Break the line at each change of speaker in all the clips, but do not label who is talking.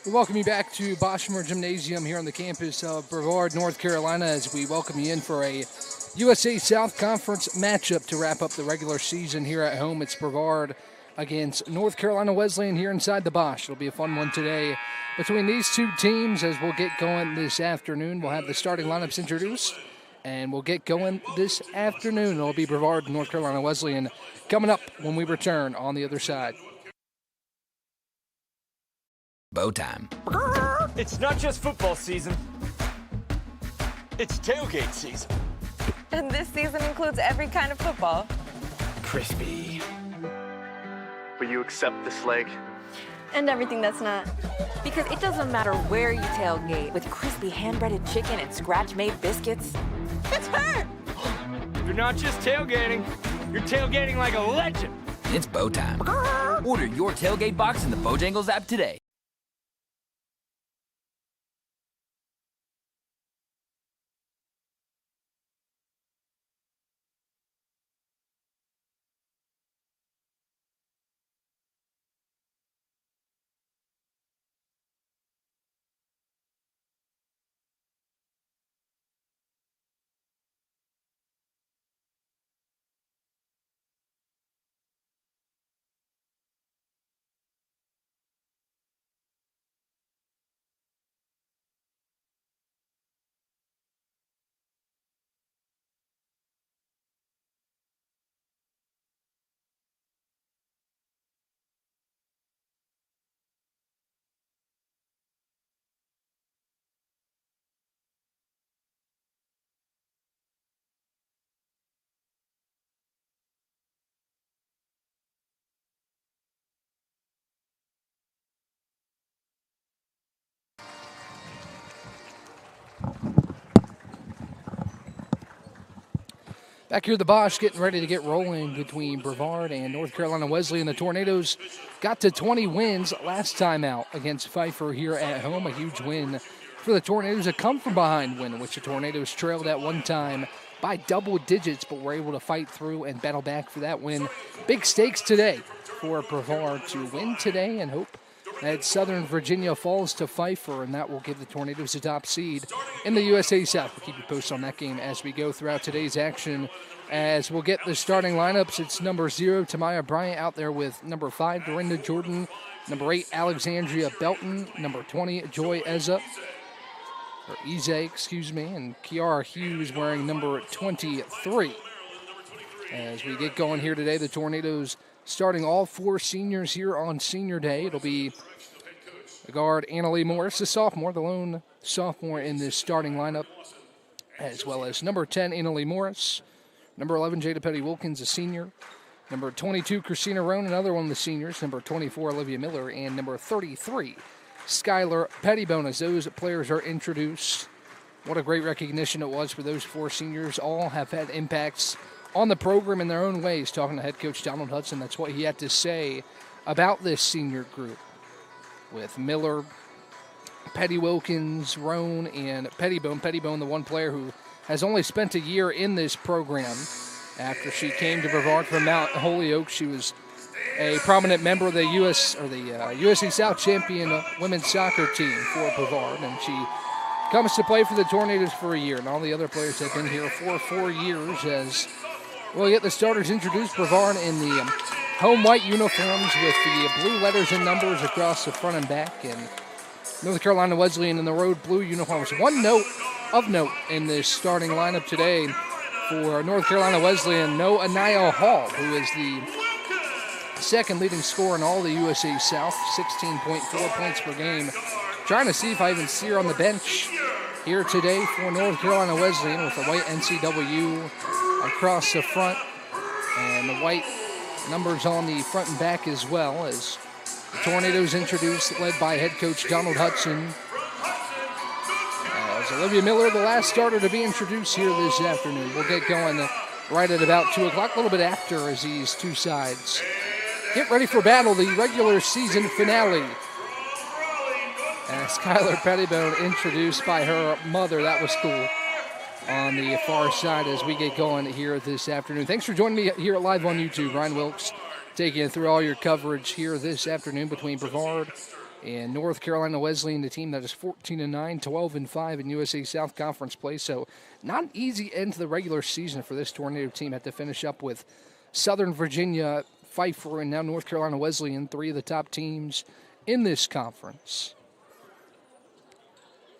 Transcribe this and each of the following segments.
We welcome you back to Boschmer Gymnasium here on the campus of Brevard, North Carolina, as we welcome you in for a USA South Conference matchup to wrap up the regular season here at home. It's Brevard against North Carolina Wesleyan here inside the Bosch. It'll be a fun one today between these two teams as we'll get going this afternoon. We'll have the starting lineups introduced, and we'll get going this afternoon. It'll be Brevard, North Carolina Wesleyan coming up when we return on the other side.
Bow time.
It's not just football season. It's tailgate season.
And this season includes every kind of football.
Crispy.
Will you accept this leg?
And everything that's not.
Because it doesn't matter where you tailgate, with crispy hand-breaded chicken and scratch-made biscuits.
It's her!
You're not just tailgating. You're tailgating like a legend.
It's bow time. Order your tailgate box in the Bojangles app today.
Back here at the Bosch, getting ready to get rolling between Brevard and North Carolina Wesleyan. The Tornadoes got to 20 wins last time out against Pfeiffer here at home. A huge win for the Tornadoes, a come-from-behind win in which the Tornadoes trailed at one time by double digits, but were able to fight through and battle back for that win. Big stakes today for Brevard to win today and hope that Southern Virginia falls to Pfeiffer, and that will give the Tornadoes a top seed in the USA South. We'll keep you posted on that game as we go throughout today's action. As we'll get the starting lineups, it's number 0, Tamaya Bryant, out there with number 5, Dorinda Jordan, number 8, Alexandria Belton, number 20, Joy Eze, and Kiara Hughes wearing number 23. As we get going here today, the Tornadoes starting all 4 seniors here on Senior Day. It'll be the guard Annalie Morris, the sophomore, the lone sophomore in this starting lineup, as well as number 10, Annalie Morris, number 11, Jada Petty-Wilkins, a senior, number 22, Christina Roan, another one of the seniors, number 24, Olivia Miller, and number 33, Skylar Pettibone. As those players are introduced, what a great recognition it was for those 4 seniors. All have had impacts on the program in their own ways. Talking to head coach Donald Hudson, that's what he had to say about this senior group, with Miller, Petty-Wilkins, Roan, and Pettibone. Pettibone, the one player who has only spent a year in this program. After she came to Brevard from Mount Holyoke, she was a prominent member of the USA South champion women's soccer team for Brevard, and she comes to play for the Tornadoes for a year, and all the other players have been here for 4 years. As we'll get the starters introduced, Brevard in the home white uniforms with the blue letters and numbers across the front and back, and North Carolina Wesleyan in the road blue uniforms. One note in this starting lineup today for North Carolina Wesleyan, no Anaya Hall, who is the second leading scorer in all the USA South, 16.4 points per game. Trying to see if I even see her on the bench here today for North Carolina Wesleyan, with the white NCW across the front and the white numbers on the front and back as well, as the Tornadoes introduced, led by head coach Donald Hudson. As Olivia Miller, the last starter to be introduced here this afternoon. We'll get going right at about 2 o'clock, a little bit after, as these two sides get ready for battle, the regular season finale. And Skylar Pettibone introduced by her mother. That was cool. On the far side as we get going here this afternoon. Thanks for joining me here live on YouTube. Ryan Wilkes taking you through all your coverage here this afternoon between Brevard And North Carolina Wesleyan, the team that is 14-9, 12-5 in USA South Conference play. So not an easy end to the regular season for this Tornado team. Had to finish up with Southern Virginia, Pfeiffer, and now North Carolina Wesleyan, three of the top teams in this conference.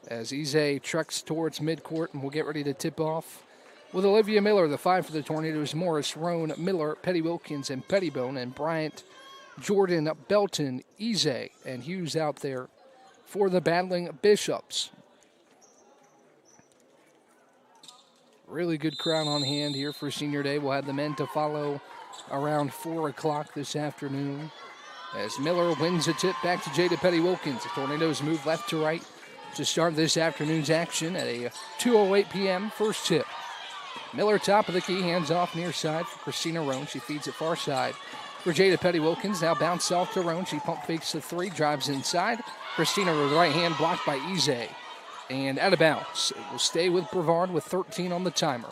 As Ize treks towards midcourt, and we'll get ready to tip off with Olivia Miller, the 5 for the Tornadoes, Morris, Roan, Miller, Petty Wilkins, and Pettibone, and Bryant, Jordan, Belton, Ize, and Hughes out there for the battling Bishops. Really good crowd on hand here for Senior Day. We'll have the men to follow around 4 o'clock this afternoon. As Miller wins the tip back to Jada Petty Wilkins. The Tornadoes move left to right to start this afternoon's action at a 2:08 p.m. first tip. Miller top of the key, hands off near side for Christina Roan. She feeds it far side for Jada Petty Wilkins. Now bounce off to Roan. She pump fakes the 3, drives inside. Christina with the right hand blocked by Ize. And out of bounds. It will stay with Brevard with 13 on the timer.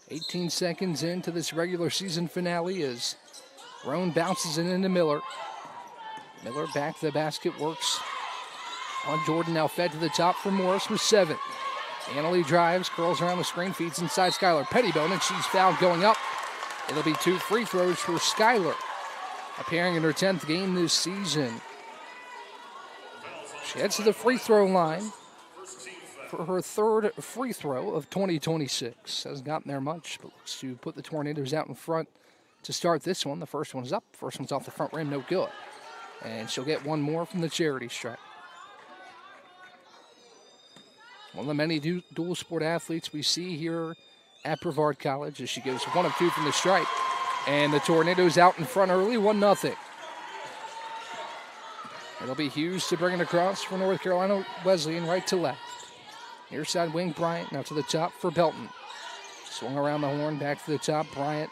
18 seconds into this regular season finale as Roan bounces it into Miller. Miller back to the basket, works on Jordan, now fed to the top for Morris with 7. Annalie drives, curls around the screen, feeds inside Skylar Pettibone, and she's fouled going up. It'll be 2 free throws for Skylar, appearing in her 10th game this season. She heads to the free throw line for her 3rd free throw of 2026. Hasn't gotten there much, but looks to put the Tornadoes out in front to start this one. The first one's up. First one's off the front rim, no good. And she'll get one more from the charity stripe. One of the many dual sport athletes we see here at Brevard College as she goes 1 of 2 from the stripe. And the Tornadoes out in front early, 1-0. It'll be Hughes to bring it across for North Carolina Wesleyan, right to left. Near side wing, Bryant, now to the top for Belton. Swung around the horn, back to the top, Bryant.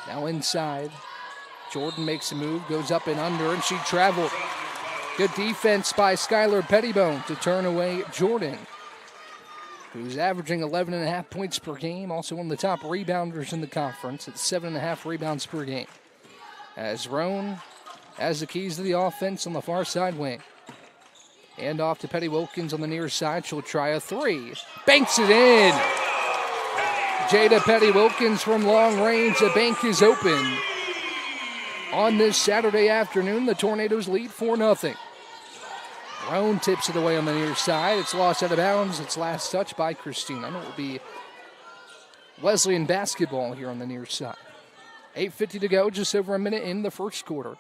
Now inside. Jordan makes a move, goes up and under, and she traveled. Good defense by Skylar Pettibone to turn away Jordan, who's averaging 11.5 points per game, also one of the top rebounders in the conference at 7.5 rebounds per game. As Roan has the keys to the offense on the far side wing. Hand off to Petty Wilkins on the near side. She'll try a 3. Banks it in. Jada Petty Wilkins from long range. The bank is open. On this Saturday afternoon, the Tornadoes lead 4-0. Roan tips it away on the near side. It's lost out of bounds. It's last touch by Christina. And it will be Wesleyan basketball here on the near side. 8:50 to go, just over a minute in the first quarter.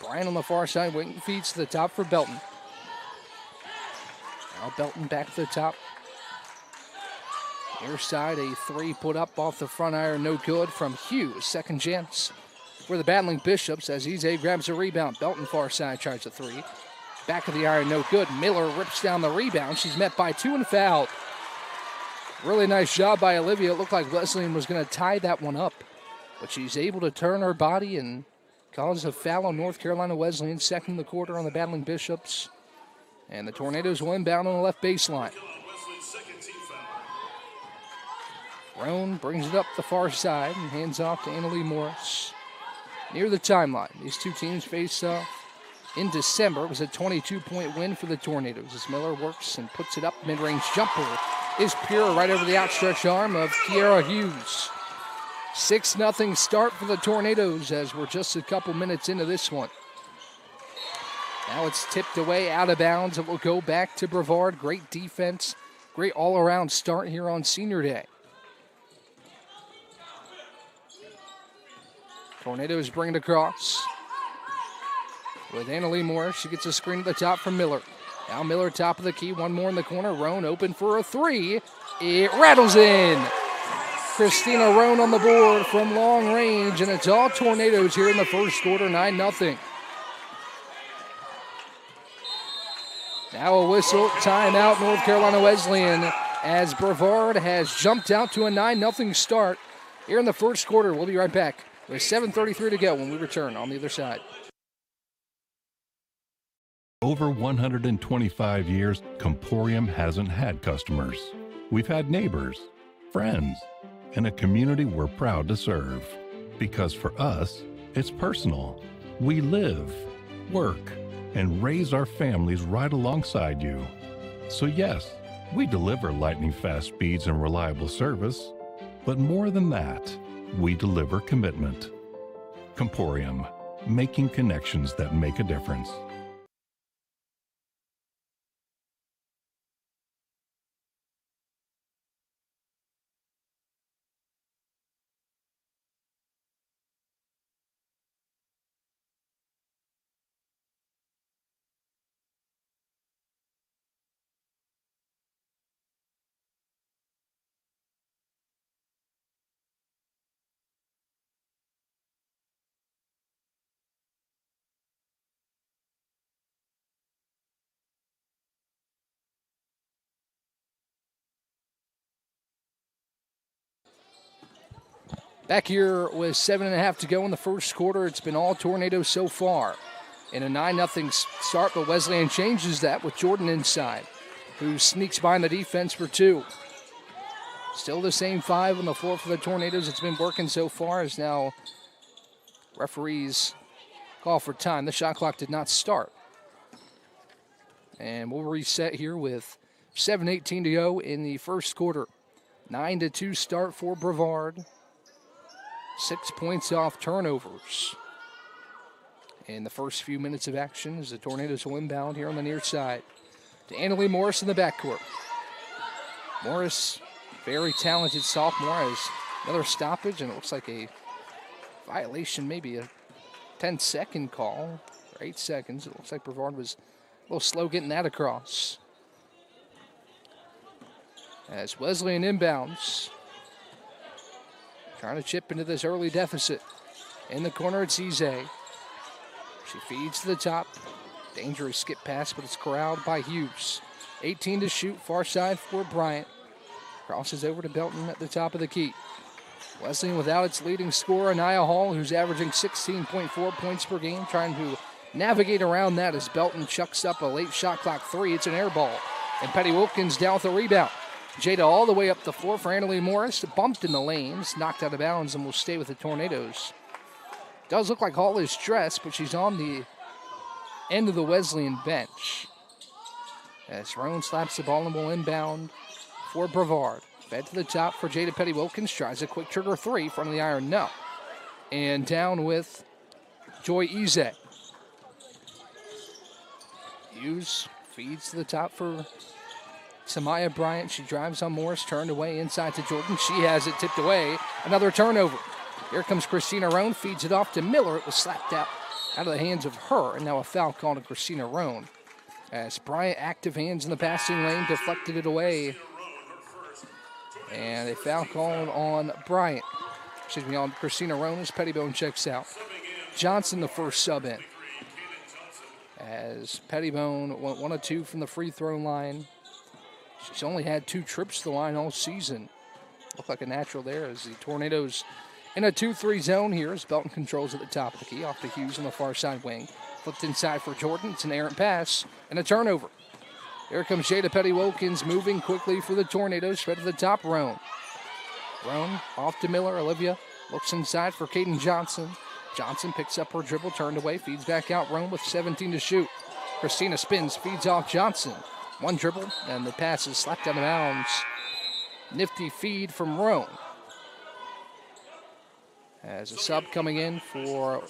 Bryant on the far side, wing feeds to the top for Belton. Now Belton back to the top. Near side, a 3 put up off the front iron, no good from Hughes. Second chance for the battling Bishops as Ize grabs a rebound. Belton far side tries a 3. Back of the iron, no good. Miller rips down the rebound. She's met by 2 and fouled. Really nice job by Olivia. It looked like Wesleyan was going to tie that one up, but she's able to turn her body and cause a foul on North Carolina Wesleyan. Second in the quarter on the battling Bishops. And the Tornadoes will inbound on the left baseline. Roan brings it up the far side and hands off to Annalie Morris. Near the timeline, these two teams face off in December. It was a 22-point win for the Tornadoes as Miller works and puts it up. Mid-range jumper is pure right over the outstretched arm of Kiera Hughes. 6-0 start for the Tornadoes as we're just a couple minutes into this one. Now it's tipped away out of bounds. It will go back to Brevard. Great defense, great all-around start here on Senior Day. Tornadoes bring it across with Annalie Morris. She gets a screen at the top from Miller. Now Miller top of the key, one more in the corner. Roan open for a 3. It rattles in. Christina Roan on the board from long range, and it's all Tornadoes here in the first quarter, 9-0. Now a whistle, timeout, North Carolina Wesleyan, as Brevard has jumped out to a 9-0 start here in the first quarter. We'll be right back with 7:33 to go when we return on the other side.
Over 125 years, Comporium hasn't had customers. We've had neighbors, friends, and a community we're proud to serve. Because for us, it's personal. We live work, and raise our families right alongside you. So yes, we deliver lightning-fast speeds and reliable service, but more than that, we deliver commitment. Comporium, making connections that make a difference.
Back here with 7.5 to go in the first quarter. It's been all Tornadoes so far. In a 9-0 start, but Wesleyan changes that with Jordan inside, who sneaks behind the defense for 2. Still the same 5 on the floor for the Tornadoes. It's been working so far as now referees call for time. The shot clock did not start. And we'll reset here with 7:18 to go in the first quarter. 9-2 start for Brevard. 6 points off turnovers in the first few minutes of action as the Tornadoes will inbound here on the near side to Annalie Morris in the backcourt. Morris, very talented sophomore, has another stoppage, and it looks like a violation, maybe a 10-second call, or 8 seconds. It looks like Brevard was a little slow getting that across. As Wesleyan inbounds, trying to chip into this early deficit. In the corner, it's Ize. She feeds to the top. Dangerous skip pass, but it's corralled by Hughes. 18 to shoot, far side for Bryant. Crosses over to Belton at the top of the key. Wesleyan without its leading scorer, Anaya Hall, who's averaging 16.4 points per game, trying to navigate around that as Belton chucks up a late shot clock 3. It's an air ball. And Petty Wilkins down with the rebound. Jada all the way up the floor for Annalie Morris. Bumped in the lanes, knocked out of bounds, and will stay with the Tornadoes. Does look like Hall is dressed, but she's on the end of the Wesleyan bench. As Roan slaps the ball and will inbound for Brevard. Fed to the top for Jada Petty Wilkins. Tries a quick trigger 3, front of the iron, no. And down with Joy Ize. Hughes feeds to the top for Samaya Bryant. She drives on Morris, turned away inside to Jordan. She has it tipped away. Another turnover. Here comes Christina Roan, feeds it off to Miller. It was slapped out of the hands of her, and now a foul called to Christina Roan. As Bryant, active hands in the passing lane, deflected it away. And a foul called on Bryant. Excuse me, on Christina Roan as Pettibone checks out. Johnson, the first sub in. As Pettibone went 1 of 2 from the free throw line. She's only had 2 trips to the line all season. Looked like a natural there as the Tornadoes in a 2-3 zone here as Belton controls at the top of the key. Off to Hughes on the far side wing. Flipped inside for Jordan. It's an errant pass and a turnover. Here comes Jada Petty Wilkins moving quickly for the Tornadoes. Fed to the top, Roan. Roan off to Miller. Olivia looks inside for Caden Johnson. Johnson picks up her dribble, turned away, feeds back out. Roan with 17 to shoot. Christina spins, feeds off Johnson. One dribble, and the pass is slapped out of bounds. Nifty feed from Roan. As a sub coming in for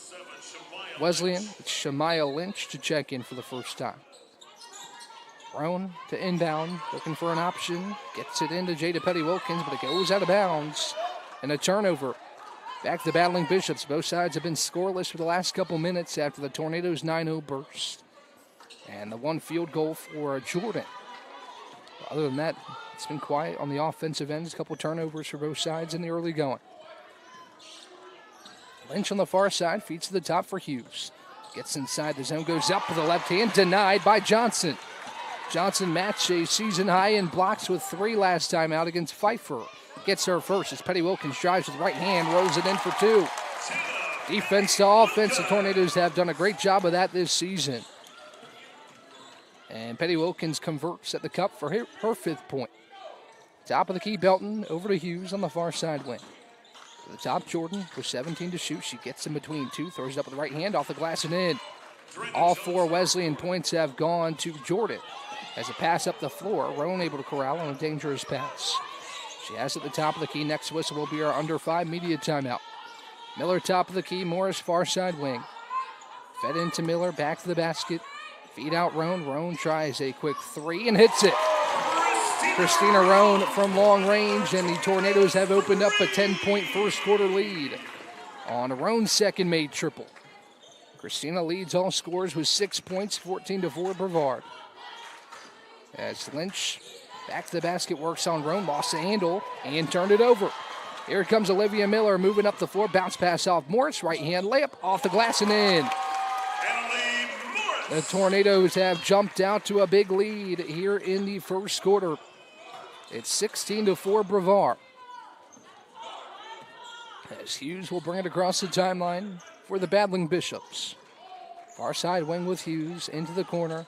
Wesleyan, it's Shamaya Lynch to check in for the first time. Roan to inbound, looking for an option. Gets it into Jada Petty Wilkins, but it goes out of bounds. And a turnover. Back to the Battling Bishops. Both sides have been scoreless for the last couple minutes after the Tornadoes' 9-0 burst. And the 1 field goal for Jordan. Other than that, it's been quiet on the offensive end. A couple turnovers for both sides in the early going. Lynch on the far side, feeds to the top for Hughes. Gets inside the zone, goes up with the left hand, denied by Johnson. Johnson matched a season high in blocks with 3 last time out against Pfeiffer. Gets her first as Petty Wilkins drives with the right hand, rolls it in for 2. Defense to offense, the Tornadoes have done a great job of that this season. And Petty Wilkins converts at the cup for her 5th point. Top of the key, Belton over to Hughes on the far side wing. To the top, Jordan with 17 to shoot. She gets in between 2, throws it up with the right hand, off the glass and in. All 4 Wesleyan points have gone to Jordan. As a pass up the floor, Roan able to corral on a dangerous pass. She has it at the top of the key. Next whistle will be our under 5 media timeout. Miller top of the key, Morris far side wing. Fed into Miller, back to the basket. Feed out Roan. Roan tries a quick 3 and hits it. Christina Roan from long range, and the Tornadoes have opened up a 10-point first quarter lead on Roan's second made triple. Christina leads all scores with 6 points, 14-4 Brevard. As Lynch back to the basket, works on Roan, lost the handle, and turned it over. Here comes Olivia Miller moving up the floor, bounce pass off Morris, right hand layup off the glass and in. The Tornadoes have jumped out to a big lead here in the first quarter. It's 16-4 Brevard. As Hughes will bring it across the timeline for the Battling Bishops. Far side wing with Hughes into the corner.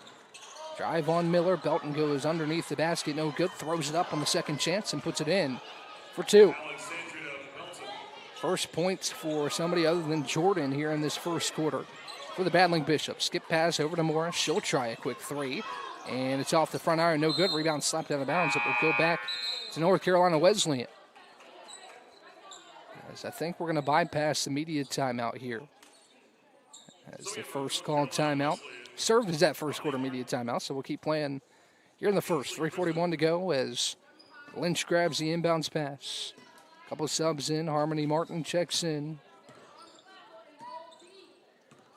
Drive on Miller. Belton goes underneath the basket. No good. Throws it up on the second chance and puts it in for 2. First points for somebody other than Jordan here in this first quarter for the Battling Bishops. Skip pass over to Morris. She'll try a quick 3. And it's off the front iron. No good. Rebound slapped out of bounds. It will go back to North Carolina Wesleyan. As I think we're going to bypass the media timeout here. As the first call timeout served as that first quarter media timeout, so we'll keep playing here in the first. 3:41 to go as Lynch grabs the inbounds pass. A couple of subs in. Harmony Martin checks in.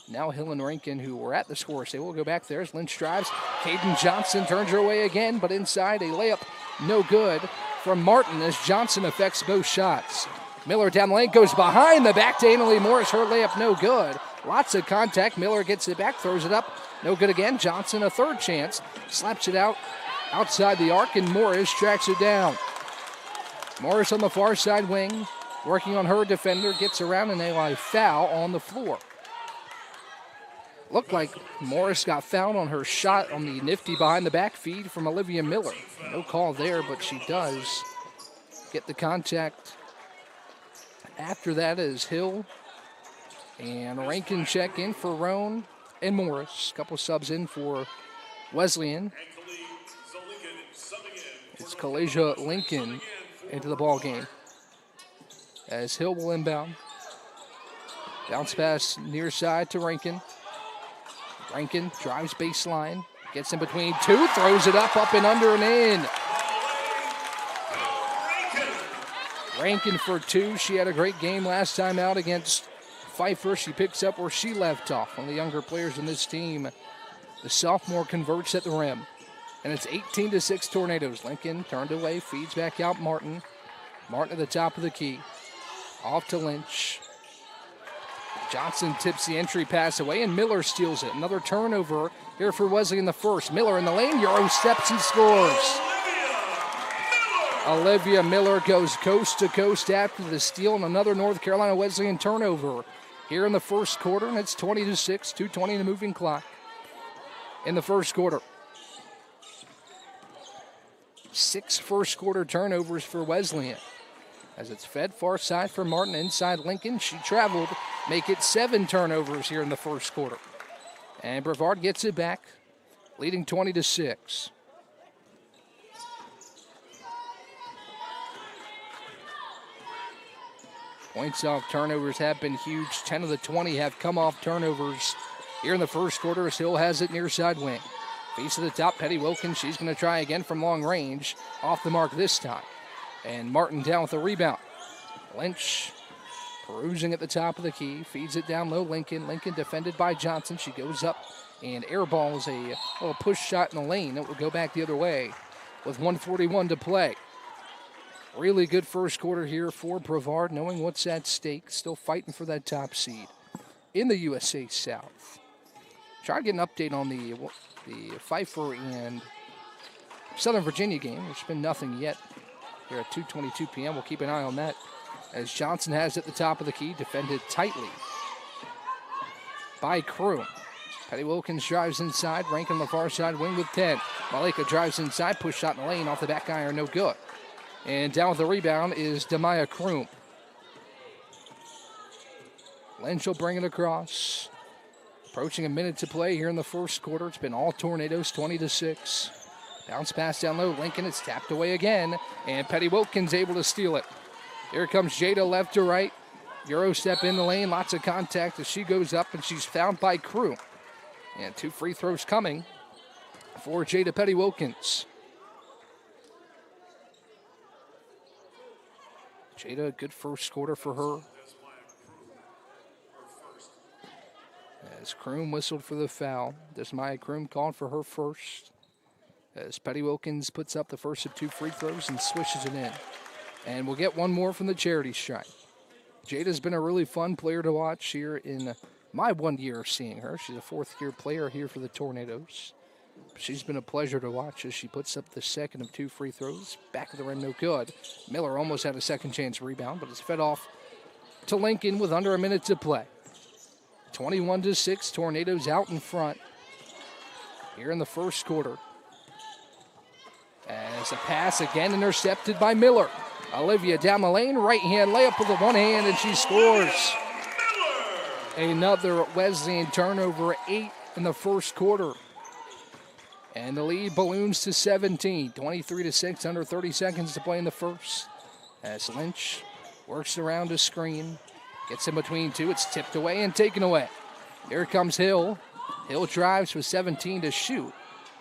Now Hill and Rankin, who were at the score table, will go back there as Lynch drives. Caden Johnson turns her away again, but inside a layup, no good from Martin as Johnson affects both shots. Miller down the lane, goes behind the back to Annalie Morris. Her layup no good. Lots of contact. Miller gets it back, throws it up. No good again. Johnson a third chance. Slaps it out outside the arc, and Morris tracks it down. Morris on the far side wing, working on her defender, gets around, and a foul on the floor. Looked like Morris got fouled on her shot on the nifty behind the back feed from Olivia Miller. No call there, but she does get the contact. After that is Hill and Rankin check in for Roan and Morris. A couple subs in for Wesleyan. It's Kalesia Lincoln into the ball game as Hill will inbound. Bounce pass near side to Rankin. Rankin drives baseline, gets in between 2, throws it up and under and in. Rankin for 2. She had a great game last time out against Pfeiffer. She picks up where she left off. One of the younger players in this team. The sophomore converts at the rim. And it's 18-6 Tornadoes. Lincoln turned away, feeds back out Martin. Martin at the top of the key. Off to Lynch. Johnson tips the entry pass away, and Miller steals it. Another turnover here for Wesley in the first. Miller in the lane, Euro steps and scores. Olivia Miller goes coast to coast after the steal, and another North Carolina Wesleyan turnover here in the first quarter, and it's 20-6, 2:20 in the moving clock in the first quarter. 6 first quarter turnovers for Wesleyan. As it's fed far side for Martin, inside Lincoln. She traveled, make it 7 turnovers here in the first quarter. And Brevard gets it back, leading 20-6. Points off turnovers have been huge. 10 of the 20 have come off turnovers here in the first quarter as Hill has it near side wing. Feeds to the top, Petty Wilkins. She's going to try again from long range. Off the mark this time. And Martin down with the rebound. Lynch perusing at the top of the key. Feeds it down low, Lincoln. Lincoln defended by Johnson. She goes up and airballs a little push shot in the lane. It will go back the other way with 1:41 to play. Really good first quarter here for Brevard, knowing what's at stake. Still fighting for that top seed in the USA South. Try to get an update on the Pfeiffer and Southern Virginia game. There's been nothing yet here at 2:22 p.m. We'll keep an eye on that as Johnson has at the top of the key, defended tightly by Kroom. Petty Wilkins drives inside, Rankin on the far side wing with 10. Malika drives inside, push shot in the lane, off the back iron, no good. And down with the rebound is Demaya Kroom. Lynch will bring it across. Approaching a minute to play here in the first quarter. It's been all Tornadoes, 20-6. Bounce pass down low. Lincoln, it's tapped away again, and Petty Wilkins able to steal it. Here comes Jada left to right. Euro step in the lane, lots of contact as she goes up, and she's fouled by Crew. And 2 free throws coming for Jada Petty Wilkins. Jada, a good first quarter for her. As Kroom whistled for the foul. Desmaya Kroom called for her first. As Petty Wilkins puts up the first of 2 free throws and swishes it in. And we'll get one more from the charity stripe. Jada's been a really fun player to watch here in my 1 year of seeing her. She's a 4th-year player here for the Tornadoes. She's been a pleasure to watch as she puts up the second of 2 free throws. Back of the rim, no good. Miller almost had a second chance rebound, but it's fed off to Lincoln with under a minute to play. 21-6, Tornadoes out in front here in the first quarter. As a pass again intercepted by Miller. Olivia down the lane, right hand layup with the one hand, and she scores. Another Wesleyan turnover, 8 in the first quarter. And the lead balloons to 17, 23-6, under 30 seconds to play in the first. As Lynch works around a screen, gets in between 2, it's tipped away and taken away. Here comes Hill. Hill drives with 17 to shoot,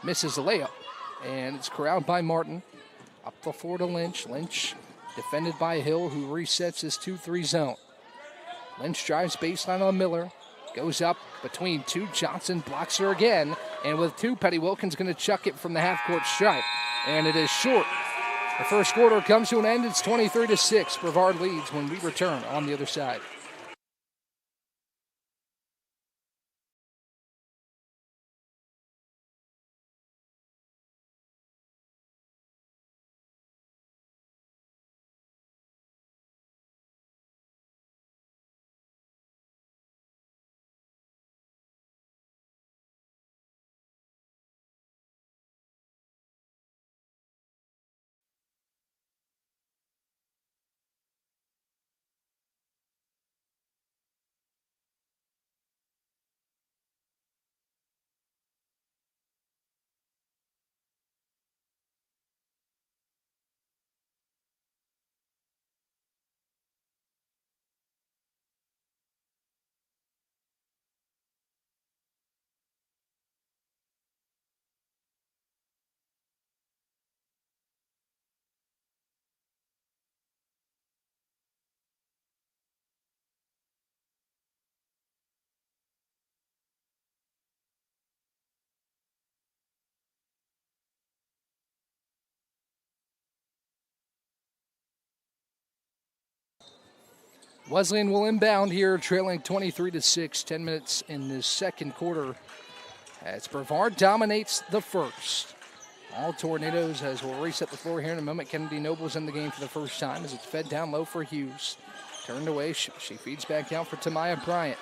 misses the layup, and it's corralled by Martin. Up the floor to Lynch. Lynch defended by Hill, who resets his 2-3 zone. Lynch drives baseline on Miller. Goes up between 2. Johnson blocks her again. And with 2, Petty Wilkins going to chuck it from the half-court stripe. And it is short. The first quarter comes to an end. It's 23-6. Brevard leads when we return on the other side. Wesleyan will inbound here, trailing 23-6, 10 minutes in the second quarter as Brevard dominates the first. All Tornadoes as we'll reset the floor here in a moment. Kennedy Noble's in the game for the first time as it's fed down low for Hughes. Turned away, she feeds back out for Tamaya Bryant.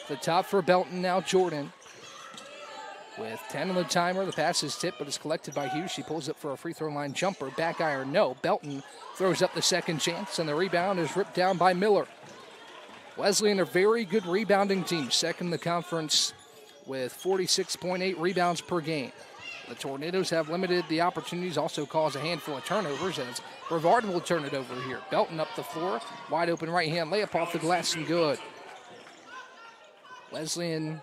The top for Belton, now Jordan. With 10 on the timer, the pass is tipped, but it's collected by Hughes. She pulls up for a free throw line jumper. Back iron, no. Belton throws up the second chance, and the rebound is ripped down by Miller. Wesleyan, a very good rebounding team, second in the conference with 46.8 rebounds per game. The Tornadoes have limited the opportunities, also cause a handful of turnovers as Brevard will turn it over here. Belton up the floor, wide open right hand layup off the glass and good. Wesleyan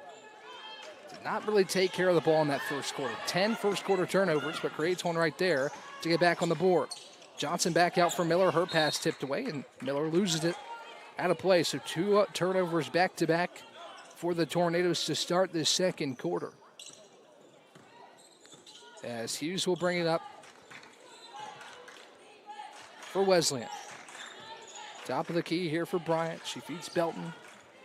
did not really take care of the ball in that first quarter. 10 first quarter turnovers, but creates one right there to get back on the board. Johnson back out for Miller. Her pass tipped away, and Miller loses it out of play. So 2 turnovers back to back for the Tornadoes to start this second quarter. As Hughes will bring it up for Wesleyan. Top of the key here for Bryant. She feeds Belton.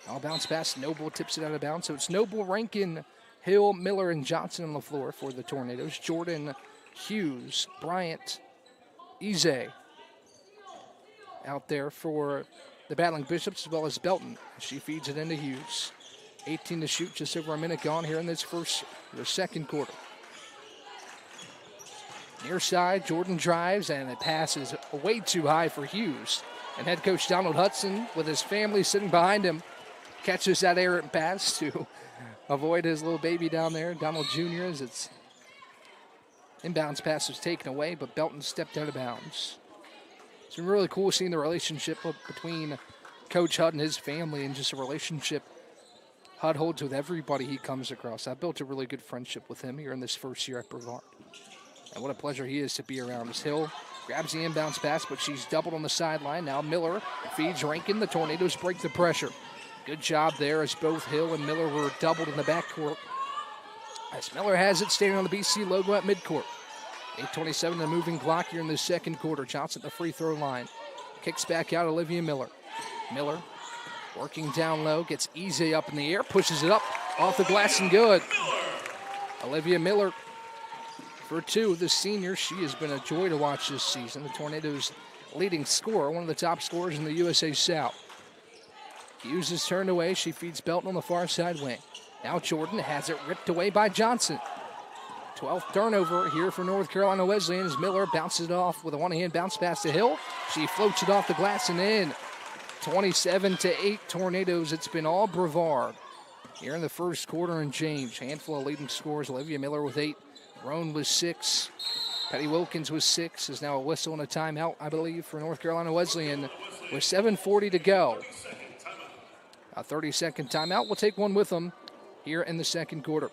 I'll bounce pass. Noble tips it out of bounds. So it's Noble, Rankin, Hill, Miller, and Johnson on the floor for the Tornadoes. Jordan, Hughes, Bryant, Ize out there for the Battling Bishops as well as Belton. She feeds it into Hughes. 18 to shoot, just over a minute gone here in this second quarter. Near side, Jordan drives, and the pass is way too high for Hughes. And head coach Donald Hudson, with his family sitting behind him, catches that errant pass to avoid his little baby down there, Donald Jr., as its inbounds pass was taken away, but Belton stepped out of bounds. It's been really cool seeing the relationship between Coach Hudd and his family, and just a relationship Hudd holds with everybody he comes across. I've built a really good friendship with him here in this first year at Brevard. And what a pleasure he is to be around. As Hill grabs the inbounds pass, but she's doubled on the sideline. Now Miller feeds Rankin. The Tornadoes break the pressure. Good job there as both Hill and Miller were doubled in the backcourt. As Miller has it, standing on the BC logo at midcourt. 8:27 the moving clock here in the second quarter. Johnson at the free throw line. Kicks back out Olivia Miller. Miller working down low, gets easy up in the air, pushes it up off the glass and good. Olivia Miller for two, the senior. She has been a joy to watch this season. The Tornadoes' leading scorer, one of the top scorers in the USA South. Hughes is turned away. She feeds Belton on the far side wing. Now Jordan has it ripped away by Johnson. 12th turnover here for North Carolina Wesleyan as Miller bounces it off with a one-hand bounce pass to Hill. She floats it off the glass and in. 27-8 Tornadoes. It's been all Brevard here in the first quarter and change. Handful of leading scores. Olivia Miller with 8. Roan was 6. Patty Wilkins was 6. Is now a whistle and a timeout, I believe, for North Carolina Wesleyan with 7:40 to go. A 30-second timeout. We'll take one with them here in the second quarter.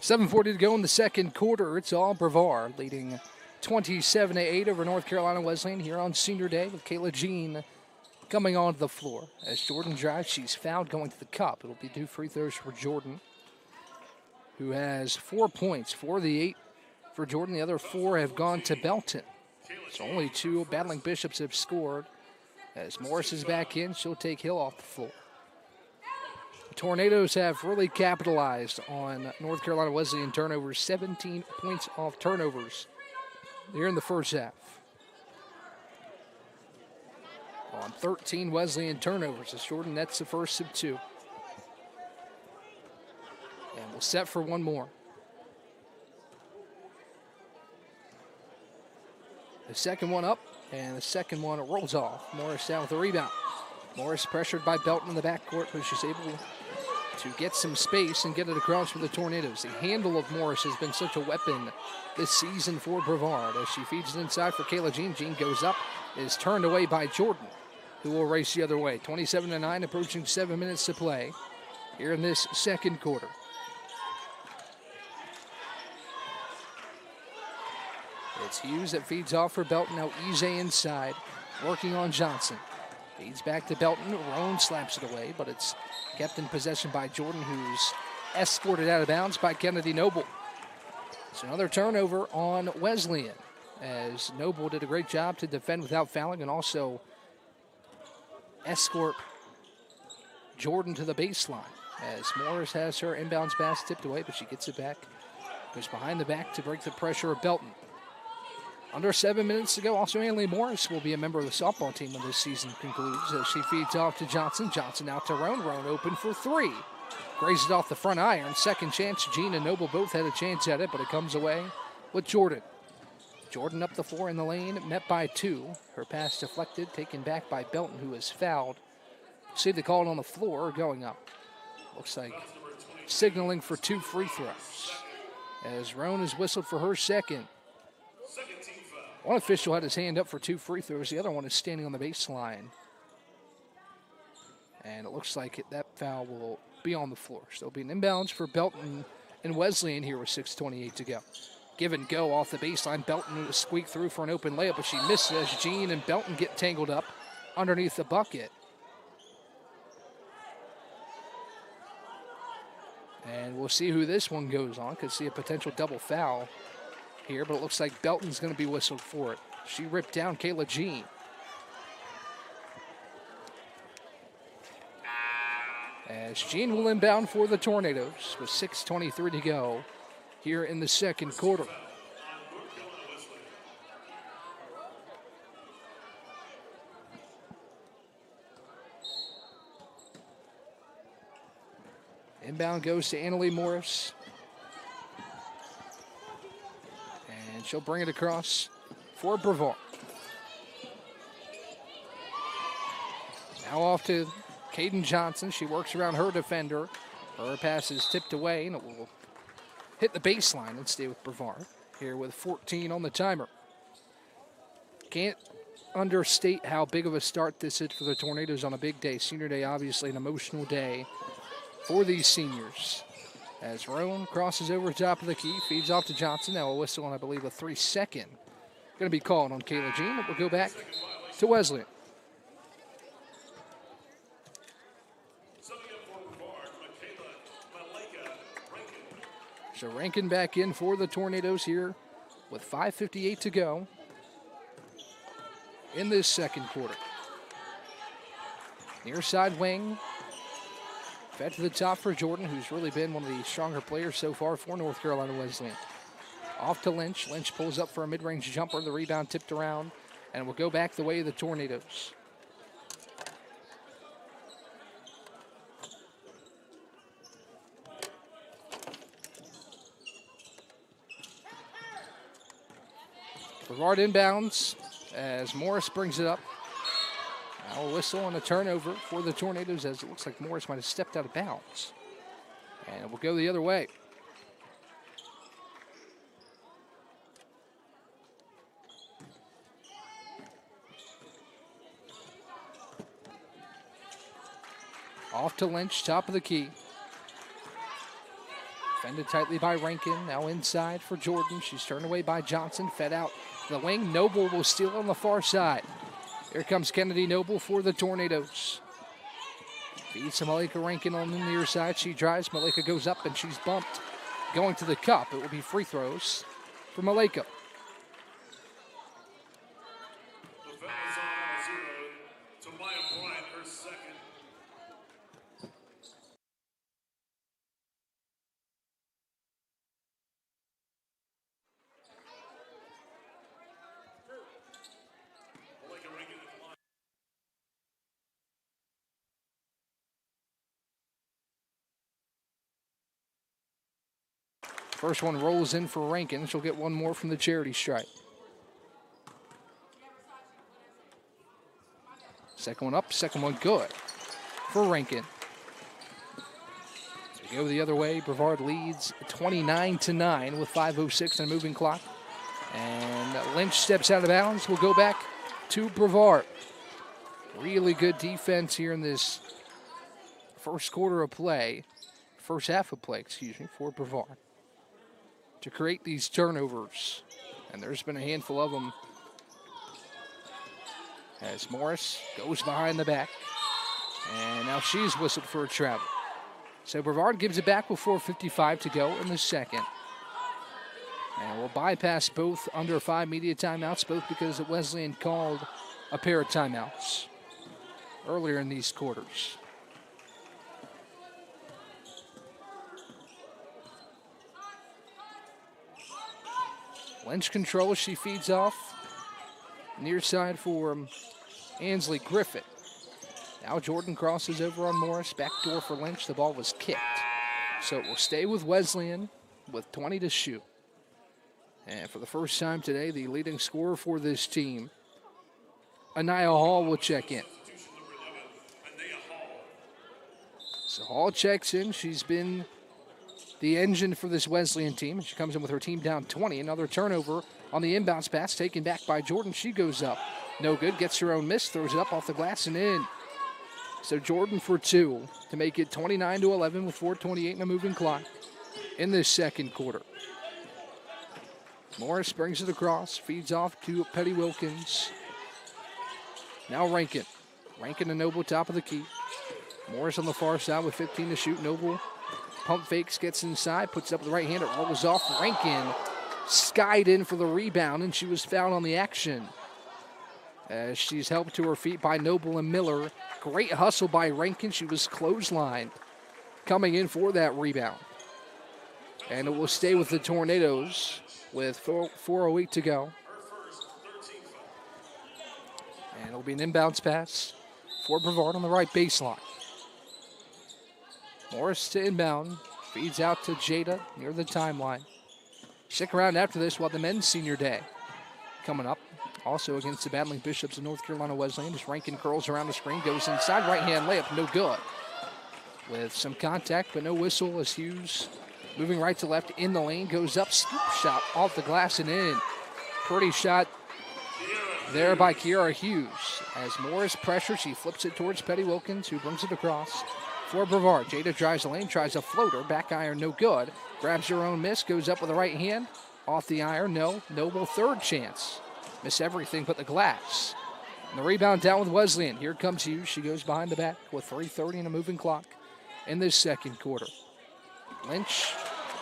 $7:40 to go in the second quarter. It's all Brevard leading 27-8 over North Carolina Wesleyan here on Senior Day with Kayla Jean coming onto the floor. As Jordan drives, she's fouled going to the cup. It'll be 2 free throws for Jordan, who has 4 points. 4 of the 8 for Jordan. The other 4 have gone to Belton. So only 2 Battling Bishops have scored. As Morris is back in, she'll take Hill off the floor. The Tornadoes have really capitalized on North Carolina Wesleyan turnovers. 17 points off turnovers here in the first half. On 13 Wesleyan turnovers as Jordan nets the first of 2. And we'll set for one more. The second one up, and the second one rolls off. Morris down with the rebound. Morris pressured by Belton in the backcourt, but she's able to get some space and get it across for the Tornadoes. The handle of Morris has been such a weapon this season for Brevard as she feeds it inside for Kayla Jean. Jean goes up, is turned away by Jordan, who will race the other way. 27-9, approaching 7 minutes to play here in this second quarter. It's Hughes that feeds off for Belton. Now Eze inside, working on Johnson. Feeds back to Belton. Roan slaps it away, but it's kept in possession by Jordan, who's escorted out of bounds by Kennedy Noble. It's another turnover on Wesleyan, as Noble did a great job to defend without fouling and also escort Jordan to the baseline. As Morris has her inbounds pass tipped away, but she gets it back. Goes behind the back to break the pressure of Belton. Under 7 minutes to go. Also, Annalie Morris will be a member of the softball team when this season concludes as she feeds off to Johnson. Johnson out to Roan. Roan open for 3. Grazes it off the front iron. Second chance. Jean and Noble both had a chance at it, but it comes away with Jordan. Jordan up the floor in the lane, met by 2. Her pass deflected, taken back by Belton, who is fouled. See the call on the floor going up. Looks like signaling for 2 free throws. As Roan is whistled for her second. One official had his hand up for 2 free throws. The other one is standing on the baseline. And it looks like that foul will be on the floor. So it'll be an inbounds for Belton and Wesleyan here with 6:28 to go. Give and go off the baseline. Belton will squeak through for an open layup, but she misses as Jean and Belton get tangled up underneath the bucket. And we'll see who this one goes on. Could see a potential double foul here, but it looks like Belton's going to be whistled for it. She ripped down Kayla Jean. As Jean will inbound for the Tornadoes with 6:23 to go here in the second quarter. Inbound goes to Annalie Morris. And she'll bring it across for Brevard. Now off to Caden Johnson. She works around her defender. Her pass is tipped away, and it will hit the baseline and stay with Brevard here with 14 on the timer. Can't understate how big of a start this is for the Tornadoes on a big day. Senior day, obviously an emotional day for these seniors. As Roan crosses over top of the key, feeds off to Johnson. Now a whistle on, I believe, a 3-second. Going to be called on Kayla Jean. We'll go back to Wesleyan. So Rankin back in for the Tornadoes here with 5:58 to go in this second quarter. Near side wing. Fed to the top for Jordan, who's really been one of the stronger players so far for North Carolina Wesleyan. Off to Lynch. Lynch pulls up for a mid-range jumper. The rebound tipped around, and will go back the way of the Tornadoes. Brevard inbounds as Morris brings it up. Now a whistle and a turnover for the Tornadoes as it looks like Morris might have stepped out of bounds. And it will go the other way. Off to Lynch, top of the key. Defended tightly by Rankin. Now inside for Jordan. She's turned away by Johnson. Fed out the wing. Noble will steal on the far side. Here comes Kennedy Noble for the Tornadoes. Feeds to Malika Rankin on the near side. She drives. Malika goes up and she's bumped. Going to the cup. It will be free throws for Malika.
The foul is on 0 to Maya Bryant, her second.
First one rolls in for Rankin. She'll get one more from the charity stripe. Second one up, second one good for Rankin. As we go the other way, Brevard leads 29-9 with 5:06 and a moving clock. And Lynch steps out of bounds. We'll go back to Brevard. Really good defense here in this first quarter of play. First half of play, excuse me, for Brevard, to create these turnovers. And there's been a handful of them as Morris goes behind the back. And now she's whistled for a travel. So Brevard gives it back with 4:55 to go in the second. And we'll bypass both under 5 media timeouts, both because Wesleyan called a pair of timeouts earlier in these quarters. Lynch controls, she feeds off. Near side for Ansley Griffith. Now Jordan crosses over on Morris. Back door for Lynch. The ball was kicked. So it will stay with Wesleyan with 20 to shoot. And for the first time today, the leading scorer for this team, Anaya Hall, will check in. So Hall checks in. She's been the engine for this Wesleyan team. She comes in with her team down 20. Another turnover on the inbounds pass, taken back by Jordan. She goes up. No good. Gets her own miss. Throws it up off the glass and in. So Jordan for 2 to make it 29-11 with 4:28 in a moving clock in this second quarter. Morris brings it across, feeds off to Petty Wilkins. Now Rankin. Rankin to Noble, top of the key. Morris on the far side with 15 to shoot. Noble pump fakes, gets inside, puts it up with the right hand. It rolls off. Rankin skied in for the rebound, and she was fouled on the action. As she's helped to her feet by Noble and Miller. Great hustle by Rankin. She was clotheslined coming in for that rebound. And it will stay with the Tornadoes with 4:08 to go. And it'll be an inbounds pass for Brevard on the right baseline. Morris to inbound. Feeds out to Jada near the timeline. Stick around after this while the men's senior day coming up. Also against the battling Bishops of North Carolina Wesleyan. As Rankin curls around the screen, goes inside, right-hand layup, no good. With some contact, but no whistle as Hughes moving right to left in the lane, goes up, scoop shot off the glass and in. Pretty shot there by Kiara Hughes. As Morris pressures, she flips it towards Petty Wilkins, who brings it across for Brevard. Jada drives the lane, tries a floater, back iron, no good. Grabs her own miss, goes up with the right hand, off the iron, no. Noble third chance. Miss everything but the glass. And the rebound down with Wesleyan. Here comes Hughes. She goes behind the back with 3:30 and a moving clock in this second quarter. Lynch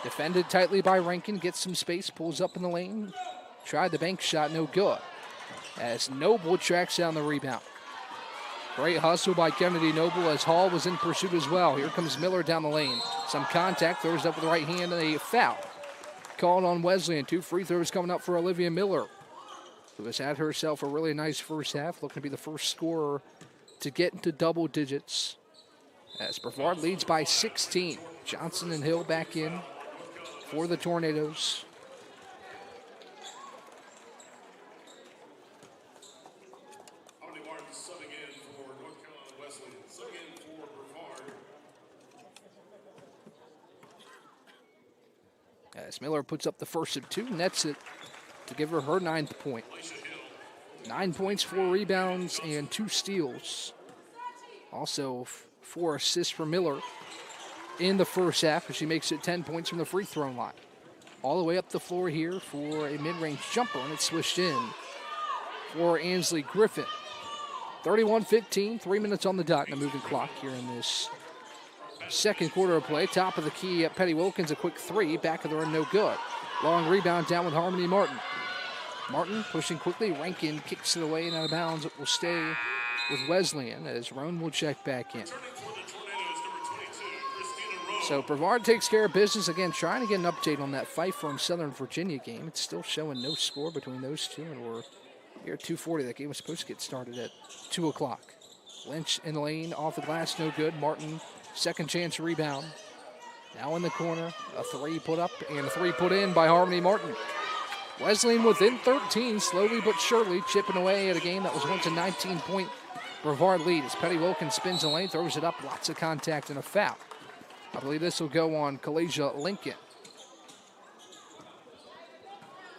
defended tightly by Rankin. Gets some space, pulls up in the lane. Tried the bank shot, no good. As Noble tracks down the rebound. Great hustle by Kennedy Noble as Hall was in pursuit as well. Here comes Miller down the lane. Some contact, throws it up with the right hand and a foul. Called on Wesleyan. 2 free throws coming up for Olivia Miller, who has had herself a really nice first half, looking to be the first scorer to get into double digits. As Brevard leads by 16. Johnson and Hill back in for the Tornadoes.
Harmony Martin subbing in for North Carolina Wesleyan. Subbing in for Brevard.
As Miller puts up the first of 2, nets it to give her 9th point. 9 points, 4 rebounds, and 2 steals. Also 4 assists for Miller in the first half as she makes it 10 points from the free throw line. All the way up the floor here for a mid-range jumper, and it's swished in for Ansley Griffin. 31-15, 3 minutes on the dot in a moving clock here in this second quarter of play. Top of the key at Petty Wilkins, a quick 3, back of the rim, no good. Long rebound down with Harmony Martin. Martin pushing quickly. Rankin kicks it away and out of bounds. It will stay with Wesleyan as Roan will check back in. So Brevard takes care of business again, trying to get an update on that Pfeiffer and Southern Virginia game. It's still showing no score between those two, and we're here at 2:40. That game was supposed to get started at 2 o'clock. Lynch in the lane, off the glass, no good. Martin, second chance rebound. Now in the corner, a 3 put up and a 3 put in by Harmony Martin. Wesleyan within 13, slowly but surely chipping away at a game that was once a 19-point Brevard lead. As Petty Wilkins spins the lane, throws it up, lots of contact and a foul. I believe this will go on Kalasia Lincoln.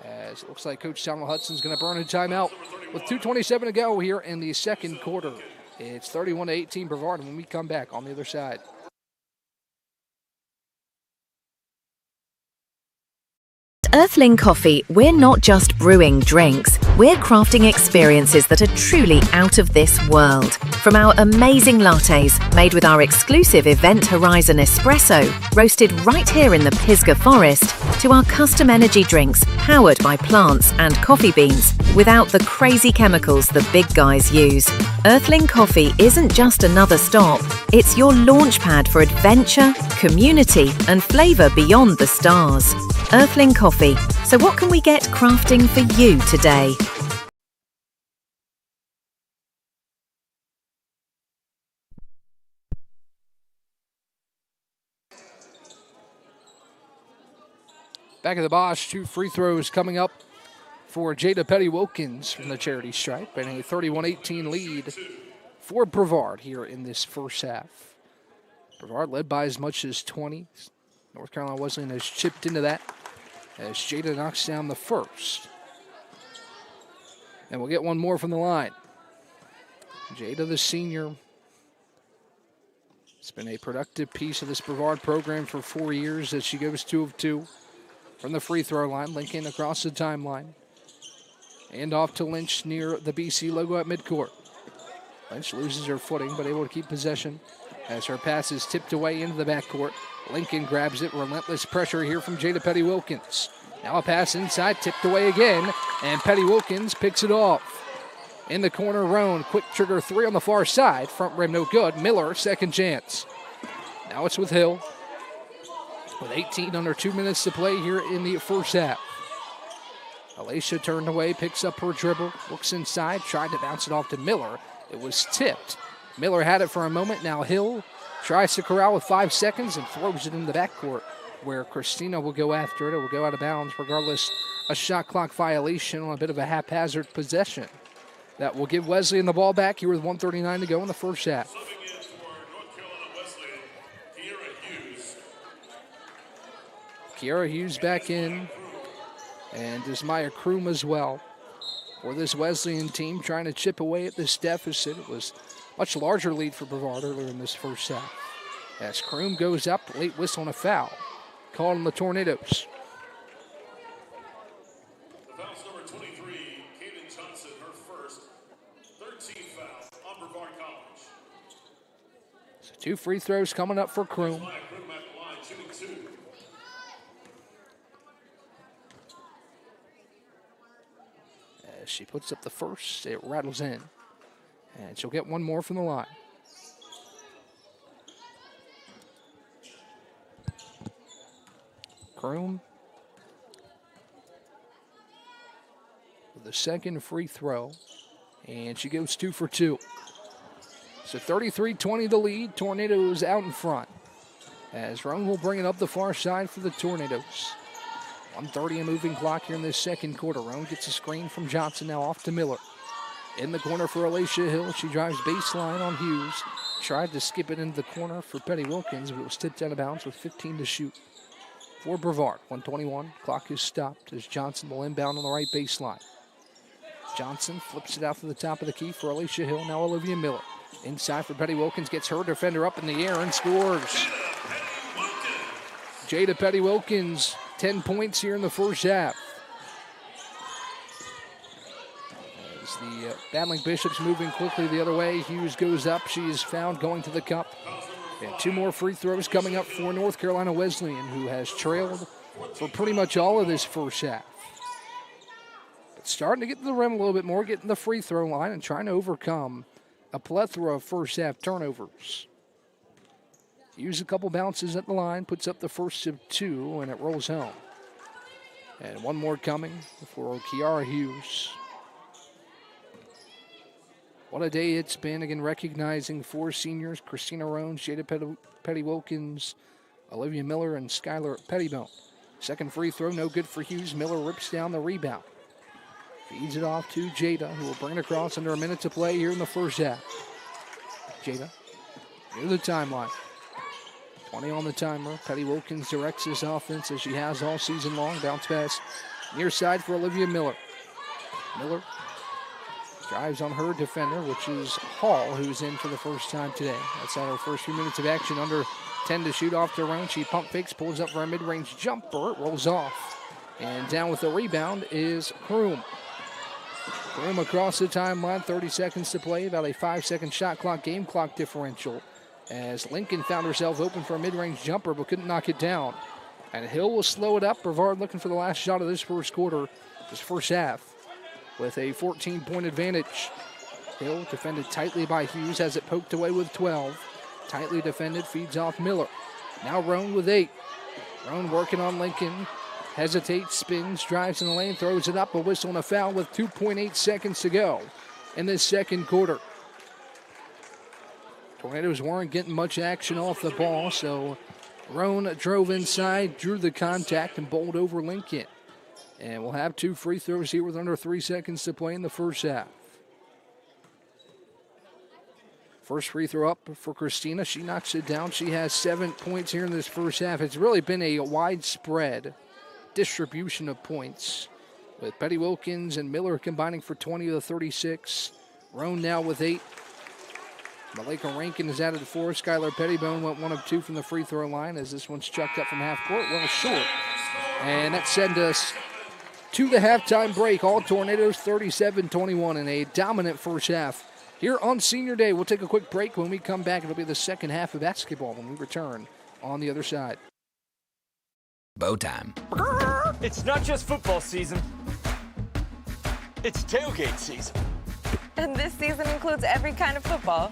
As it looks like Coach Samuel Hudson's going to burn a timeout with 2:27 to go here in the second quarter. It's 31-18 Brevard when we come back on the other side.
Earthling Coffee, we're not just brewing drinks, we're crafting experiences that are truly out of this world. From our amazing lattes, made with our exclusive Event Horizon espresso, roasted right here in the Pisgah Forest, to our custom energy drinks, powered by plants and coffee beans, without the crazy chemicals the big guys use. Earthling Coffee isn't just another stop, it's your launchpad for adventure, community, and flavour beyond the stars. Earthling Coffee. So what can we get crafting for you today?
Back of the Bosch, 2 free throws coming up for Jada Petty-Wilkins from the charity stripe, and a 31-18 lead for Brevard here in this first half. Brevard led by as much as 20. North Carolina Wesleyan has chipped into that as Jada knocks down the first. And we'll get one more from the line. Jada, the senior, it's been a productive piece of this Brevard program for 4 years as she goes 2 of 2 from the free throw line. Lincoln across the timeline. And off to Lynch near the BC logo at midcourt. Lynch loses her footing, but able to keep possession as her pass is tipped away into the backcourt. Lincoln grabs it. Relentless pressure here from Jada Petty-Wilkins. Now a pass inside, tipped away again, and Petty-Wilkins picks it off. In the corner, Roan, quick trigger 3 on the far side. Front rim no good. Miller, second chance. Now it's with Hill. With 18 under 2 minutes to play here in the first half. Alicia turned away, picks up her dribble, looks inside, tried to bounce it off to Miller. It was tipped. Miller had it for a moment. Now Hill tries to corral with 5 seconds and throws it in the backcourt where Christina will go after it. It will go out of bounds. Regardless, a shot clock violation on a bit of a haphazard possession. That will give Wesleyan the ball back here with 1:39 to go in the first half.
Subbing in for North Carolina Wesleyan,
Kiara Hughes back in. And there's Maya Kroom as well. For this Wesleyan team trying to chip away at this deficit. It was a much larger lead for Brevard earlier in this first half. As Kroom goes up, late whistle and a foul. Called on the Tornadoes.
The foul's number 23, Kaden Johnson, her first. 13th foul on Brevard College.
So 2 free throws coming up for Kroom.
Kroom at the line, shooting 2.
As she puts up the first, it rattles in. And she'll get one more from the line. Kroom with the second free throw. And she goes 2 for 2. So 33-20 the lead. Tornadoes out in front. As Roan will bring it up the far side for the Tornadoes. 1:30 a moving clock here in this second quarter. Roan gets a screen from Johnson, now off to Miller. In the corner for Alicia Hill. She drives baseline on Hughes. Tried to skip it into the corner for Petty-Wilkins, but it was tipped out of bounds with 15 to shoot. For Brevard, 1:21. Clock is stopped as Johnson will inbound on the right baseline. Johnson flips it out to the top of the key for Alicia Hill. Now Olivia Miller. Inside for Petty-Wilkins. Gets her defender up in the air and scores. Jada Petty-Wilkins, 10 points here in the first half. As the Battling Bishops moving quickly the other way. Hughes goes up. She is found going to the cup. And 2 more free throws coming up for North Carolina Wesleyan, who has trailed for pretty much all of this first half. But starting to get to the rim a little bit more, getting the free throw line and trying to overcome a plethora of first half turnovers. Hughes a couple bounces at the line, puts up the first of 2, and it rolls home. And one more coming for Kiara Hughes. What a day it's been. Again, recognizing 4 seniors, Christina Roan, Jada Petty-Wilkins, Olivia Miller, and Skylar Pettibone. Second free throw, no good for Hughes. Miller rips down the rebound. Feeds it off to Jada, who will bring it across under a minute to play here in the first half. Jada near the timeline. 20 on the timer. Petty-Wilkins directs this offense as she has all season long. Bounce pass near side for Olivia Miller. Miller drives on her defender, which is Hall, who's in for the first time today. That's at her first few minutes of action. Under 10 to shoot off the round. She pump fakes, pulls up for a mid-range jumper. It rolls off. And down with the rebound is Kroom. Kroom across the timeline. 30 seconds to play. About a 5-second shot clock, game clock differential. As Lincoln found herself open for a mid-range jumper but couldn't knock it down. And Hill will slow it up. Brevard looking for the last shot of this first quarter, this first half, with a 14-point advantage. Hill defended tightly by Hughes, has it poked away with 12. Tightly defended, feeds off Miller. Now Roan with 8. Roan working on Lincoln. Hesitates, spins, drives in the lane, throws it up, a whistle and a foul with 2.8 seconds to go in this second quarter. Tornadoes weren't getting much action off the ball, so Roan drove inside, drew the contact, and bowled over Lincoln. And we'll have 2 free throws here with under 3 seconds to play in the first half. First free throw up for Christina. She knocks it down. She has 7 points here in this first half. It's really been a widespread distribution of points, with Petty Wilkins and Miller combining for 20 of the 36. Roan now with 8. Malika Rankin is added 4. Skylar Pettibone went 1 of 2 from the free throw line as this one's chucked up from half court, well short. And that sends us to the halftime break. All Tornadoes 37-21 in a dominant first half. Here on Senior Day, we'll take a quick break. When we come back, it'll be the second half of basketball when we return on the other side.
Bow time.
It's not just football season. It's tailgate season.
And this season includes every kind of football.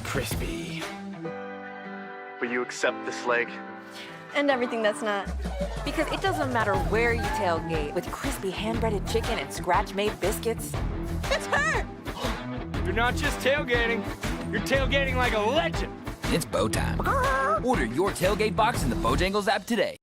Crispy.
Will you accept this leg?
And everything that's not.
Because it doesn't matter where you tailgate with crispy hand-breaded chicken and scratch-made biscuits.
It's her!
You're not just tailgating. You're tailgating like a legend.
It's bow time. Order your tailgate box in the Bojangles app today.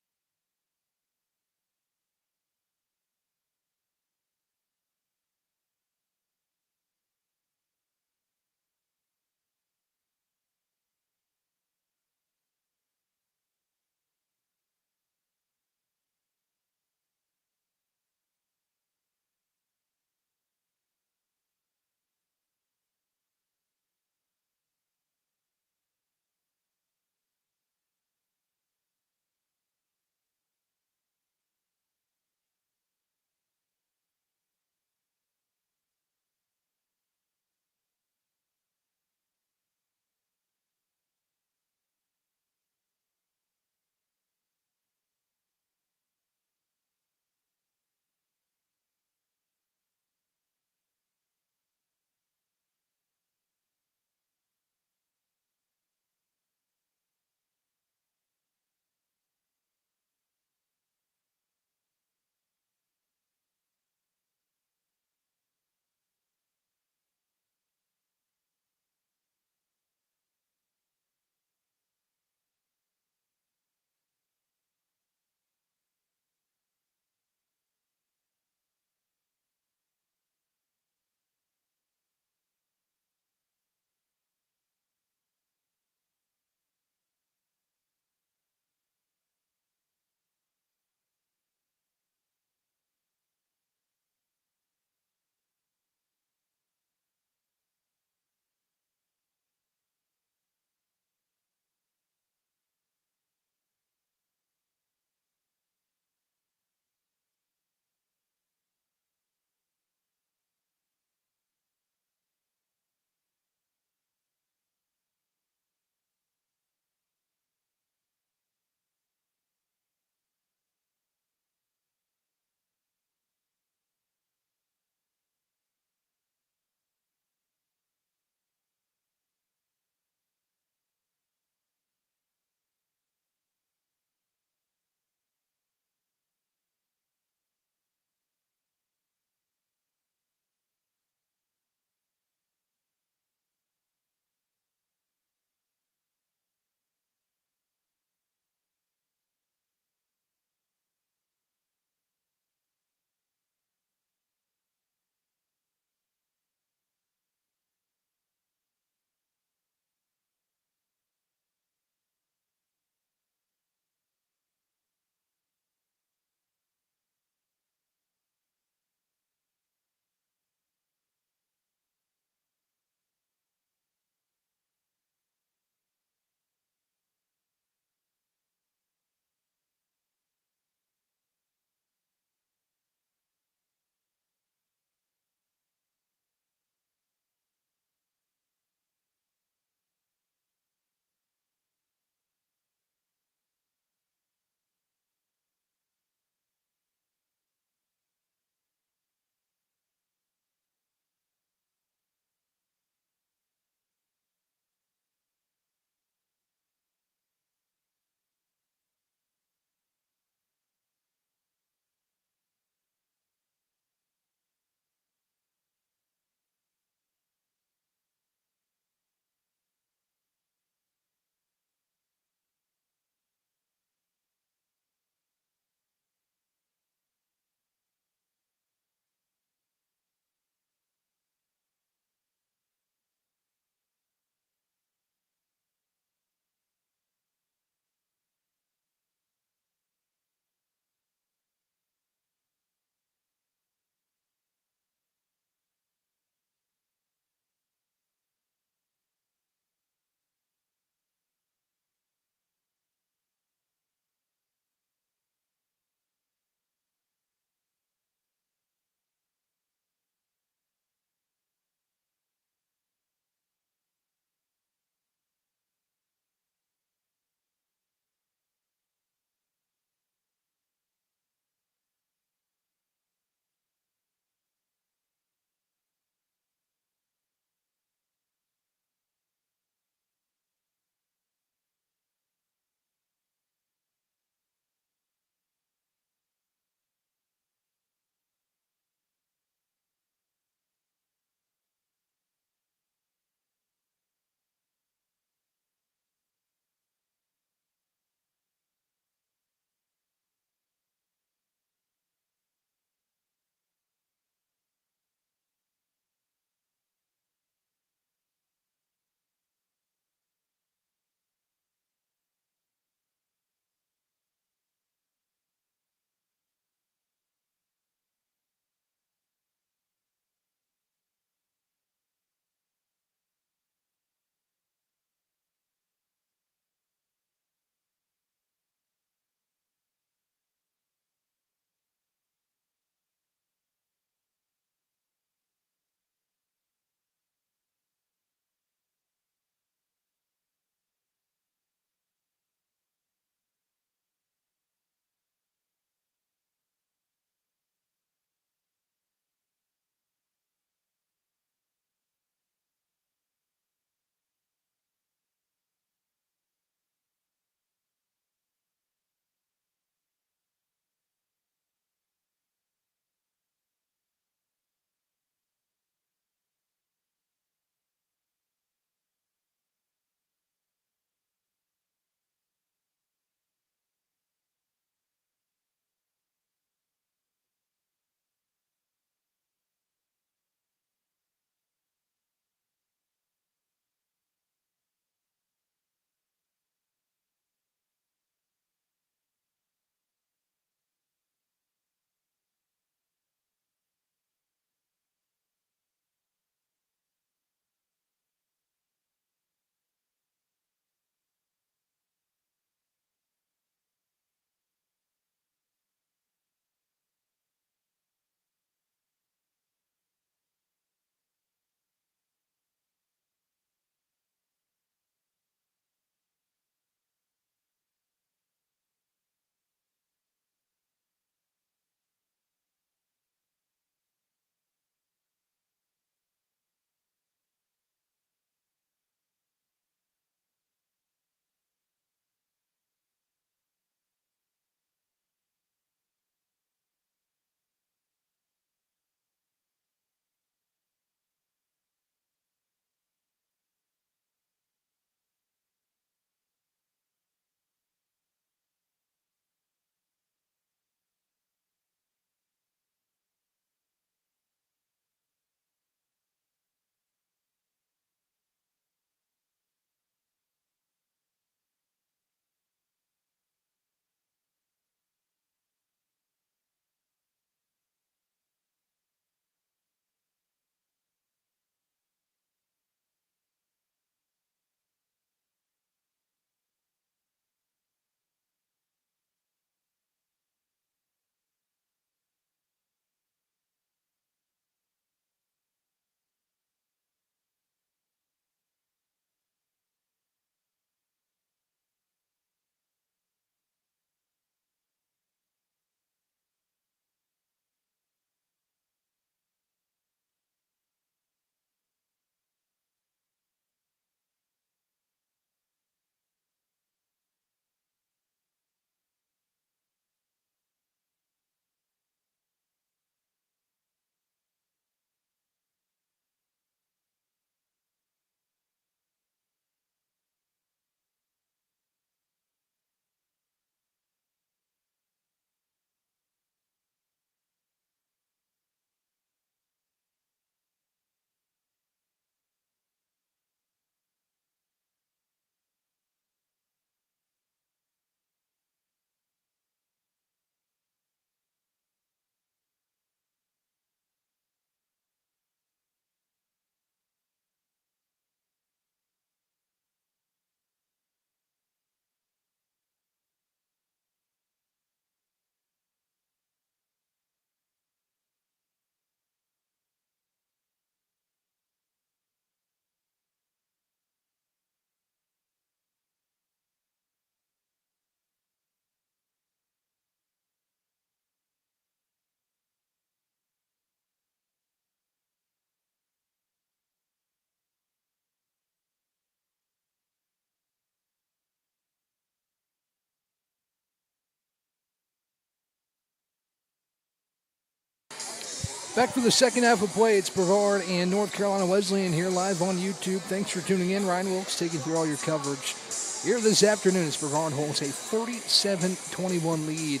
Back for the second half of play. It's Brevard and North Carolina Wesleyan here live on YouTube. Thanks for tuning in. Ryan Wilkes taking through all your coverage here this afternoon as Brevard holds a 37-21 lead.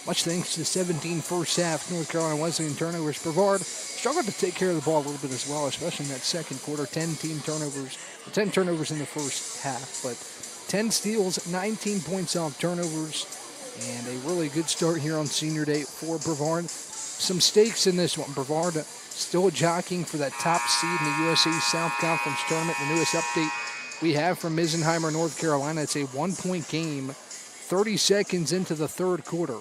Much thanks to 17 first half North Carolina Wesleyan turnovers. Brevard struggled to take care of the ball a little bit as well, especially in that second quarter. 10 turnovers in the first half, but 10 steals, 19 points off turnovers, and a really good start here on senior day for Brevard. Some stakes in this one. Brevard still jockeying for that top seed in the USA South Conference Tournament. The newest update we have from Misenheimer, North Carolina. It's a 1-point game, 30 seconds into the third quarter.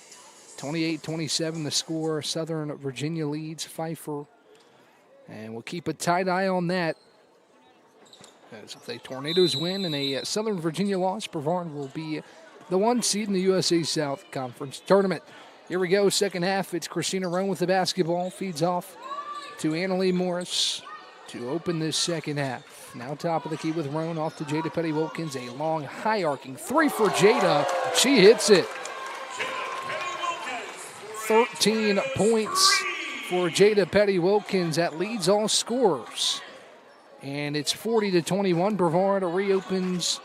28-27 the score. Southern Virginia leads Pfeiffer. And we'll keep a tight eye on that. As if the Tornadoes win and a Southern Virginia loss, Brevard will be the 1 seed in the USA South Conference Tournament. Here we go, second half. It's Christina Roan with the basketball. Feeds off to Annalie Morris to open this second half. Now top of the key with Roan, off to Jada Petty-Wilkins. A long, high-arcing three for Jada. She hits it. 13 points for Jada Petty-Wilkins. That leads all scorers. And it's 40-21. Brevard reopens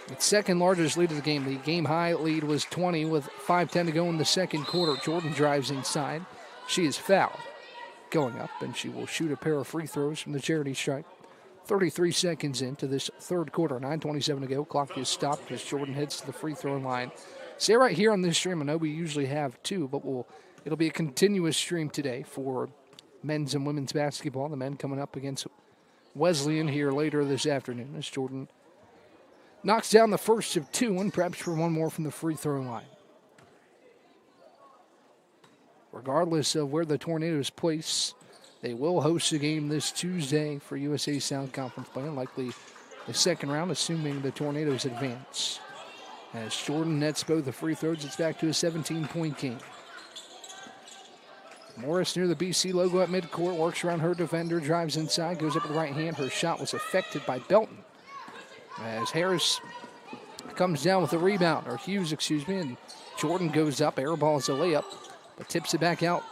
its second largest lead of the game. The game high lead was 20 with 5:10 to go in the second quarter. Jordan drives inside. She is fouled. Going up, and she will shoot a pair of free throws from the charity stripe. 33 seconds into this third quarter. 9:27 to go. Clock is stopped as Jordan heads to the free throw line. Stay right here on this stream. I know we usually have 2, but it'll be a continuous stream today for men's and women's basketball. The men coming up against Wesleyan here later this afternoon as Jordan knocks down the first of 2 and preps for one more from the free throw line. Regardless of where the Tornadoes place, they will host a game this Tuesday for USA South Conference play, and likely the second round, assuming the Tornadoes advance. As Jordan nets both the free throws, it's back to a 17-point game. Morris near the BC logo at midcourt, works around her defender, drives inside, goes up with the right hand. Her shot was affected by Belton. As Harris comes down with the rebound, or Hughes, and Jordan goes up, air balls a layup, but tips it back out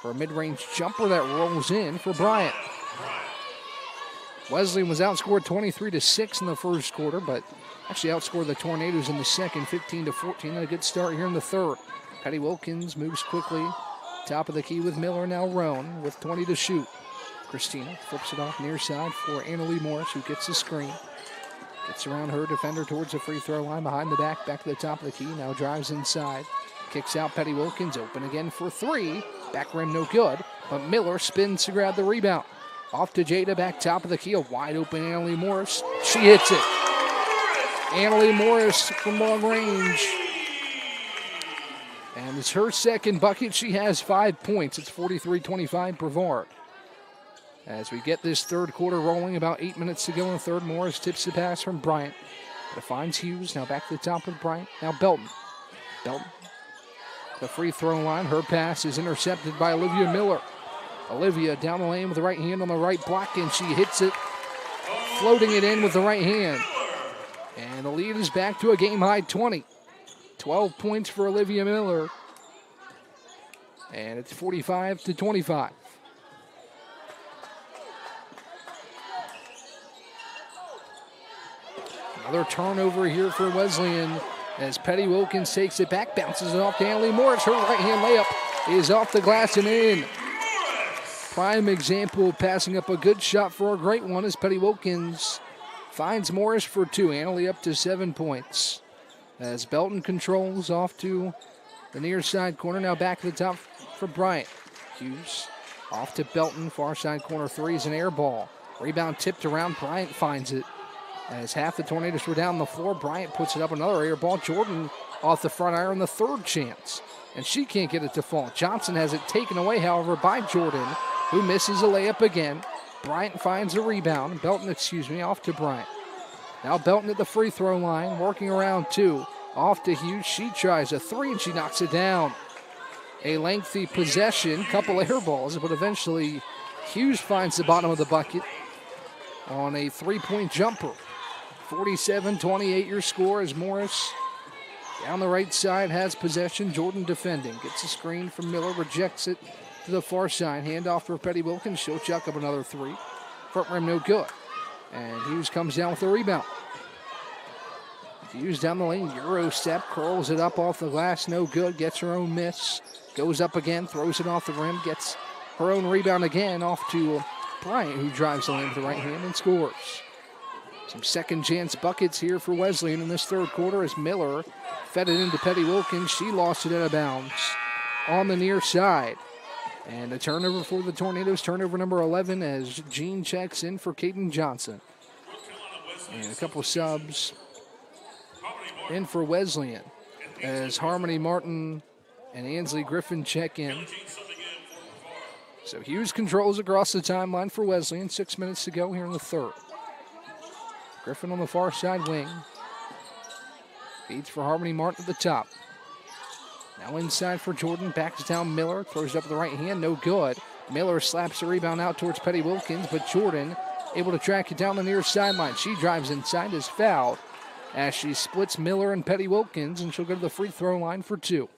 for a mid-range jumper that rolls in for Bryant. Wesleyan was outscored 23-6 in the first quarter, but actually outscored the Tornadoes in the second, 15-14. A good start here in the third. Petty-Wilkins moves quickly. Top of the key with Miller, now Roan with 20 to shoot. Christina flips it off near side for Annalie Morris, who gets the screen. Gets around her defender towards the free throw line, behind the back to the top of the key, now drives inside. Kicks out Petty-Wilkins, open again for 3. Back rim no good, but Miller spins to grab the rebound. Off to Jada, back top of the key, a wide open Annalie Morris. She hits it. Annalie Morris from long range. And it's her second bucket. She has 5 points. It's 43-25 Brevard. As we get this third quarter rolling, about 8 minutes to go in the third. Morris tips the pass from Bryant. But it finds Hughes. Now back to the top with Bryant. Now Belton. The free throw line. Her pass is intercepted by Olivia Miller. Olivia down the lane with the right hand on the right block, and she hits it, floating it in with the right hand. And the lead is back to a game-high 20. 12 points for Olivia Miller. And it's 45-25. Another turnover here for Wesleyan as Petty-Wilkins takes it back, bounces it off to Annalie Morris. Her right-hand layup is off the glass and in. Prime example of passing up a good shot for a great one as Petty-Wilkins finds Morris for 2. Annalie up to 7 points. As Belton controls off to the near side corner. Now back to the top for Bryant. Hughes off to Belton. Far side corner 3 is an air ball. Rebound tipped around. Bryant finds it. As half the Tornadoes were down the floor, Bryant puts it up, another air ball. Jordan off the front iron, the third chance. And she can't get it to fall. Johnson has it taken away, however, by Jordan, who misses a layup again. Bryant finds a rebound. Belton, off to Bryant. Now Belton at the free throw line, working around 2. Off to Hughes. She tries a 3, and she knocks it down. A lengthy possession, couple air balls, but eventually Hughes finds the bottom of the bucket on a 3-point jumper. 47-28 your score as Morris down the right side has possession. Jordan defending. Gets a screen from Miller, rejects it. to the far side. Handoff for Petty Wilkins. She'll chuck up another three. Front rim, no good. And Hughes comes down with the rebound. Hughes down the lane, Euro step, curls it up off the glass, no good. Gets her own miss. Goes up again, throws it off the rim, gets her own rebound again off to Bryant, who drives the lane with the right hand and scores. Some second chance buckets here for Wesleyan in this third quarter as Miller fed it into Petty Wilkins. She lost it out of bounds on the near side. And a turnover for the Tornadoes, turnover number 11 as Jean checks in for Caden Johnson. And a couple of subs in for Wesleyan as Harmony Martin and Ansley Griffin check in. So Hughes controls across the timeline for Wesleyan. 6 minutes to go here in the third. Griffin on the far side wing. Feeds for Harmony Martin at the top. Now inside for Jordan. Back to down Miller. Throws it up with the right hand. No good. Miller slaps the rebound out towards Petty Wilkins, but Jordan able to track it down the near sideline. She drives inside, is fouled as she splits Miller and Petty Wilkins, and she'll go to the free throw line for two.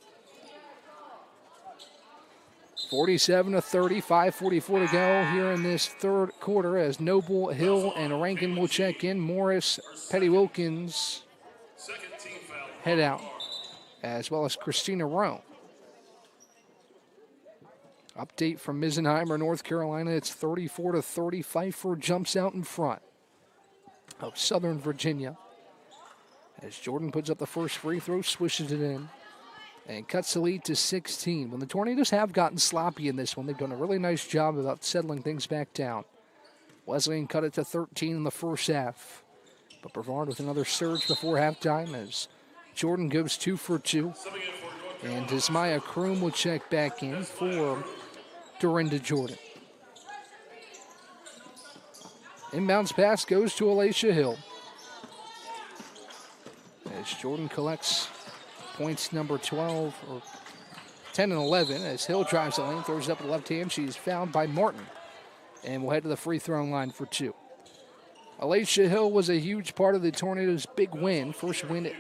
47-30, 5:44 to go here in this third quarter as Noble, Hill, and Rankin will check in. Morris, Petty Wilkins head out, as well as Christina Rowe. Update from Misenheimer, North Carolina. It's 34-30. Pfeiffer jumps out in front of Southern Virginia as Jordan puts up the first free throw, swishes it in, and cuts the lead to 16. When the Tornadoes have gotten sloppy in this one, they've done a really nice job about settling things back down. Wesleyan cut it to 13 in the first half, but Brevard with another surge before halftime as Jordan goes 2 for 2. And Desmaya Kroom will check back in for Dorinda Jordan. Inbounds pass goes to Alacia Hill as Jordan collects points number 12, or 10 and 11, as Hill drives the lane, throws it up with the left hand. She's fouled by Martin, and will head to the free throw line for two. Alacia Hill was a huge part of the Tornadoes' big win, first win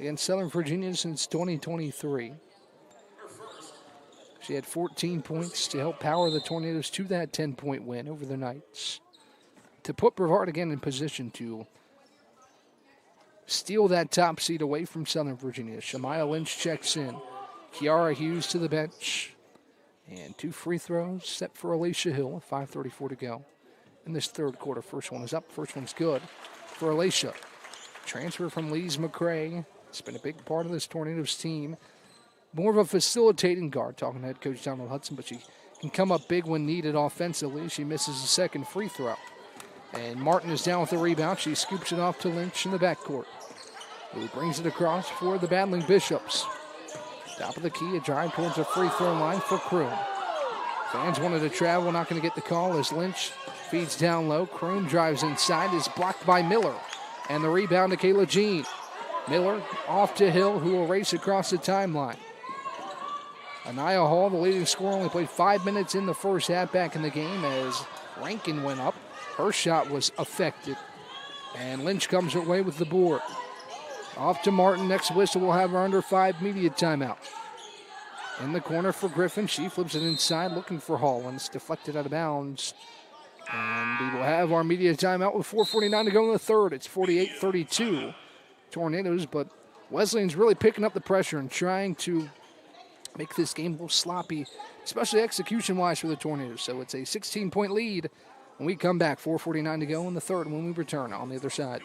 against Southern Virginia since 2023. She had 14 points to help power the Tornadoes to that 10-point win over the Knights, to put Brevard again in position to steal that top seed away from Southern Virginia. Shamaya Lynch checks in. Kiara Hughes to the bench. And 2 free throws set for Alacia Hill. 5:34 to go in this third quarter. First one is up. First one's good for Alacia. Transfer from Lees McCray. It's been a big part of this Tornadoes team. More of a facilitating guard, talking to head coach Donald Hudson, but she can come up big when needed offensively. She misses the second free throw. And Martin is down with the rebound. She scoops it off to Lynch in the backcourt, who brings it across for the battling Bishops. Top of the key, a drive towards the free throw line for Kroom. Fans wanted to travel, not going to get the call as Lynch feeds down low. Kroom drives inside, is blocked by Miller. And the rebound to Kayla Jean. Miller off to Hill, who will race across the timeline. Anaya Hall, the leading scorer, only played 5 minutes in the first half back in the game as Rankin went up. Her shot was affected, and Lynch comes away with the board. Off to Martin. Next whistle will have her under 5 media timeout. In the corner for Griffin. She flips it inside looking for Hall, and it's deflected out of bounds. And we will have our media timeout with 4:49 to go in the third. It's 48-32 Tornadoes, but Wesleyan's really picking up the pressure and trying to make this game a little sloppy, especially execution-wise for the Tornadoes. So it's a 16-point lead when we come back. 4:49 to go in the third when we return on the other side.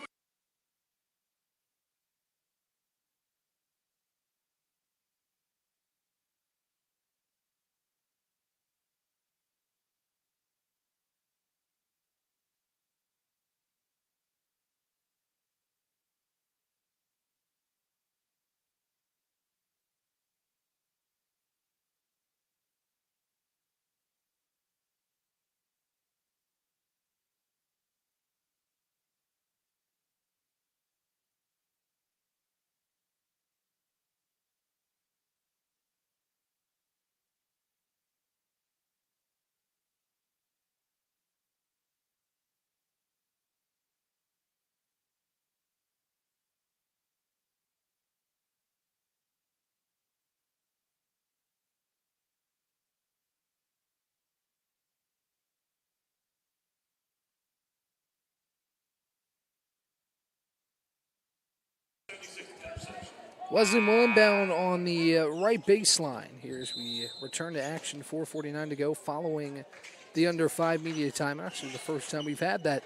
Wesleyan will inbound on the right baseline here as we return to action. 4:49 to go following the under 5 media timeout. Actually, the first time we've had that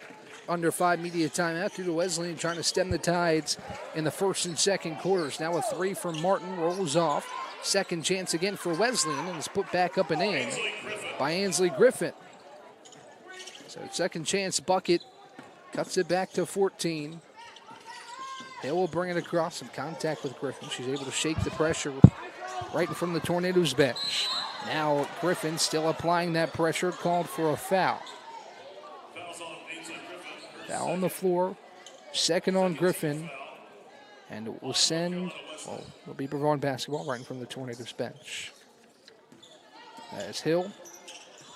under 5 media timeout due to Wesleyan trying to stem the tides in the first and second quarters. Now a three from Martin rolls off. Second chance again for Wesleyan, and is put back up and in by Ansley Griffin. So second chance bucket, cuts it back to 14. Hill will bring it across, some contact with Griffin. She's able to shake the pressure right in front of the Tornadoes bench. Now Griffin still applying that pressure, called for a foul. Foul on the floor, second on Griffin, and it will send, well, it'll be Brevard basketball right in front of the Tornadoes bench. As Hill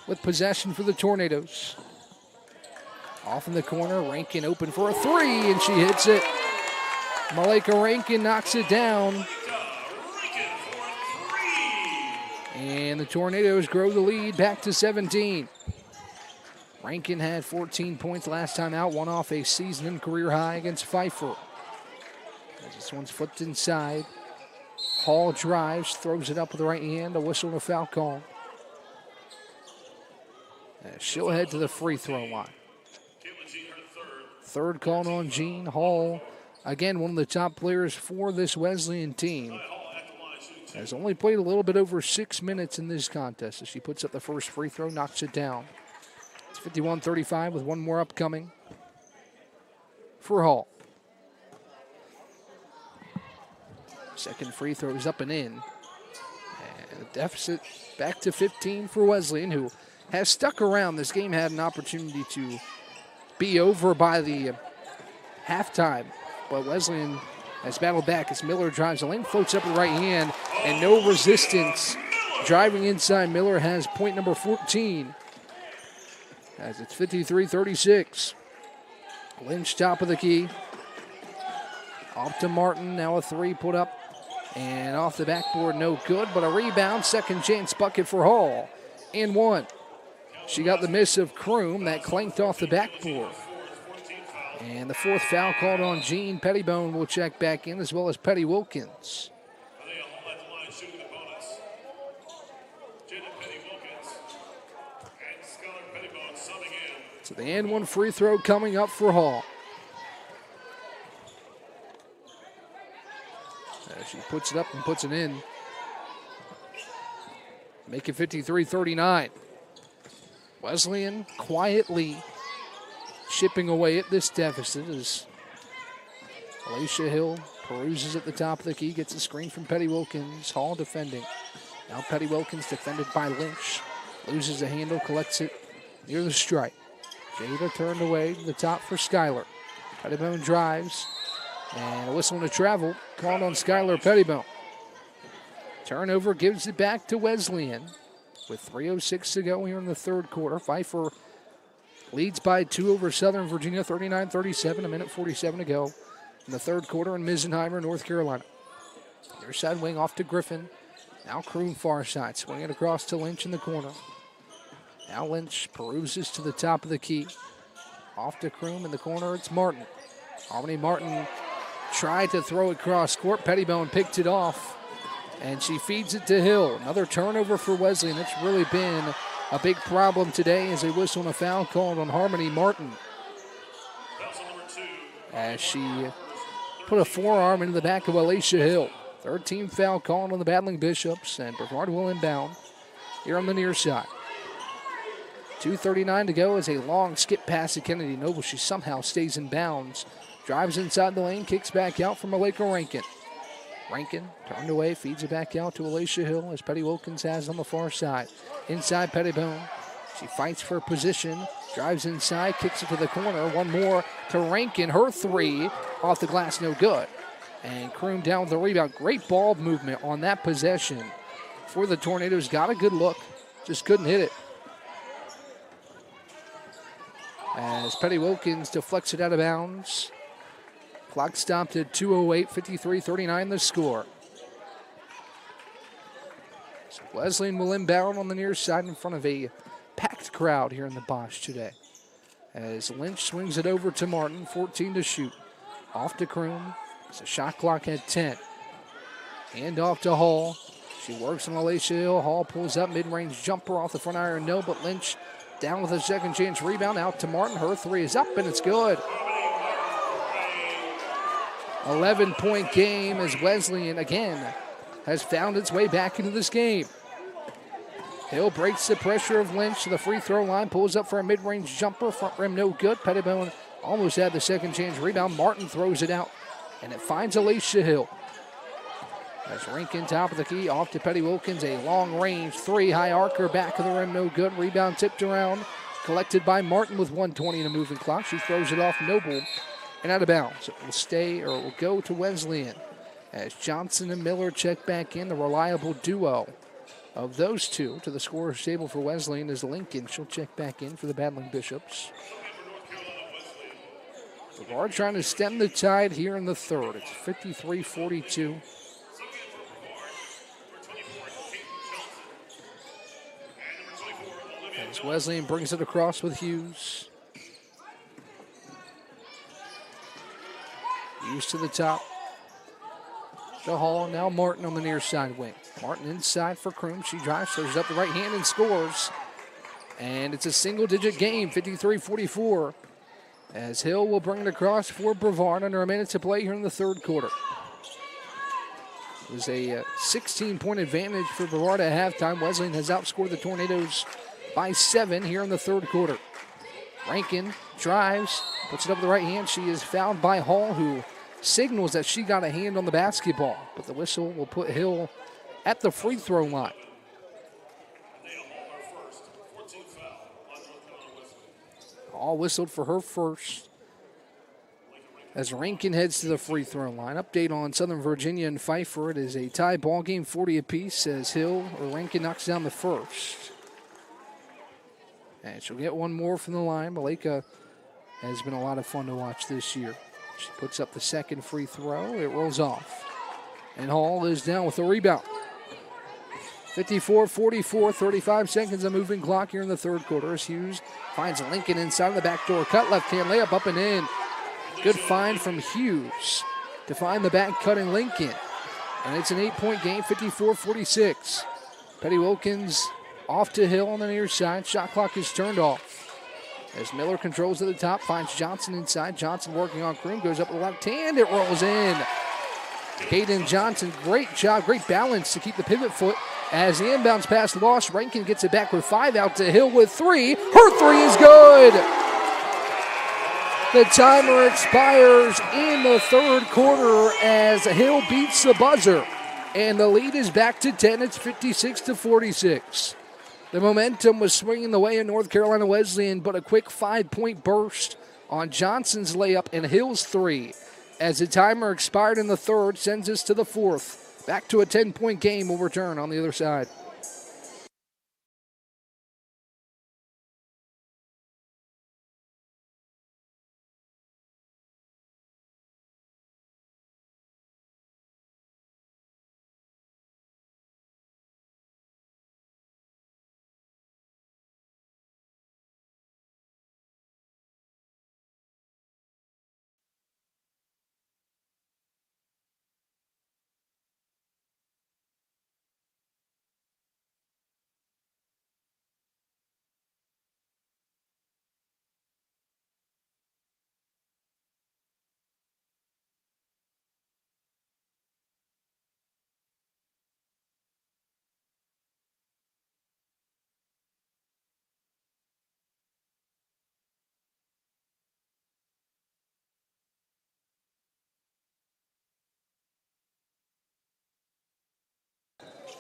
with possession for the Tornadoes. Off in the corner, Rankin open for a three, and she hits it. Malika Rankin knocks it down. And the Tornadoes grow the lead back to 17. Rankin had 14 points last time out, one off a season and career high against Pfeiffer. As this one's flipped inside. Hall drives, throws it up with the right hand, a whistle and a foul call. As she'll head to the free throw line. Third called on Jean Hall. Again, one of the top players for this Wesleyan team. Has only played a little bit over 6 minutes in this contest as she puts up the first free throw, knocks it down. It's 51-35 with one more upcoming for Hall. Second free throw is up and in. And the deficit back to 15 for Wesleyan, who has stuck around. This game had an opportunity to be over by the halftime, but Wesleyan has battled back as Miller drives the lane, floats up with the right hand, and no resistance. Driving inside, Miller has point number 14. As it's 53-36. Lynch top of the key. Off to Martin, now a three put up. And off the backboard, no good, but a rebound. Second chance bucket for Hall. And one. She got the miss of Kroom. That clanked off the backboard. And the fourth foul called on Jean. Pettibone will check back in, as well as Petty Wilkins. So the and one free throw coming up for Hall. As she puts it up and puts it in. Make it 53-39. Wesleyan quietly chipping away at this deficit as Alicia Hill peruses at the top of the key, gets a screen from Petty Wilkins. Hall defending. Now Petty Wilkins defended by Lynch. Loses the handle, collects it near the stripe. Jada turned away to the top for Skylar. Pettibone drives, and a whistle to travel called on Skylar Pettibone. Turnover gives it back to Wesleyan with 3:06 to go here in the third quarter. Pfeiffer leads by 2 over Southern Virginia, 39-37, a minute 47 to go in the third quarter in Misenheimer, North Carolina. Near side wing off to Griffin. Now Kroom far side, swinging it across to Lynch in the corner. Now Lynch peruses to the top of the key. Off to Kroom in the corner, it's Martin. Harmony Martin tried to throw it cross court. Pettibone picked it off, and she feeds it to Hill. Another turnover for Wesleyan. It's really been a big problem today as they whistle on a foul called on Harmony Martin. As she put a forearm into the back of Alicia Hill. Third team foul called on the Battling Bishops, and Brevard will inbound here on the near side. 2:39 to go as a long skip pass to Kennedy Noble. She somehow stays in bounds. Drives inside the lane, kicks back out from Malika Rankin. Rankin turned away, feeds it back out to Alicia Hill as Petty Wilkins has on the far side. Inside Pettibone. She fights for position, drives inside, kicks it to the corner. One more to Rankin. Her three off the glass, no good. And Kroom down with the rebound. Great ball movement on that possession for the Tornadoes. Got a good look, just couldn't hit it. As Petty Wilkins deflects it out of bounds. Clock stopped at 2:08, 53-39 the score. So Wesleyan will inbound on the near side in front of a packed crowd here in the Bosch today. As Lynch swings it over to Martin, 14 to shoot. Off to Kroom. It's a shot clock at 10. Hand off to Hall. She works on Alicia Hill. Hall pulls up, mid-range jumper off the front iron, no, but Lynch down with a second chance rebound. Out to Martin. Her three is up, and it's good. 11-point game as Wesleyan again has found its way back into this game. Hill breaks the pressure of Lynch to the free throw line, pulls up for a mid-range jumper, front rim no good. Pettibone almost had the second chance rebound. Martin throws it out, and it finds Alicia Hill. As Rankin top of the key, off to Petty Wilkins, a long range three, high archer, back of the rim, no good. Rebound tipped around, collected by Martin with 1:20 in a moving clock. She throws it off Noble and out of bounds. It will stay, or it will go to Wesleyan as Johnson and Miller check back in, the reliable duo of those two. To the scorer's table for Wesleyan is Lincoln. She'll check back in for the Battling Bishops. Brevard trying to stem the tide here in the third. It's 53-42. As Wesleyan brings it across with Hughes. Hughes to the top. To Hall, now Martin on the near side wing. Martin inside for Kroom. She drives, throws up the right hand and scores. And it's a single-digit game, 53-44. As Hill will bring it across for Brevard under a minute to play here in the third quarter. It was a 16-point advantage for Brevard at halftime. Wesleyan has outscored the Tornadoes by 7 here in the third quarter. Rankin drives, puts it up with the right hand. She is fouled by Hall, who signals that she got a hand on the basketball. But the whistle will put Hill at the free throw line. Hall whistled for her first. As Rankin heads to the free throw line. Update on Southern Virginia and Pfeiffer. It is a tie ball game, 40 apiece, as Rankin knocks down the first. And she'll get one more from the line. Malika has been a lot of fun to watch this year. She puts up the second free throw. It rolls off. And Hall is down with the rebound. 54-44, 35 seconds of moving clock here in the third quarter as Hughes finds Lincoln inside of the backdoor cut. Left hand layup up and in. Good find from Hughes to find the back cutting Lincoln. And it's an 8-point game, 54-46. Petty Wilkins off to Hill on the near side. Shot clock is turned off. As Miller controls at the top, finds Johnson inside. Johnson working on Kroom, goes up with the left hand. It rolls in. Caden Johnson, great job, great balance to keep the pivot foot. As the inbounds pass lost, Rankin gets it back with 5 out to Hill with 3. Her 3 is good. The timer expires in the third quarter as Hill beats the buzzer. And the lead is back to 10. It's 56-46. The momentum was swinging the way of North Carolina Wesleyan, but a quick 5-point burst on Johnson's layup and Hill's 3. As the timer expired in the third, sends us to the fourth. Back to a 10-point game. Will return on the other side.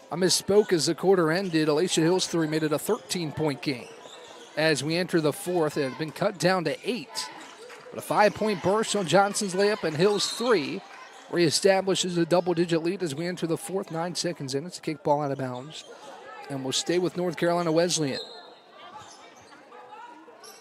I misspoke as the quarter ended. Alicia Hill's 3 made it a 13-point game. As we enter the fourth, it had been cut down to 8. But a 5-point burst on Johnson's layup and Hill's 3 reestablishes a double-digit lead as we enter the fourth. 9 seconds in. It's a kickball out of bounds. And we'll stay with North Carolina Wesleyan.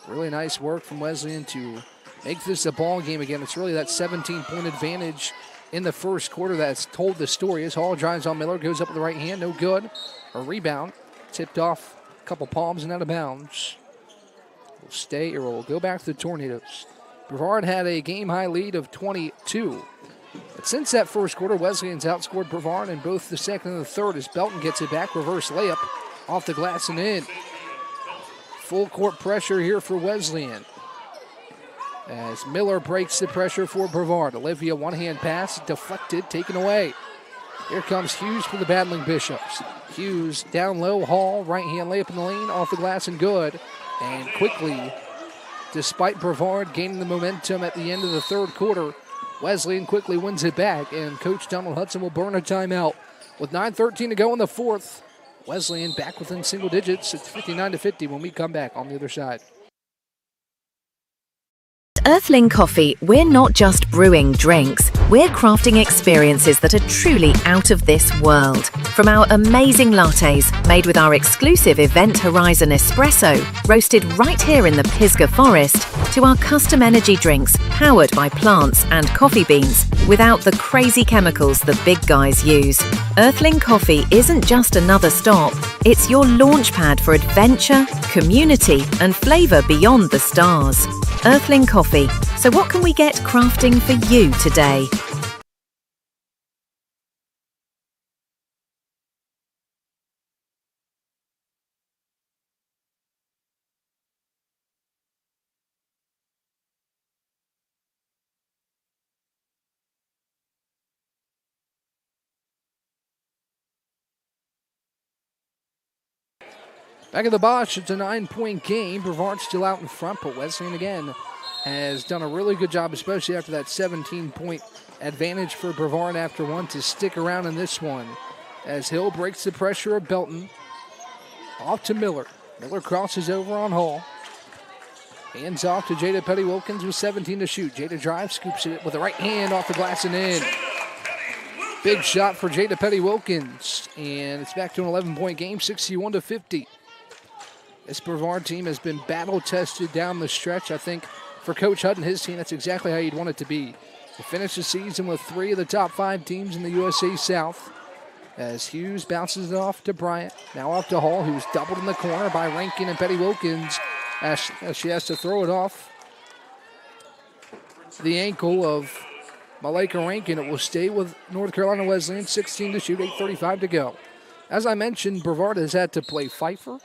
Really nice work from Wesleyan to make this a ball game again. It's really that 17-point advantage in the first quarter that's told the story. As Hall drives on Miller, goes up with the right hand, no good. A rebound, tipped off a couple palms and out of bounds. We'll stay, or we'll go back to the Tornadoes. Brevard had a game-high lead of 22 But since that first quarter, Wesleyan's outscored Brevard in both the second and the third as Belton gets it back. Reverse layup off the glass and in. Full court pressure here for Wesleyan. As Miller breaks the pressure for Brevard. Olivia, one-hand pass, deflected, taken away. Here comes Hughes for the battling Bishops. Hughes down low, Hall, right-hand layup in the lane, off the glass and good. And quickly, despite Brevard gaining the momentum at the end of the third quarter, Wesleyan quickly wins it back, and Coach Donald Hudson will burn a timeout. With 9:13 to go in the fourth, Wesleyan back within single digits. It's 59-50 when we come back on the other side.
Earthling Coffee, we're not just brewing drinks, we're crafting experiences that are truly out of this world. From our amazing lattes, made with our exclusive Event Horizon Espresso, roasted right here in the Pisgah Forest, to our custom energy drinks, powered by plants and coffee beans, without the crazy chemicals the big guys use. Earthling Coffee isn't just another stop, it's your launchpad for adventure, community, and flavour beyond the stars. Earthling Coffee. So what can we get crafting for you today?
Back at the Bosch, it's a 9-point game. Brevard's still out in front, but Wesleyan again has done a really good job, especially after that 17-point advantage for Brevard after one, to stick around in this one. As Hill breaks the pressure of Belton. Off to Miller. Miller crosses over on Hall. Hands off to Jada Petty-Wilkins with 17 to shoot. Jada drives, scoops it with the right hand off the glass and in. Big shot for Jada Petty-Wilkins, and it's back to an 11-point game, 61-50. This Brevard team has been battle-tested down the stretch. I think for Coach Hudd and his team, that's exactly how you'd want it to be. To finish the season with 3 of the top 5 teams in the USA South. As Hughes bounces it off to Bryant. Now off to Hall, who's doubled in the corner by Rankin and Petty-Wilkins as she has to throw it off the ankle of Malika Rankin. It will stay with North Carolina Wesleyan, 16 to shoot, 8:35 to go. As I mentioned, Brevard has had to play Pfeiffer,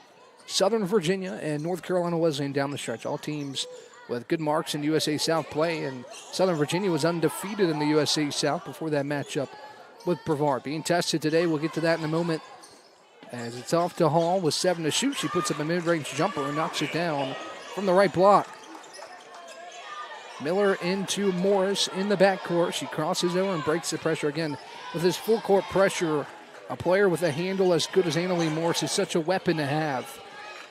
Southern Virginia, and North Carolina Wesleyan down the stretch. All teams with good marks in USA South play, and Southern Virginia was undefeated in the USA South before that matchup with Brevard. Being tested today, we'll get to that in a moment. As it's off to Hall with 7 to shoot. She puts up a mid-range jumper and knocks it down from the right block. Miller into Morris in the backcourt. She crosses over and breaks the pressure again. With his full court pressure, a player with a handle as good as Annalie Morris is such a weapon to have.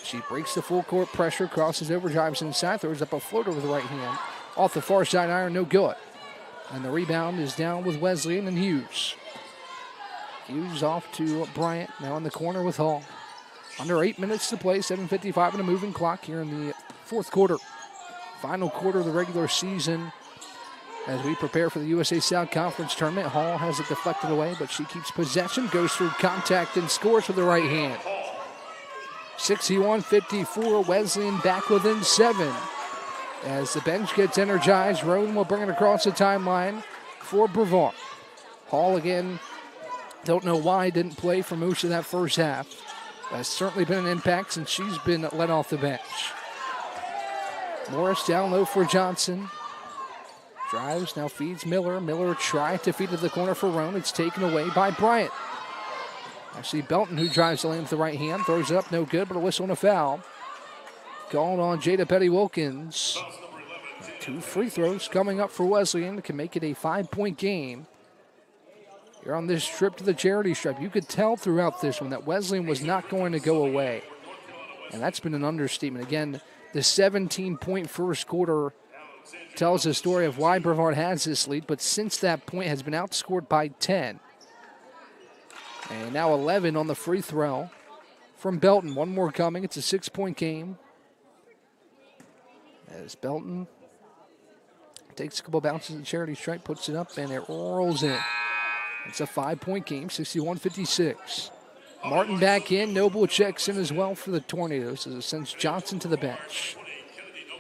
She breaks the full court pressure, crosses over, drives inside, throws up a floater with the right hand. Off the far side iron, no good. And the rebound is down with Wesleyan and Hughes. Hughes off to Bryant, now in the corner with Hall. Under 8 minutes to play, 7:55 in a moving clock here in the fourth quarter. Final quarter of the regular season as we prepare for the USA South Conference tournament. Hall has it deflected away, but she keeps possession, goes through contact, and scores with the right hand. 61-54, Wesleyan back within 7. As the bench gets energized, Roan will bring it across the timeline for Brevard. Hall again, don't know why, didn't play for most of that first half. Has certainly been an impact since she's been let off the bench. Morris down low for Johnson. Drives, now feeds Miller. Miller tried to feed to the corner for Roan. It's taken away by Bryant. Actually, Belton, who drives the lane with the right hand, throws it up, no good, but a whistle and a foul. Called on Jada Petty-Wilkins. 2 free throws coming up for Wesleyan can make it a 5-point game. You're on this trip to the charity stripe. You could tell throughout this one that Wesleyan was not going to go away. And that's been an understatement. Again, the 17-point first quarter tells the story of why Brevard has this lead, but since that point has been outscored by 10. And now 11 on the free throw from Belton. One more coming. It's a 6-point game. As Belton takes a couple bounces at the charity stripe, puts it up, and it rolls in. It's a 5-point game, 61-56. Martin back in. Noble checks in as well for the Tornadoes as it sends Johnson to the bench.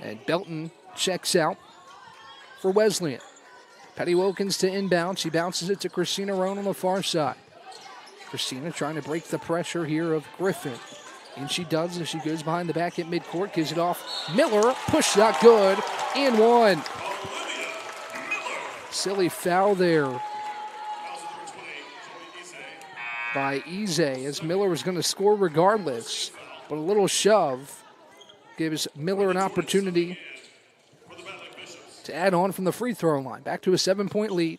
And Belton checks out for Wesleyan. Petty Wilkins to inbound. She bounces it to Christina Roan on the far side. Christina trying to break the pressure here of Griffin. And she does as she goes behind the back at midcourt, gives it off. Miller, push shot good, and one. Silly foul there by Ize, as Miller was going to score regardless, but a little shove gives Miller an opportunity to add on from the free throw line. Back to a 7-point lead.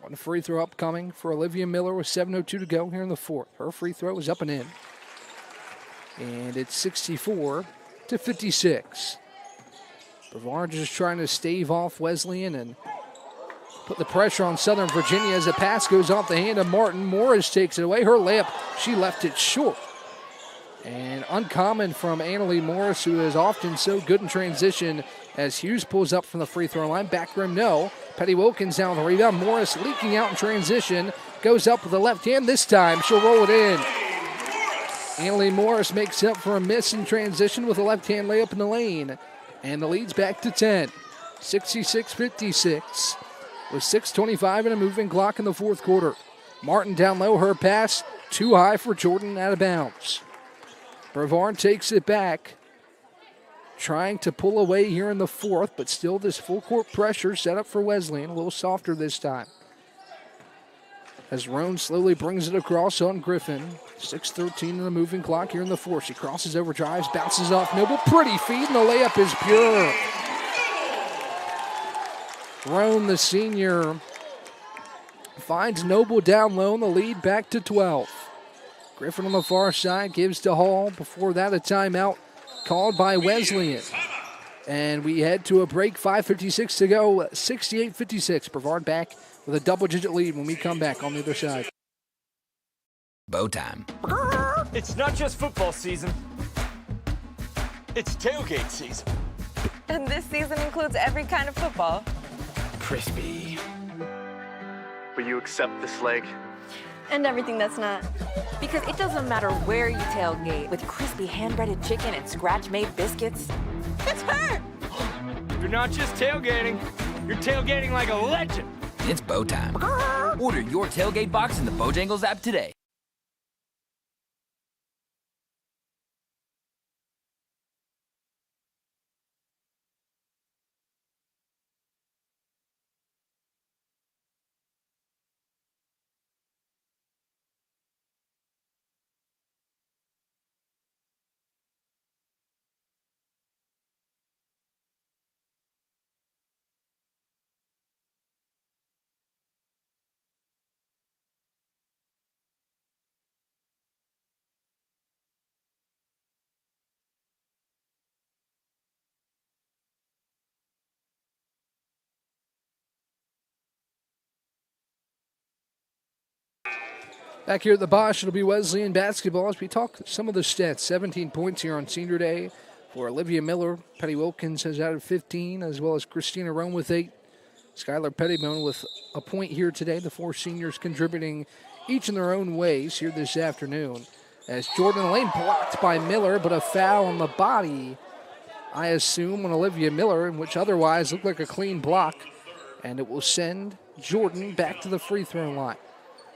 One free throw upcoming for Olivia Miller with 7:02 to go here in the fourth. Her free throw is up and in. And it's 64-56. Brevard just trying to stave off Wesleyan and put the pressure on Southern Virginia as the pass goes off the hand of Martin. Morris takes it away. Her layup, she left it short. And uncommon from Annalie Morris, who is often so good in transition, as Hughes pulls up from the free throw line. Back rim, no. Petty Wilkins down the rebound. Morris leaking out in transition. Goes up with the left hand this time. She'll roll it in. Annalie Morris makes up for a miss in transition with a left-hand layup in the lane. And the lead's back to 10. 66-56 with 6:25 and a moving clock in the fourth quarter. Martin down low. Her pass too high for Jordan, out of bounds. Brevard takes it back, trying to pull away here in the fourth, but still this full court pressure set up for Wesleyan. A little softer this time, as Roan slowly brings it across on Griffin. 6:13 in the moving clock here in the fourth. She crosses over, drives, bounces off Noble. Pretty feed, and the layup is pure. Roan, the senior, finds Noble down low, and the lead back to 12. Griffin on the far side gives to Hall. Before that, a timeout called by Wesleyan. And we head to a break, 5:56 to go, 68-56. Brevard back with a double-digit lead when we come back on the other side.
Bow time.
It's not just football season. It's tailgate season.
And this season includes every kind of football.
Crispy.
Will you accept this leg?
And everything that's not.
Because it doesn't matter where you tailgate, with crispy hand-breaded chicken and scratch-made biscuits.
It's her!
You're not just tailgating. You're tailgating like a legend.
It's bow time. Order your tailgate box in the Bojangles app today.
Back here at the Bosch, it'll be Wesleyan basketball as we talk some of the stats. 17 points here on Senior Day for Olivia Miller. Petty Wilkins has added 15, as well as Christina Roan with 8. Skylar Pettibone with a point here today. The four seniors contributing each in their own ways here this afternoon. As Jordan Lane blocked by Miller, but a foul on the body, I assume, on Olivia Miller, in which otherwise looked like a clean block. And it will send Jordan back to the free throw line.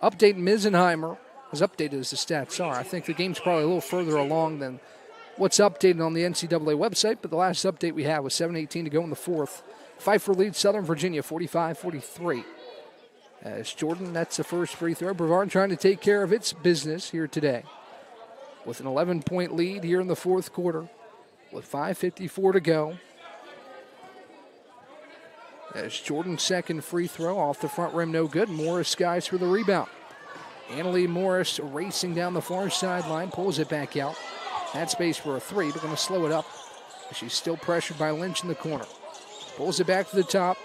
Update Misenheimer, as updated as the stats are. I think the game's probably a little further along than what's updated on the NCAA website, but the last update we had was 7:18 to go in the fourth. Pfeiffer leads Southern Virginia 45-43. As Jordan, that's the first free throw. Brevard trying to take care of its business here today with an 11-point lead here in the fourth quarter with 5:54 to go. As Jordan's second free throw off the front rim, no good. Morris skies for the rebound. Annalie Morris racing down the far sideline, pulls it back out. Had space for a three, but going to slow it up. She's still pressured by Lynch in the corner. Pulls it back to the top.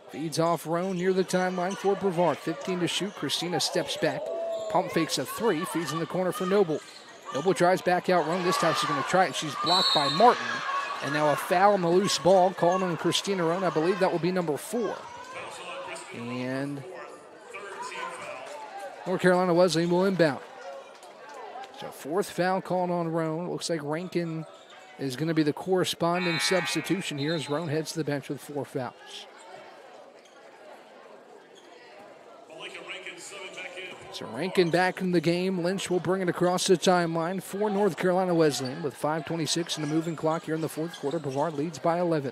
Feeds off Roan near the timeline for Brevard. 15 to shoot. Christina steps back. Pump fakes a three. Feeds in the corner for Noble. Noble drives back out Roan. This time she's going to try it. She's blocked by Martin. And now a foul on the loose ball called on Christina Roan. I believe that will be number 4. And North Carolina Wesleyan will inbound. So fourth foul called on Roan. Looks like Rankin is going to be the corresponding substitution here as Roan heads to the bench with 4 fouls. So Rankin back in the game. Lynch will bring it across the timeline for North Carolina Wesleyan with 5:26 in the moving clock here in the fourth quarter. Brevard leads by 11.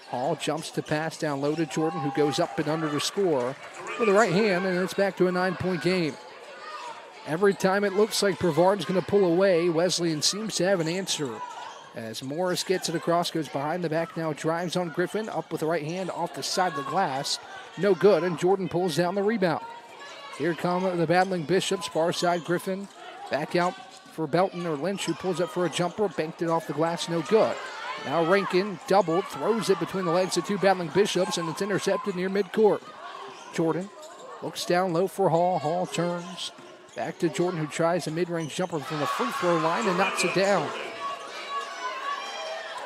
Hall jumps to pass down low to Jordan, who goes up and under to score with the right hand, and it's back to a 9-point game. Every time it looks like Brevard's going to pull away, Wesleyan seems to have an answer. As Morris gets it across, goes behind the back now, drives on Griffin, up with the right hand off the side of the glass. No good, and Jordan pulls down the rebound. Here come the battling Bishops, far side Griffin. Back out for Belton or Lynch, who pulls up for a jumper, banked it off the glass, no good. Now Rankin doubled, throws it between the legs of 2 battling Bishops, and it's intercepted near midcourt. Jordan looks down low for Hall. Hall turns back to Jordan, who tries a mid-range jumper from the free throw line and knocks it down.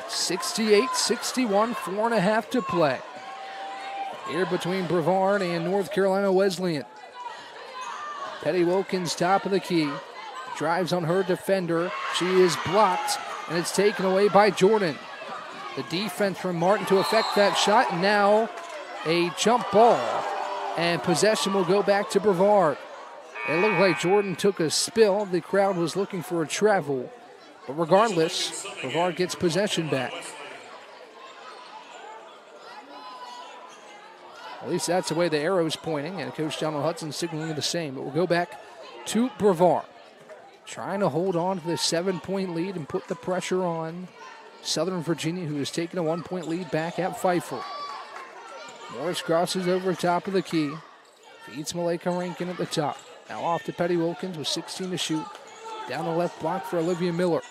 68-61, 4.5 to play. Here between Brevard and North Carolina Wesleyan. Petty Wilkins, top of the key, drives on her defender. She is blocked, and it's taken away by Jordan. The defense from Martin to affect that shot, and now a jump ball, and possession will go back to Brevard. It looked like Jordan took a spill. The crowd was looking for a travel, but regardless, Brevard gets possession back. At least that's the way the arrow's pointing, and Coach Donald Hudson signaling the same. But we'll go back to Brevard, trying to hold on to the 7-point lead and put the pressure on Southern Virginia, who has taken a 1-point lead back at Pfeiffer. Morris crosses over top of the key, feeds Malika Rankin at the top. Now off to Petty Wilkins with 16 to shoot. Down the left block for Olivia Miller.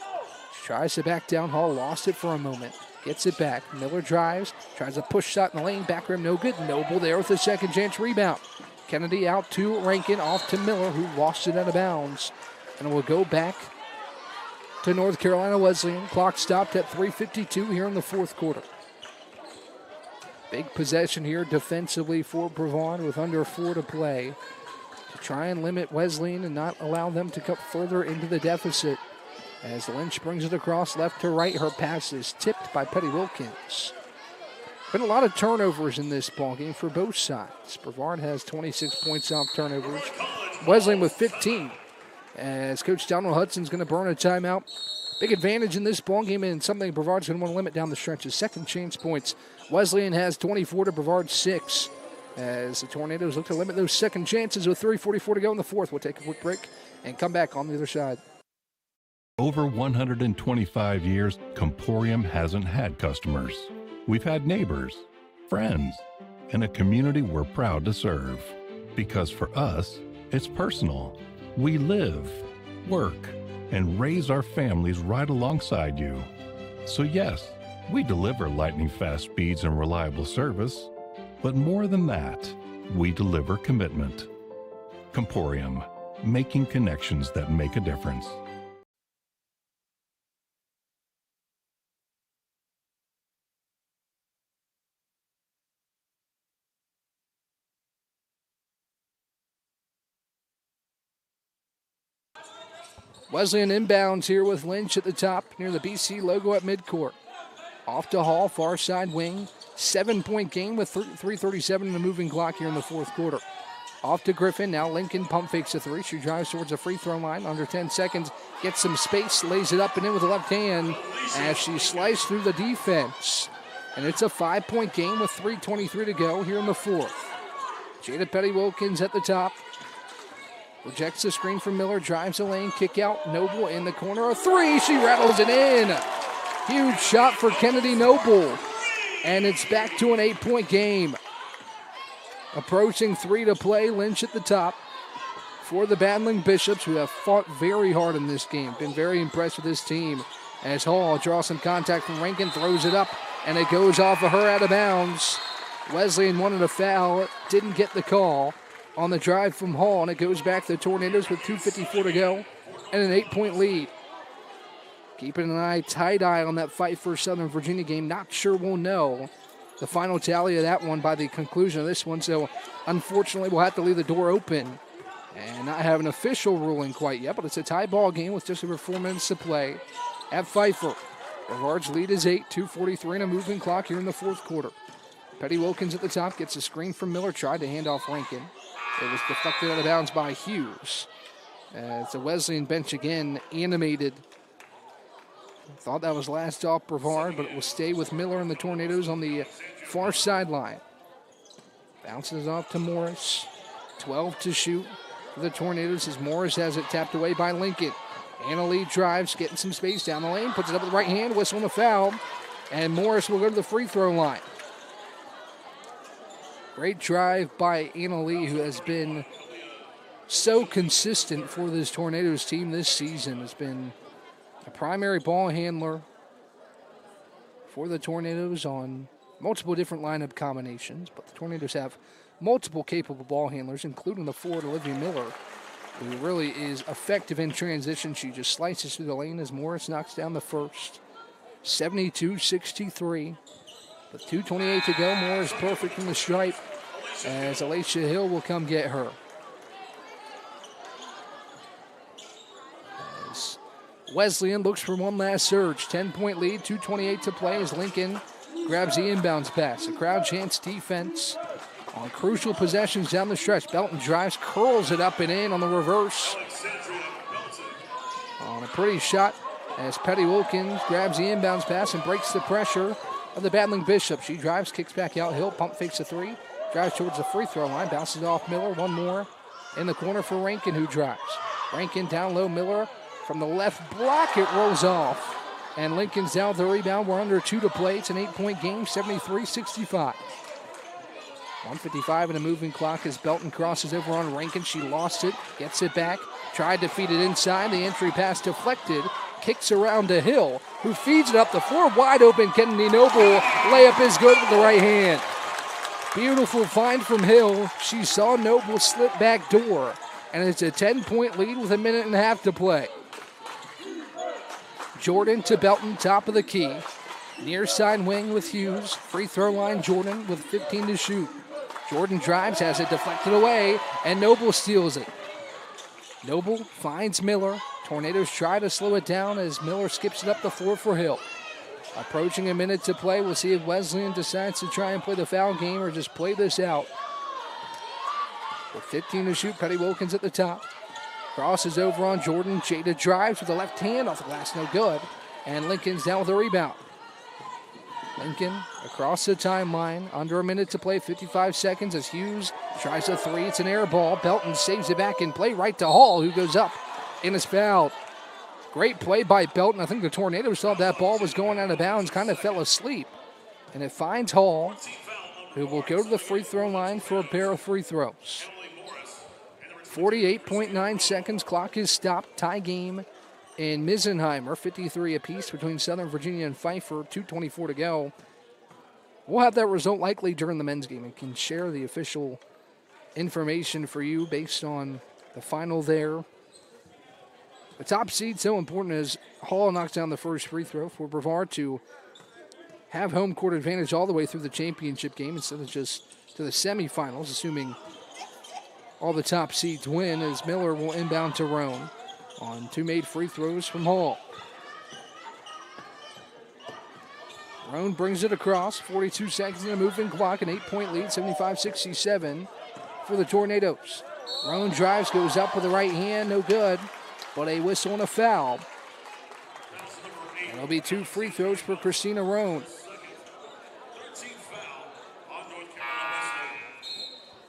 She tries to back down. Hall lost it for a moment. Gets it back. Miller drives. Tries a push shot in the lane. Back rim no good. Noble there with a second chance rebound. Kennedy out to Rankin. Off to Miller, who lost it out of bounds. And it will go back to North Carolina Wesleyan. Clock stopped at 3:52 here in the fourth quarter. Big possession here defensively for Brevard with under 4 to play, to try and limit Wesleyan and not allow them to cut further into the deficit. As Lynch brings it across left to right, her pass is tipped by Petty Wilkins. Been a lot of turnovers in this ballgame for both sides. Brevard has 26 points off turnovers. Wesleyan with 15. As Coach Donald Hudson's going to burn a timeout. Big advantage in this ballgame, and something Brevard's going to want to limit down the stretches. Second chance points. Wesleyan has 24 to Brevard's 6. As the Tornadoes look to limit those second chances with 3:44 to go in the fourth. We'll take a quick break and come back on the other side.
Over 125 years, Comporium hasn't had customers. We've had neighbors, friends, and a community we're proud to serve. Because for us, it's personal. We live, work, and raise our families right alongside you. So yes, we deliver lightning-fast speeds and reliable service, but more than that, we deliver commitment. Comporium, making connections that make a difference.
Wesleyan inbounds here with Lynch at the top near the BC logo at midcourt. Off to Hall, far side wing. 7-point game with 3:37 in the moving clock here in the fourth quarter. Off to Griffin. Now Lincoln pump fakes a 3. She drives towards the free throw line. Under 10 seconds. Gets some space. Lays it up and in with the left hand as she sliced through the defense. And it's a 5-point game with 3:23 to go here in the fourth. Jada Petty Wilkins at the top. Rejects the screen from Miller, drives the lane, kick out, Noble in the corner, a 3, she rattles it in. Huge shot for Kennedy Noble, and it's back to an 8-point game. Approaching 3 to play, Lynch at the top for the battling Bishops, who have fought very hard in this game, been very impressed with this team. As Hall draws some contact from Rankin, throws it up, and it goes off of her out of bounds. Wesleyan wanted a foul, didn't get the call on the drive from Hall, and it goes back to the Tornadoes with 2:54 to go and an 8-point lead. Keeping an eye, tight eye on that fight for Southern Virginia game. Not sure we'll know the final tally of that one by the conclusion of this one, so unfortunately we'll have to leave the door open and not have an official ruling quite yet, but it's a tie ball game with just over 4 minutes to play at Pfeiffer. Brevard's lead is 8, 2:43 and a moving clock here in the fourth quarter. Petty Wilkins at the top gets a screen from Miller, tried to hand off Rankin. It was deflected out of bounds by Hughes. As the Wesleyan bench again animated. Thought that was last off Brevard, but it will stay with Miller and the Tornadoes on the far sideline. Bounces off to Morris. 12 to shoot for the Tornadoes as Morris has it tapped away by Lincoln. Anna Lee drives, getting some space down the lane, puts it up with the right hand, whistle and a foul, and Morris will go to the free throw line. Great drive by Anna Lee, who has been so consistent for this Tornadoes team this season. Has been a primary ball handler for the Tornadoes on multiple different lineup combinations, but the Tornadoes have multiple capable ball handlers, including the forward Olivia Miller, who really is effective in transition. She just slices through the lane as Morris knocks down the first. 72-63. With 2:28 to go, Morris perfect from the stripe as Alicia Hill will come get her. As Wesleyan looks for one last surge. 10-point lead, 2:28 to play as Lincoln grabs the inbounds pass. A crowd chants defense on crucial possessions down the stretch. Belton drives, curls it up and in on the reverse. On a pretty shot as Petty Wilkins grabs the inbounds pass and breaks the pressure of the battling Bishop. She drives, kicks back out. Hill pump fakes a three, drives towards the free throw line, bounces off Miller. One more in the corner for Rankin, who drives. Rankin down low, Miller from the left block, it rolls off. And Lincoln's down with the rebound. We're under 2 to play. It's an 8-point game, 73-65. 1:55 and a moving clock as Belton crosses over on Rankin. She lost it, gets it back, tried to feed it inside. The entry pass deflected, kicks around to Hill, who feeds it up the floor. Wide open, Kennedy Noble. Layup is good with the right hand. Beautiful find from Hill. She saw Noble slip back door, and it's a 10-point lead with a minute and a half to play. Jordan to Belton, top of the key. Near side wing with Hughes. Free throw line, Jordan with 15 to shoot. Jordan drives, has it deflected away, and Noble steals it. Noble finds Miller. Tornadoes try to slow it down as Miller skips it up the floor for Hill. Approaching a minute to play. We'll see if Wesleyan decides to try and play the foul game or just play this out. With 15 to shoot, Petty Wilkins at the top. Crosses over on Jordan. Jada drives with the left hand off the glass, no good. And Lincoln's down with a rebound. Lincoln across the timeline, under a minute to play, 55 seconds as Hughes tries a three. It's an air ball. Belton saves it back in play right to Hall, who goes up and is fouled. Great play by Belton. I think the Tornadoes thought that ball was going out of bounds, kind of fell asleep. And it finds Hall, who will go to the free throw line for a pair of free throws. 48.9 seconds. Clock is stopped. Tie game in Misenheimer, 53 apiece between Southern Virginia and Pfeiffer, 2:24 to go. We'll have that result likely during the men's game and can share the official information for you based on the final there. The top seed so important as Hall knocks down the first free throw for Brevard to have home court advantage all the way through the championship game instead of just to the semifinals, assuming all the top seeds win, as Miller will inbound to Roan on two made free throws from Hall. Roan brings it across, 42 seconds in a moving clock, an 8-point lead, 75-67 for the Tornadoes. Roan drives, goes up with the right hand, no good, but a whistle and a foul. And there'll be two free throws for Christina Roan.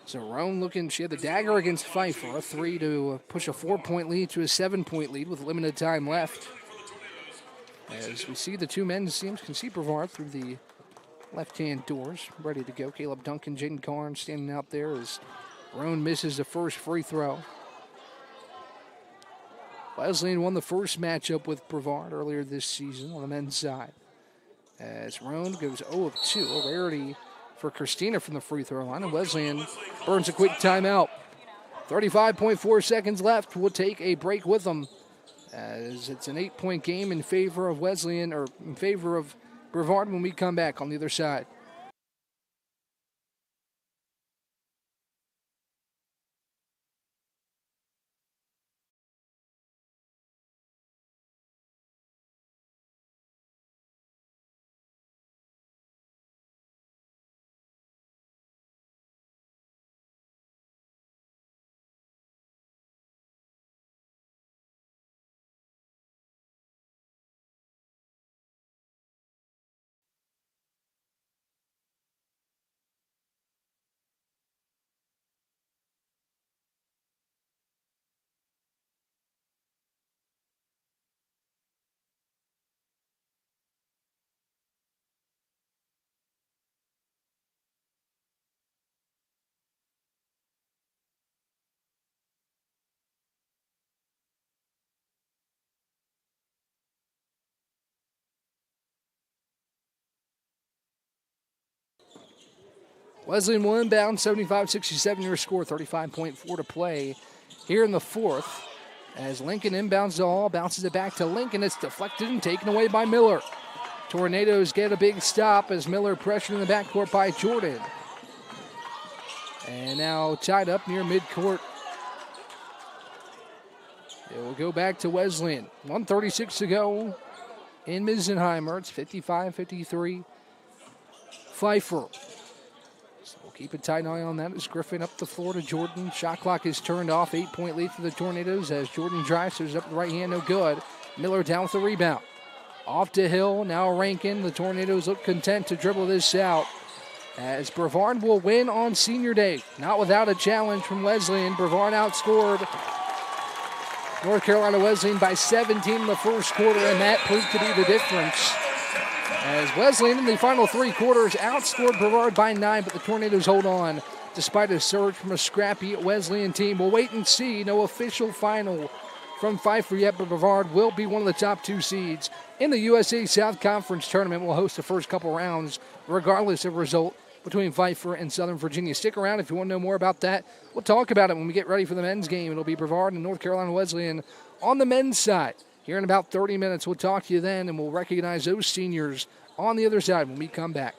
So Roan looking, she had the dagger against Pfeiffer, a three to push a 4-point lead to a 7-point lead with limited time left. As we see the two men's teams can see Brevard through the left-hand doors, ready to go. Caleb Duncan, Jaden Carnes standing out there as Roan misses the first free throw. Wesleyan won the first matchup with Brevard earlier this season on the men's side. As Roan goes 0 of 2, a rarity for Christina from the free throw line, and Wesleyan burns a quick timeout. 35.4 seconds left. We'll take a break with them as it's an 8-point game in favor of Wesleyan, or in favor of Brevard when we come back on the other side. Wesleyan will inbound, 75-67 your score, 35.4 to play here in the fourth. As Lincoln inbounds the ball, bounces it back to Lincoln. It's deflected and taken away by Miller. Tornadoes get a big stop as Miller pressured in the backcourt by Jordan. And now tied up near midcourt. It will go back to Wesleyan. 1:36 to go in Misenheimer. It's 55-53. Pfeiffer. So we'll keep a tight eye on that as Griffin up the floor to Jordan. Shot clock is turned off. 8-point lead for the Tornadoes as Jordan drives. So up the right hand, no good. Miller down with the rebound. Off to Hill, now Rankin. The Tornadoes look content to dribble this out as Brevard will win on senior day. Not without a challenge from Wesleyan. Brevard outscored North Carolina Wesleyan by 17 in the first quarter, and that proved to be the difference. As Wesleyan in the final three quarters outscored Brevard by 9, but the Tornadoes hold on despite a surge from a scrappy Wesleyan team. We'll wait and see. No official final from Pfeiffer yet, but Brevard will be one of the top 2 seeds in the USA South Conference tournament. We'll host the first couple rounds regardless of result between Pfeiffer and Southern Virginia. Stick around if you want to know more about that. We'll talk about it when we get ready for the men's game. It'll be Brevard and North Carolina Wesleyan on the men's side. Here in about 30 minutes, we'll talk to you then, and we'll recognize those seniors on the other side when we come back.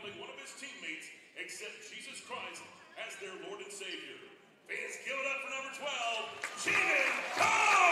helping one of his teammates accept Jesus Christ as their Lord and Savior. Fans, give it up for number 12, Shannon Carr!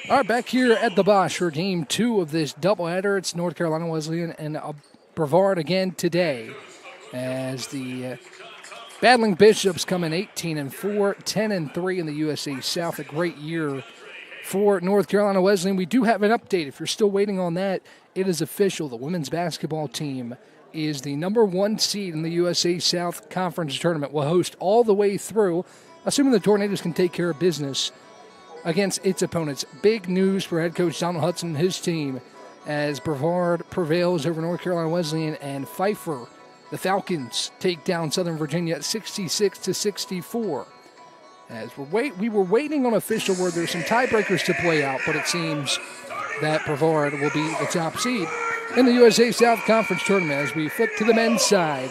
All right, back here at the Bosch for game 2 of this doubleheader. It's North Carolina Wesleyan and Brevard again today, as the Battling Bishops come in 18-4, 10-3 in the USA South. A great year for North Carolina Wesleyan. We do have an update. If you're still waiting on that, it is official. The women's basketball team is the number 1 seed in the USA South Conference Tournament. Will host all the way through, assuming the Tornadoes can take care of business against its opponents. Big news for head coach Donald Hudson and his team, as Brevard prevails over North Carolina Wesleyan, and Pfeiffer, the Falcons, take down Southern Virginia at 66-64. As we were waiting on official word. There's some tiebreakers to play out, but it seems that Brevard will be the top seed in the USA South Conference Tournament. As we flip to the men's side,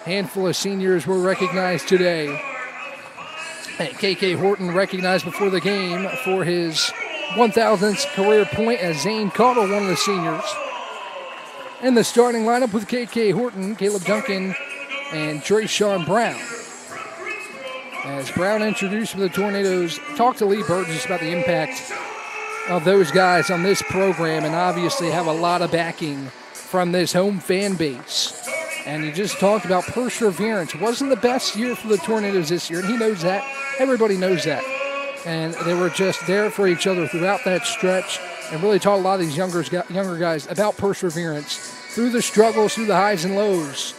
handful of seniors were recognized today. KK Horton recognized before the game for his 1,000th career point, as Zane Caudle, one of the seniors. In the starting lineup with KK Horton, Caleb Duncan, and Trayshawn Brown. As Brown introduced for the Tornadoes, talked to Lee Burgess about the impact of those guys on this program, and obviously have a lot of backing from this home fan base. And he just talked about perseverance. It wasn't the best year for the Tornadoes this year, and he knows that. Everybody knows that. And they were just there for each other throughout that stretch, and really taught a lot of these younger guys about perseverance through the struggles, through the highs and lows.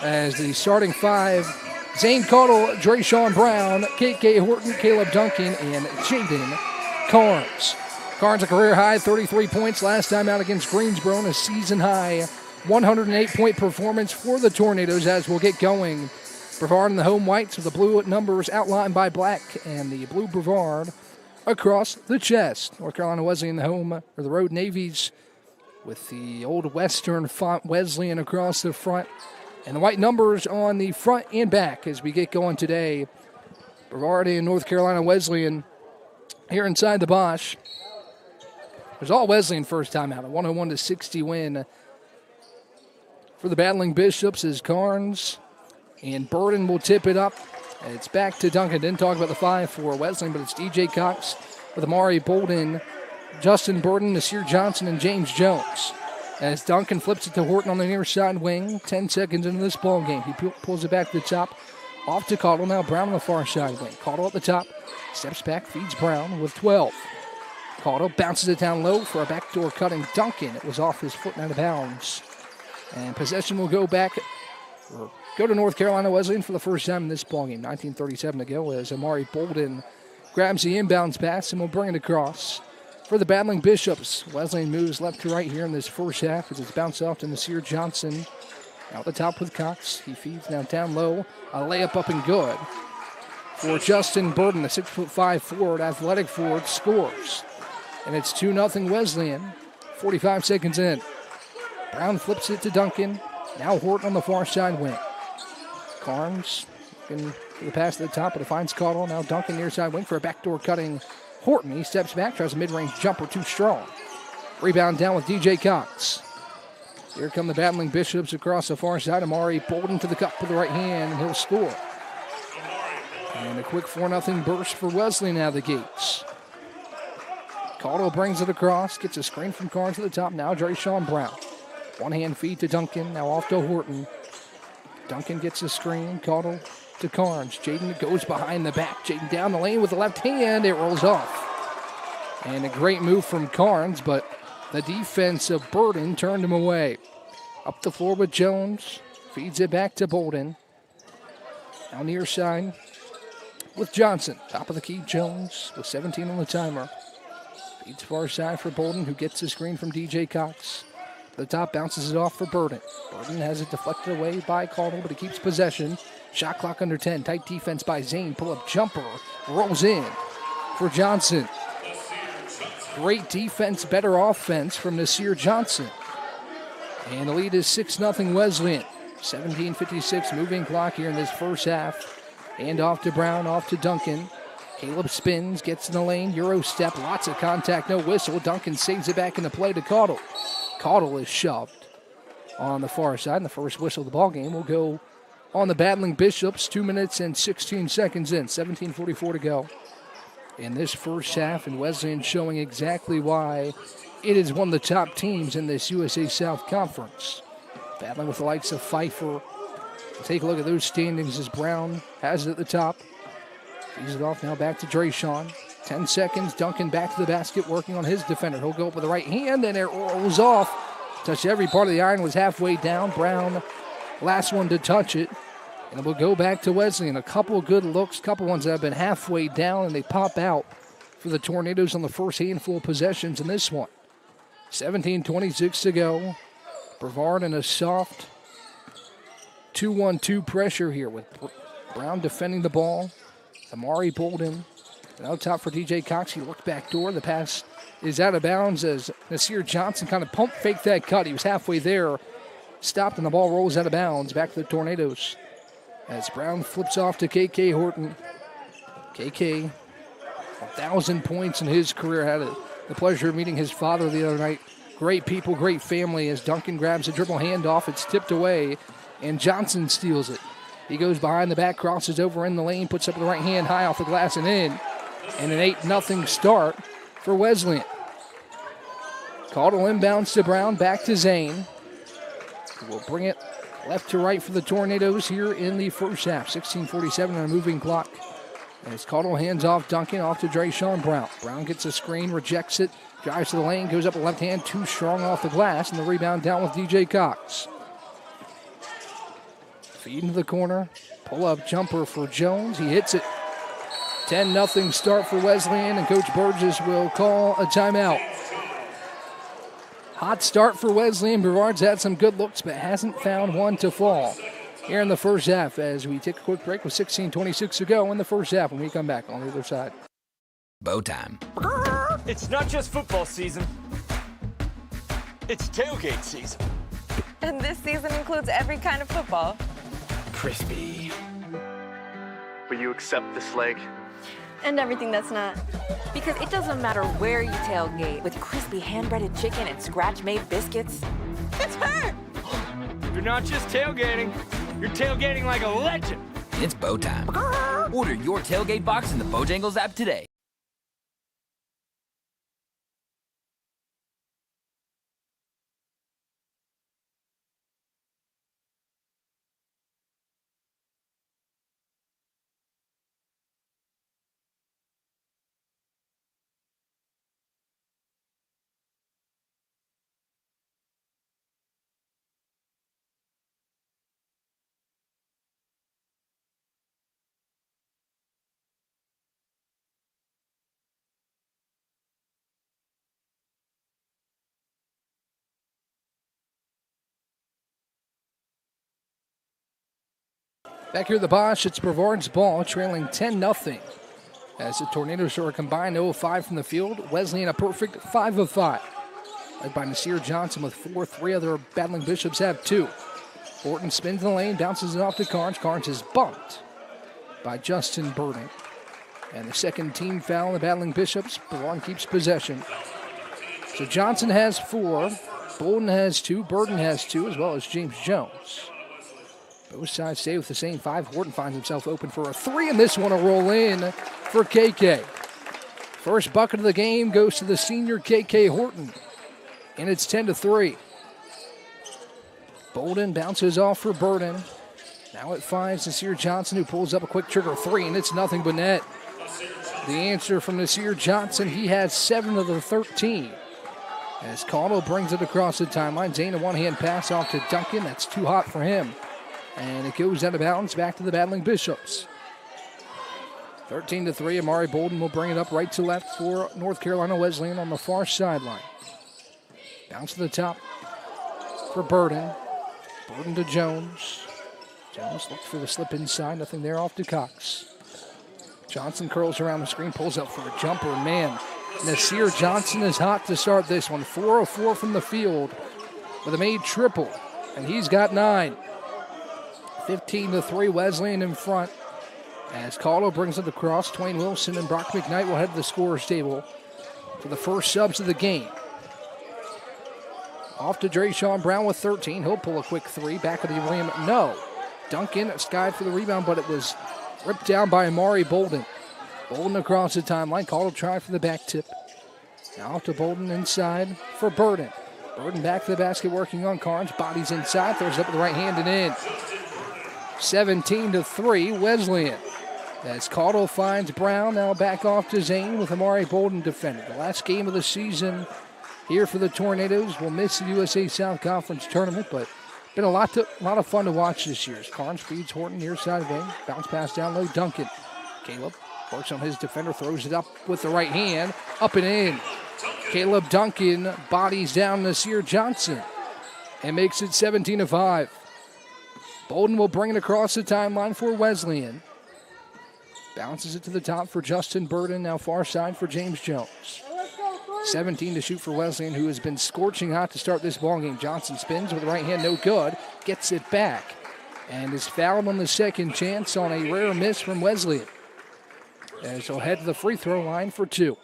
As the starting 5, Zane Caudle, Trayshawn Brown, KK Horton, Caleb Duncan, and Jaden Carnes. Carnes a career high 33 points last time out against Greensboro, and a season high 108-point performance for the Tornadoes. As we'll get going, Brevard in the home whites with the blue numbers outlined by black, and the blue Brevard across the chest. North Carolina Wesleyan the home, or the road navies, with the old Western font Wesleyan across the front, and the white numbers on the front and back as we get going today. Brevard and North Carolina Wesleyan here inside the Bosch. It was all Wesleyan first time out, a 101-60 win for the Battling Bishops, as Carnes and Burden will tip it up. It's back to Duncan. Didn't talk about the 5 for Wesleyan, but it's DJ Cox with Amari Bolden, Justin Burden, Nasir Johnson, and James Jones. As Duncan flips it to Horton on the near side wing, 10 seconds into this ball game. He pulls it back to the top, off to Caudle. Now Brown on the far side wing. Caudle at the top, steps back, feeds Brown with 12. Caudle bounces it down low for a backdoor cutting Duncan. It was off his foot and out of bounds. And possession will go to North Carolina Wesleyan for the first time in this ballgame. 19:37 to go, as Amari Bolden grabs the inbounds pass and will bring it across for the Battling Bishops. Wesleyan moves left to right here in this first half as it's bounced off to Nasir Johnson. Out the top with Cox. He feeds now down low. A layup up and good for Justin Burden, the 6'5" forward, athletic forward, scores. And it's 2-0 Wesleyan. 45 seconds in. Brown flips it to Duncan. Now Horton on the far side wing. Carnes looking for the pass to the top, but it finds Caudle. Now Duncan near side wing for a backdoor cutting Horton. He steps back, tries a mid-range jumper, too strong. Rebound down with DJ Cox. Here come the Battling Bishops across the far side. Amari Bolden to the cup with the right hand, and he'll score. And a quick 4-0 burst for Wesleyan out of the gates. Caudle brings it across, gets a screen from Carnes to the top. Now Trayshawn Brown. One-hand feed to Duncan, now off to Horton. Duncan gets a screen, Caudle to Carnes. Jaden goes behind the back. Jaden down the lane with the left hand. It rolls off. And a great move from Carnes, but the defense of Burden turned him away. Up the floor with Jones. Feeds it back to Bolden. Now near side with Johnson. Top of the key, Jones with 17 on the timer. Feeds far side for Bolden, who gets the screen from DJ Cox. The top bounces it off for Burden. Burden has it deflected away by Caudle, but he keeps possession. Shot clock under 10. Tight defense by Zane. Pull-up jumper. Rolls in for Johnson. Great defense, better offense from Nasir Johnson. And the lead is 6-0 Wesleyan. 17:56 moving clock here in this first half. And off to Brown, off to Duncan. Caleb spins, gets in the lane, Euro step, lots of contact, no whistle. Duncan saves it back into play to Caudle. Caudle is shoved on the far side, and the first whistle of the ball game will go on the Battling Bishops. 2 minutes and 16 seconds in, 17:44 to go in this first half, and Wesleyan showing exactly why it is one of the top teams in this USA South Conference. Battling with the likes of Pfeiffer. Take a look at those standings as Brown has it at the top. Feeds it off now back to Drayshawn. 10 seconds, Duncan back to the basket, working on his defender. He'll go up with the right hand, and it rolls off. Touched every part of the iron, was halfway down. Brown, last one to touch it. And it will go back to Wesleyan. A couple good looks, couple ones that have been halfway down, and they pop out for the Tornadoes on the first handful of possessions in this one. 17:26 to go. Brevard in a soft 2-1-2 pressure here with Brown defending the ball. Amari Bolden. And out top for DJ Cox. He looked back door. The pass is out of bounds as Nasir Johnson kind of pump faked that cut. He was halfway there. Stopped and the ball rolls out of bounds. Back to the Tornadoes. As Brown flips off to KK Horton. KK, 1,000 points in his career. Had the pleasure of meeting his father the other night. Great people, great family. As Duncan grabs a dribble handoff, it's tipped away, and Johnson steals it. He goes behind the back, crosses over in the lane, puts up the right hand high off the glass and in. And an 8-0 start for Wesleyan. Caudill inbounds to Brown, back to Zane. We'll bring it left to right for the Tornadoes here in the first half. 16:47 on a moving clock. As Caudill hands off Duncan, off to Drayshawn Brown. Brown gets a screen, rejects it, drives to the lane, goes up the left hand, too strong off the glass, and the rebound down with DJ Cox. Feed into the corner, pull-up jumper for Jones. He hits it. 10-0 start for Wesleyan, and Coach Burgess will call a timeout. Hot start for Wesleyan. Brevard's had some good looks, but hasn't found one to fall here in the first half as we take a quick break with 16:26 to go in the first half when we come back on the other side.
Bow time.
It's not just football season. It's tailgate season.
And this season includes every kind of football.
Crispy.
Will you accept this leg?
And everything that's not.
Because it doesn't matter where you tailgate, with crispy hand-breaded chicken and scratch-made biscuits.
It's her!
You're not just tailgating. You're tailgating like a legend.
It's bow time. Order your tailgate box in the Bojangles app today.
Back here at the Bosch, it's Brevard's ball, trailing 10-0. As the Tornadoes are a combined 0 of 5 from the field, Wesleyan a perfect 5 of 5. Led by Nasir Johnson with 4, 3 other Battling Bishops have 2. Horton spins the lane, bounces it off to Carnes. Carnes is bumped by Justin Burden. And the second team foul on the Battling Bishops. Brevard keeps possession. So Johnson has 4, Bolden has 2, Burden has 2, as well as James Jones. Both sides stay with the same 5. Horton finds himself open for a 3, and this one will roll in for KK. First bucket of the game goes to the senior KK Horton, and it's 10-3. Bolden bounces off for Burden. Now it finds Nasir Johnson, who pulls up a quick trigger 3, and it's nothing but net. The answer from Nasir Johnson, he has 7 of the 13. As Caudill brings it across the timeline, Zane a one-hand pass off to Duncan. That's too hot for him. And it goes out of bounds back to the Battling Bishops. 13-3, Amari Bolden will bring it up right to left for North Carolina Wesleyan on the far sideline. Bounce to the top for Burden. Burden to Jones. Jones looks for the slip inside, nothing there, off to Cox. Johnson curls around the screen, pulls up for a jumper. Man, Nasir Johnson is hot to start this one. 4 of 4 from the field with a made triple, and he's got 9. 15-3, Wesleyan in front. As Caudill brings it across, Twain Wilson and Brock McKnight will head to the scorer's table for the first subs of the game. Off to Drayshawn Brown with 13. He'll pull a quick 3. Back of the rim, no. Duncan skied for the rebound, but it was ripped down by Amari Bolden. Bolden across the timeline. Caudill try for the back tip. Now to Bolden inside for Burden. Burden back to the basket working on Carnes. Bodies inside. Throws it up with the right hand and in. 17-3 Wesleyan. As Caudill finds Brown. Now back off to Zane with Amari Bolden defending. The last game of the season here for the Tornadoes. Will miss the USA South Conference tournament, but been a lot of fun to watch this year. Carnes feeds Horton near side wing. Bounce pass down low. Duncan. Caleb works on his defender. Throws it up with the right hand. Up and in. Caleb Duncan bodies down Nasir Johnson and makes it 17-5. Bolden will bring it across the timeline for Wesleyan. Bounces it to the top for Justin Burden. Now far side for James Jones. 17 to shoot for Wesleyan, who has been scorching hot to start this ballgame. Johnson spins with the right hand, no good. Gets it back and is fouled on the second chance on a rare miss from Wesleyan. As he'll head to the free throw line for 2.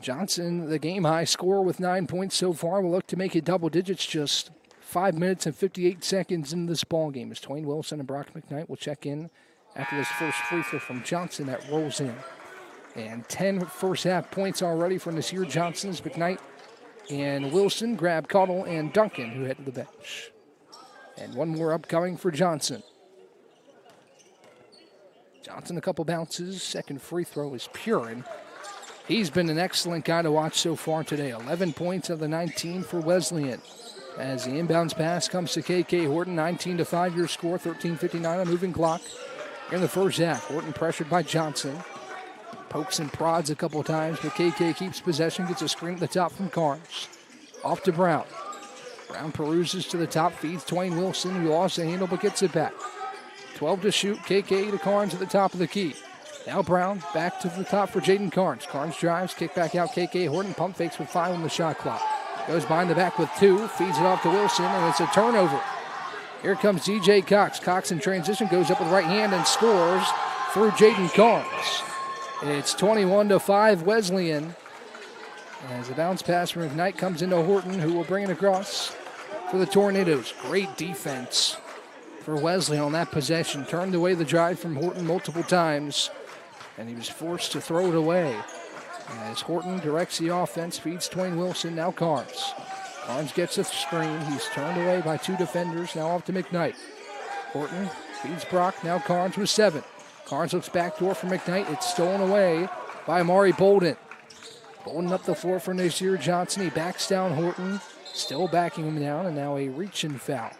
Johnson, the game-high scorer with 9 points so far, will look to make it double digits just 5 minutes and 58 seconds in this ballgame. As Twain Wilson and Brock McKnight will check in after this first free throw from Johnson that rolls in. And 10 first-half points already for Nasir Johnson as McKnight and Wilson grab Caudill and Duncan, who head to the bench. And one more upcoming for Johnson. Johnson, a couple bounces. Second free throw is pure, and he's been an excellent guy to watch so far today. 11 points of the 19 for Wesleyan. As the inbounds pass comes to KK Horton, 19-5 your score, 13:59 on moving clock. In the first half, Horton pressured by Johnson. Pokes and prods a couple times, but KK keeps possession, gets a screen at the top from Carnes. Off to Brown. Brown peruses to the top, feeds Twain Wilson, who lost the handle but gets it back. 12 to shoot, KK to Carnes at the top of the key. Now Brown back to the top for Jaden Carnes. Carnes drives, kick back out, KK Horton, pump fakes with 5 on the shot clock. Goes behind the back with 2, feeds it off to Wilson, and it's a turnover. Here comes DJ Cox. Cox in transition, goes up with the right hand and scores through Jaden Carnes. It's 21-5 Wesleyan. As the bounce pass from McKnight comes into Horton, who will bring it across for the Tornadoes. Great defense for Wesleyan on that possession. Turned away the drive from Horton multiple times, and he was forced to throw it away. As Horton directs the offense, feeds Twain Wilson, now Carnes. Carnes gets a screen. He's turned away by 2 defenders, now off to McKnight. Horton feeds Brock, now Carnes with 7. Carnes looks backdoor for McKnight. It's stolen away by Amari Bolden. Bolden up the floor for Nasir Johnson. He backs down Horton, still backing him down, and now a reach-in foul.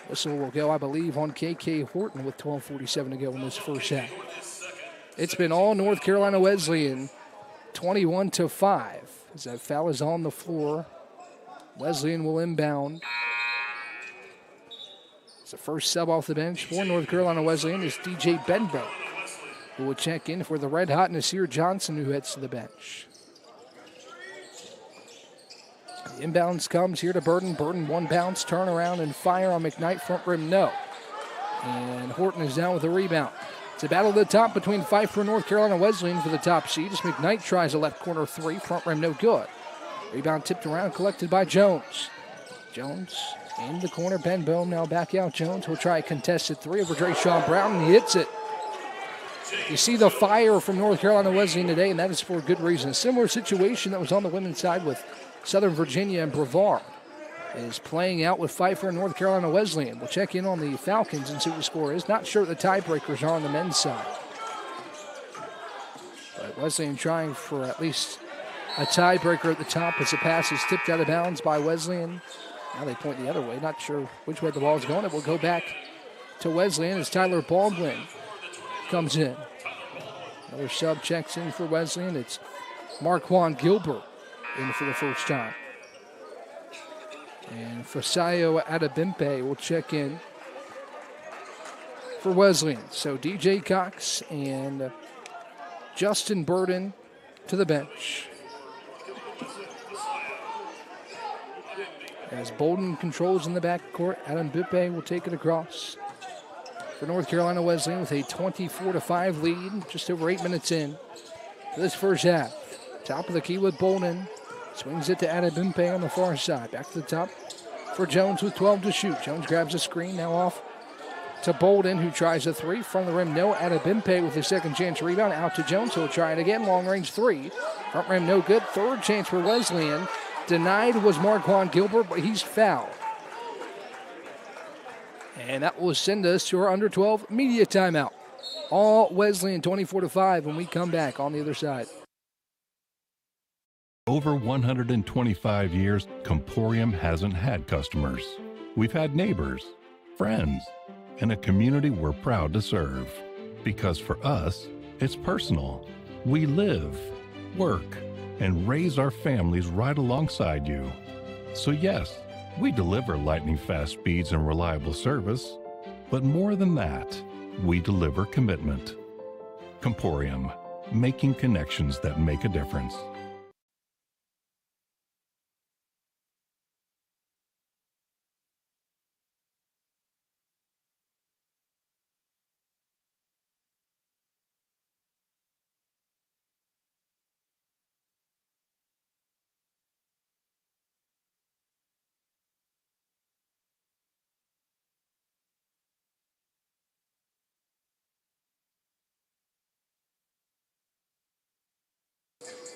Whistle will go, I believe, on KK Horton with 12:47 to go in this first half. It's been all North Carolina Wesleyan, 21-5. As that foul is on the floor, Wesleyan will inbound. The first sub off the bench for North Carolina Wesleyan is DJ Benbow, who will check in for the red-hot Nasir Johnson, who heads to the bench. The inbounds comes here to Burden. Burden, one bounce, turn around, and fire on McKnight. Front rim, no. And Horton is down with a rebound. It's a battle at the top between Pfeiffer and North Carolina Wesleyan for the top seed. As McKnight tries a left corner 3, front rim, no good. Rebound tipped around, collected by Jones. Jones in the corner, Ben Bohm now back out. Jones will try a contested 3 over Drayshawn Brown, and he hits it. You see the fire from North Carolina Wesleyan today, and that is for a good reason. A similar situation that was on the women's side with Southern Virginia and Brevard is playing out with Pfeiffer and North Carolina Wesleyan. We'll check in on the Falcons and see what the score is. Not sure what the tiebreakers are on the men's side. But Wesleyan trying for at least a tiebreaker at the top as the pass is tipped out of bounds by Wesleyan. Now they point the other way. Not sure which way the ball is going. It will go back to Wesleyan as Tyler Baldwin comes in. Another sub checks in for Wesleyan. It's Marquand Gilbert in for the first time. And Fasayo Adebimpe will check in for Wesleyan. So DJ Cox and Justin Burden to the bench. As Bolden controls in the backcourt, Adam Bippe will take it across for North Carolina Wesleyan with a 24-5 lead, just over 8 minutes in to this first half. Top of the key with Bolden. Swings it to Adam Bippe on the far side. Back to the top for Jones with 12 to shoot. Jones grabs a screen, now off to Bolden, who tries a three. Front of the rim, no. Adebimpe with his second chance rebound. Out to Jones, he'll try it again. Long range three. Front rim, no good. Third chance for Wesleyan. Denied was Marquand Gilbert, but he's fouled. And that will send us to our under 12 media timeout. All Wesleyan 24-5 when we come back on the other side.
Over 125 years, Comporium hasn't had customers. We've had neighbors, friends, and a community we're proud to serve. Because for us, it's personal. We live, work, and raise our families right alongside you. So yes, we deliver lightning-fast speeds and reliable service, but more than that, we deliver commitment. Comporium, making connections that make a difference.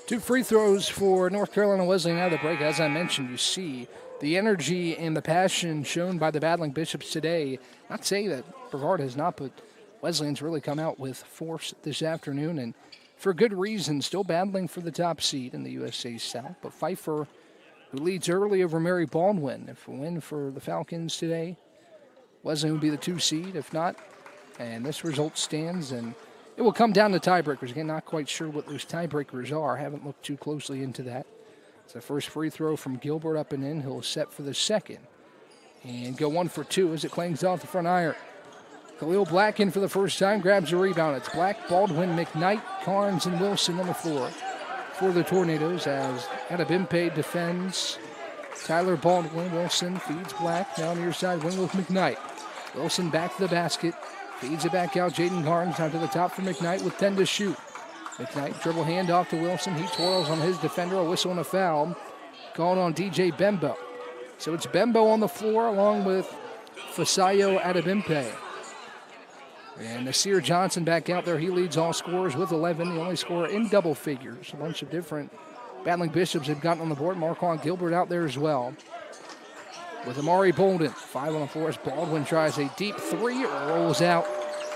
Two free throws for North Carolina Wesleyan out of the break. As I mentioned, you see the energy and the passion shown by the battling Bishops today. Not to say that Brevard has not, but Wesleyan's really come out with force this afternoon, and for good reason, still battling for the top seed in the USA South. But Pfeiffer, who leads early over Mary Baldwin, if a win for the Falcons today, Wesleyan would be the 2 seed. If not, and this result stands, and it will come down to tiebreakers. Again, not quite sure what those tiebreakers are. Haven't looked too closely into that. It's the first free throw from Gilbert up and in. He'll set for the second and go 1 for 2 as it clangs off the front iron. Khalil Black in for the first time, grabs a rebound. It's Black, Baldwin, McKnight, Carnes, and Wilson on the floor for the Tornadoes as Adebimpe defends. Tyler Baldwin, Wilson feeds Black. Now near side wing with McKnight. Wilson back to the basket. Feeds it back out. Jaden Carnes down to the top for McKnight with 10 to shoot. McKnight dribble handoff to Wilson. He twirls on his defender. A whistle and a foul called on DJ Bembo. So it's Bembo on the floor along with Fasayo Adebimpe. And Nasir Johnson back out there. He leads all scorers with 11. The only scorer in double figures. A bunch of different battling Bishops have gotten on the board. Marquand Gilbert out there as well. With Amari Bolden, 5 on the floor as Baldwin tries a deep three, it rolls out,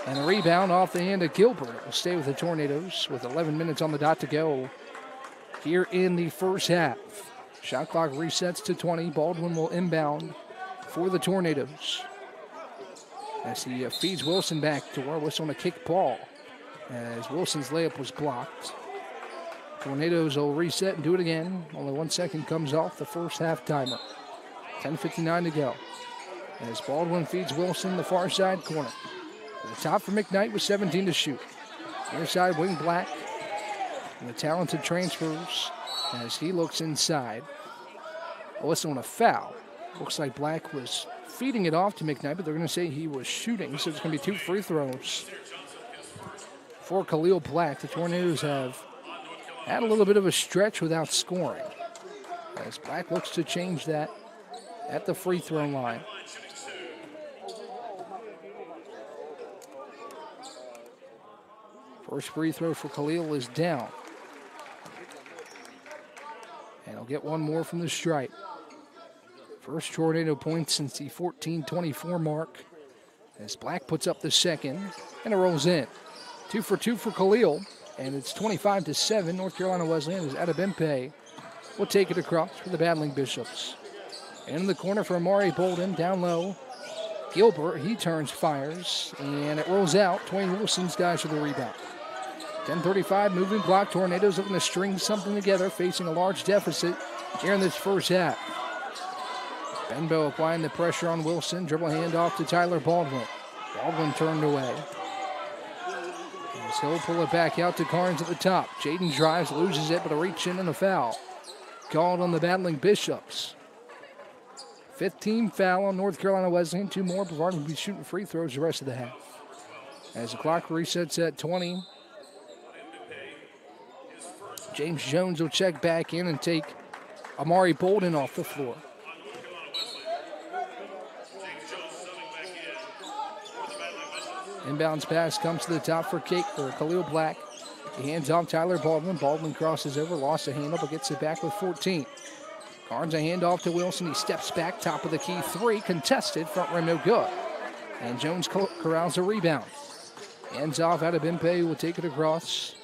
and a rebound off the hand of Gilbert. It will stay with the Tornadoes with 11 minutes on the dot to go here in the first half. Shot clock resets to 20. Baldwin will inbound for the Tornadoes as he feeds Wilson back to our whistle on a kick ball as Wilson's layup was blocked. Tornadoes will reset and do it again. Only 1 second comes off the first half timer. 10:59 to go. As Baldwin feeds Wilson the far side corner. The top for McKnight with 17 to shoot. Near side wing Black. And the talented transfers as he looks inside. A whistle and a foul. Looks like Black was feeding it off to McKnight, but they're going to say he was shooting, so it's going to be 2 free throws for Khalil Black. The Tornadoes have had a little bit of a stretch without scoring. As Black looks to change that at the free throw line. First free throw for Khalil is down. And he'll get one more from the stripe. First Tornado point since the 14-24 mark. As Black puts up the second, and it rolls in. 2 for 2 for Khalil, and it's 25-7. North Carolina Wesleyan as Adebimpe will take it across for the battling Bishops. In the corner for Amari Bolden, down low. Gilbert, he turns, fires, and it rolls out. Twain Wilson's guys for the rebound. 10:35, moving clock. Tornadoes looking to string something together, facing a large deficit here in this first half. Benbow applying the pressure on Wilson. Dribble handoff to Tyler Baldwin. Baldwin turned away. So he'll pull it back out to Carnes at the top. Jaden drives, loses it, but a reach in and a foul called on the battling Bishops. 15 foul on North Carolina Wesleyan. 2 more. Brevard will be shooting free throws the rest of the half. As the clock resets at 20, James Jones will check back in and take Amari Bolden off the floor. Inbounds pass comes to the top for Khalil Black. He hands off Tyler Baldwin. Baldwin crosses over, lost a handle, but gets it back with 14. Carnes a handoff to Wilson. He steps back, top of the key, 3, contested, front rim no good. And Jones corrals a rebound. Hands off out of Bimpe, who will take it across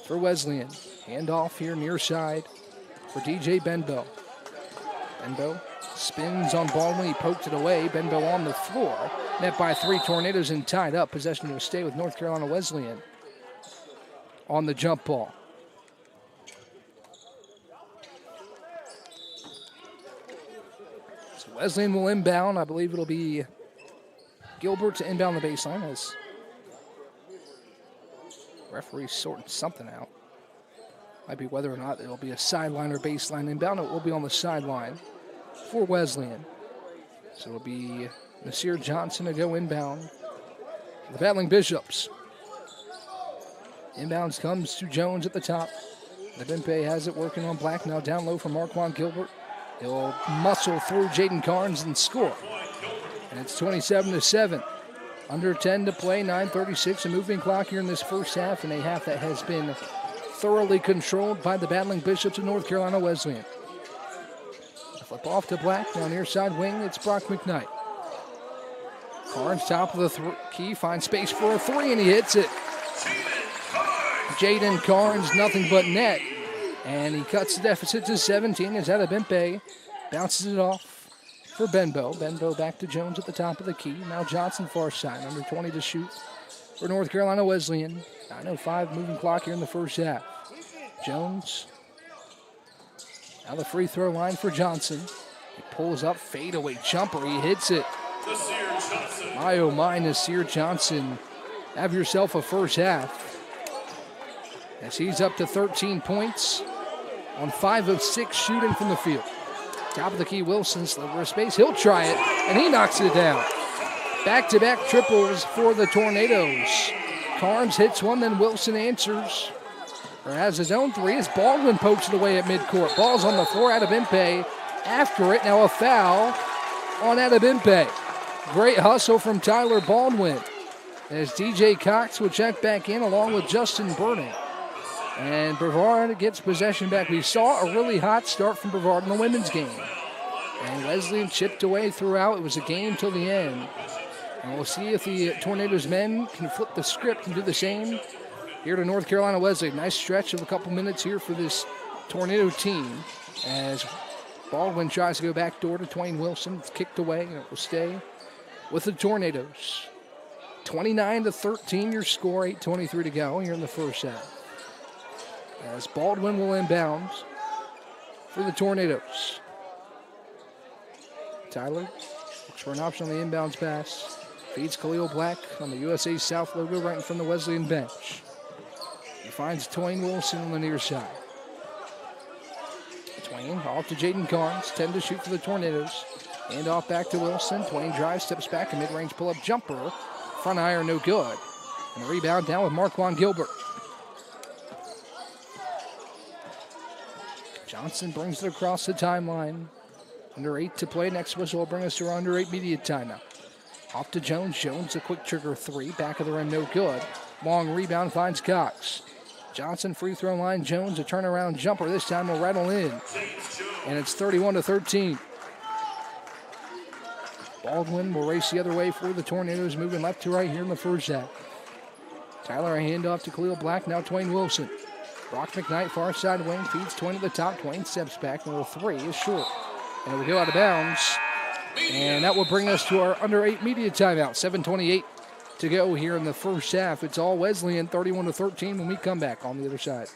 for Wesleyan. Handoff here near side for DJ Benbow. Benbow spins on Baldwin. He poked it away. Benbow on the floor. Met by 3 Tornadoes and tied up. Possession will stay with North Carolina Wesleyan on the jump ball. So Wesleyan will inbound. I believe it'll be Gilbert to inbound the baseline as referee sorting something out. Might be whether or not it'll be a sideline or baseline inbound. It will be on the sideline for Wesleyan. So it'll be Nasir Johnson to go inbound. The Battling Bishops. Inbounds comes to Jones at the top. The Bimpe has it working on Black. Now down low for Marquand Gilbert. He'll muscle through Jaden Carnes and score. And it's 27-7. Under 10 to play, 9:36, a moving clock here in this first half, and a half that has been thoroughly controlled by the Battling Bishops of North Carolina Wesleyan. Flip off to Black, now near side wing, it's Brock McKnight. Carnes top of the key, finds space for a 3, and he hits it. Jaden Carnes, nothing but net. And he cuts the deficit to 17 as Adebimpe bounces it off for Benbow. Benbow back to Jones at the top of the key. Now Johnson far side, under 20 to shoot for North Carolina Wesleyan. 9:05 moving clock here in the first half. Jones, now the free throw line for Johnson. He pulls up, fadeaway jumper, he hits it. My oh my, Nasir Johnson. Have yourself a first half. As he's up to 13 points on 5 of 6 shooting from the field. Top of the key, Wilson, sliver of space. He'll try it, and he knocks it down. Back-to-back triples for the Tornadoes. Carnes hits one, then Wilson answers, or has his own 3 as Baldwin pokes it away at midcourt. Ball's on the floor, Adebimpe after it. Now a foul on Adebimpe. Great hustle from Tyler Baldwin as DJ Cox will check back in along with Justin Burden. And Brevard gets possession back. We saw a really hot start from Brevard in the women's game. And Wesleyan chipped away throughout. It was a game till the end. And we'll see if the Tornadoes men can flip the script and do the same here to North Carolina Wesleyan. Nice stretch of a couple minutes here for this Tornado team as Baldwin tries to go back door to Twain Wilson. It's kicked away, and it will stay with the Tornadoes. 29-13 your score, 8:23 to go here in the first half. As Baldwin will inbound for the Tornadoes. Tyler looks for an option on the inbounds pass. Feeds Khalil Black on the USA South logo right in front of the Wesleyan bench. He finds Twain Wilson on the near side. Twain off to Jaden Carnes, 10 to shoot for the Tornadoes. Hand off back to Wilson. Twain drives, steps back, a mid-range pull-up jumper. Front iron, no good. And the rebound down with Marquand Gilbert. Johnson brings it across the timeline. Under 8 to play. Next whistle will bring us to our under 8 media timeout. Off to Jones. Jones, a quick trigger 3. Back of the rim, no good. Long rebound finds Cox. Johnson, free throw line. Jones, a turnaround jumper. This time will rattle in. And it's 31-13. Baldwin will race the other way for the Tornadoes, moving left to right here in the first half. Tyler, a handoff to Khalil Black. Now Twain Wilson. Brock McKnight, far side wing, feeds Twain to the top. Twain steps back, and 3 is short. And it will go out of bounds. And that will bring us to our under 8 media timeout. 7:28 to go here in the first half. It's all Wesleyan, 31-13 when we come back on the other side.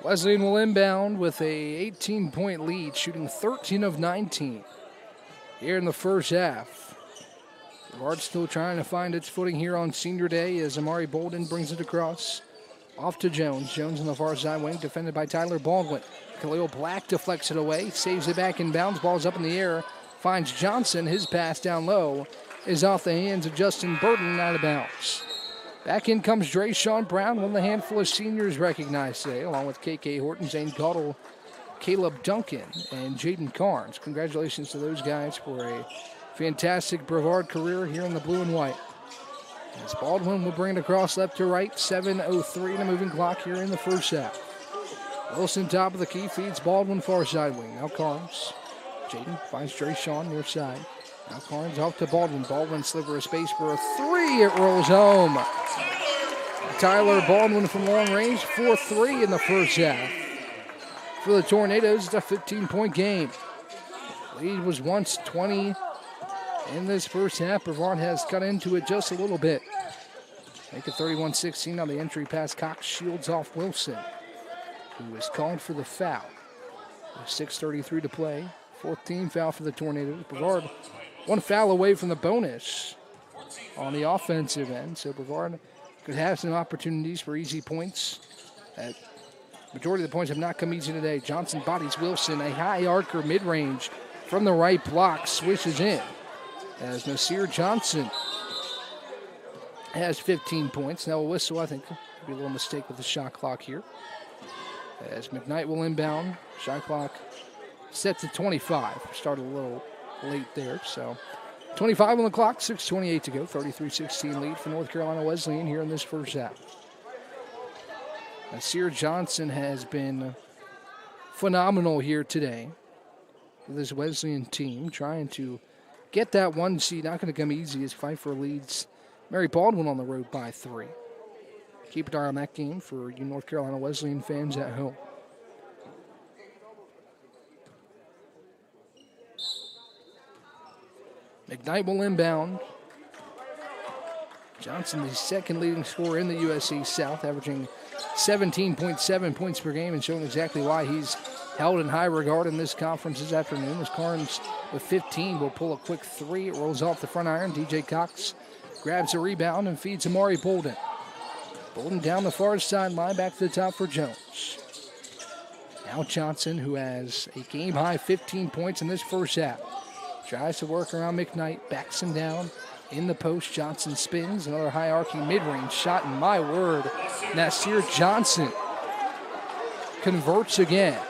Wesleyan will inbound with a 18-point lead, shooting 13 of 19 here in the first half. Brevard still trying to find its footing here on senior day as Amari Bolden brings it across. Off to Jones. Jones on the far side wing, defended by Tyler Baldwin. Khalil Black deflects it away, saves it back in bounds. Ball's up in the air, finds Johnson. His pass down low is off the hands of Justin Burton, out of bounds. Back in comes Drayshawn Brown, one of the handful of seniors recognized today, along with KK Horton, Zane Caudle, Caleb Duncan, and Jaden Carnes. Congratulations to those guys for a fantastic Brevard career here in the blue and white. As Baldwin will bring it across left to right, 7:03 in the moving clock here in the first half. Wilson top of the key, feeds Baldwin far side wing. Now Carnes. Jaden finds Drayshawn near side. Now Carnes off to Baldwin. Baldwin sliver of space for a three. It rolls home. Tyler Baldwin from long range, 4-3 in the first half. For the Tornadoes, it's a 15-point game. Lead was once 20 in this first half. Brevard has cut into it just a little bit. Make it 31-16 on the entry pass. Cox shields off Wilson, who is called for the foul. With 6:33 to play. 4th team foul for the Tornadoes. Brevard one foul away from the bonus on the offensive end. So Brevard could have some opportunities for easy points. Majority of the points have not come easy today. Johnson bodies Wilson. A high arcer mid-range from the right block swishes in. As Nasir Johnson has 15 points. Now a whistle, I think. Could be a little mistake with the shot clock here. As McKnight will inbound. Shot clock set to 25. Started a little late there, so 25 on the clock, 6:28 to go. 33-16 lead for North Carolina Wesleyan here in this first half. Nasir Johnson has been phenomenal here today with this Wesleyan team, trying to get that one seed. Not going to come easy as Pfeiffer leads Mary Baldwin on the road by 3. Keep an eye on that game for you North Carolina Wesleyan fans at home. McKnight will inbound. Johnson, the second leading scorer in the USC South, averaging 17.7 points per game and showing exactly why he's held in high regard in this conference this afternoon. As Carnes with 15 will pull a quick three. It rolls off the front iron. DJ Cox grabs a rebound and feeds Amari Bolden. Bolden down the far sideline, back to the top for Jones. Now Johnson, who has a game-high 15 points in this first half. Tries to work around McKnight, backs him down in the post. Johnson spins, another high arcing mid-range shot, and my word, Nasir Johnson converts again.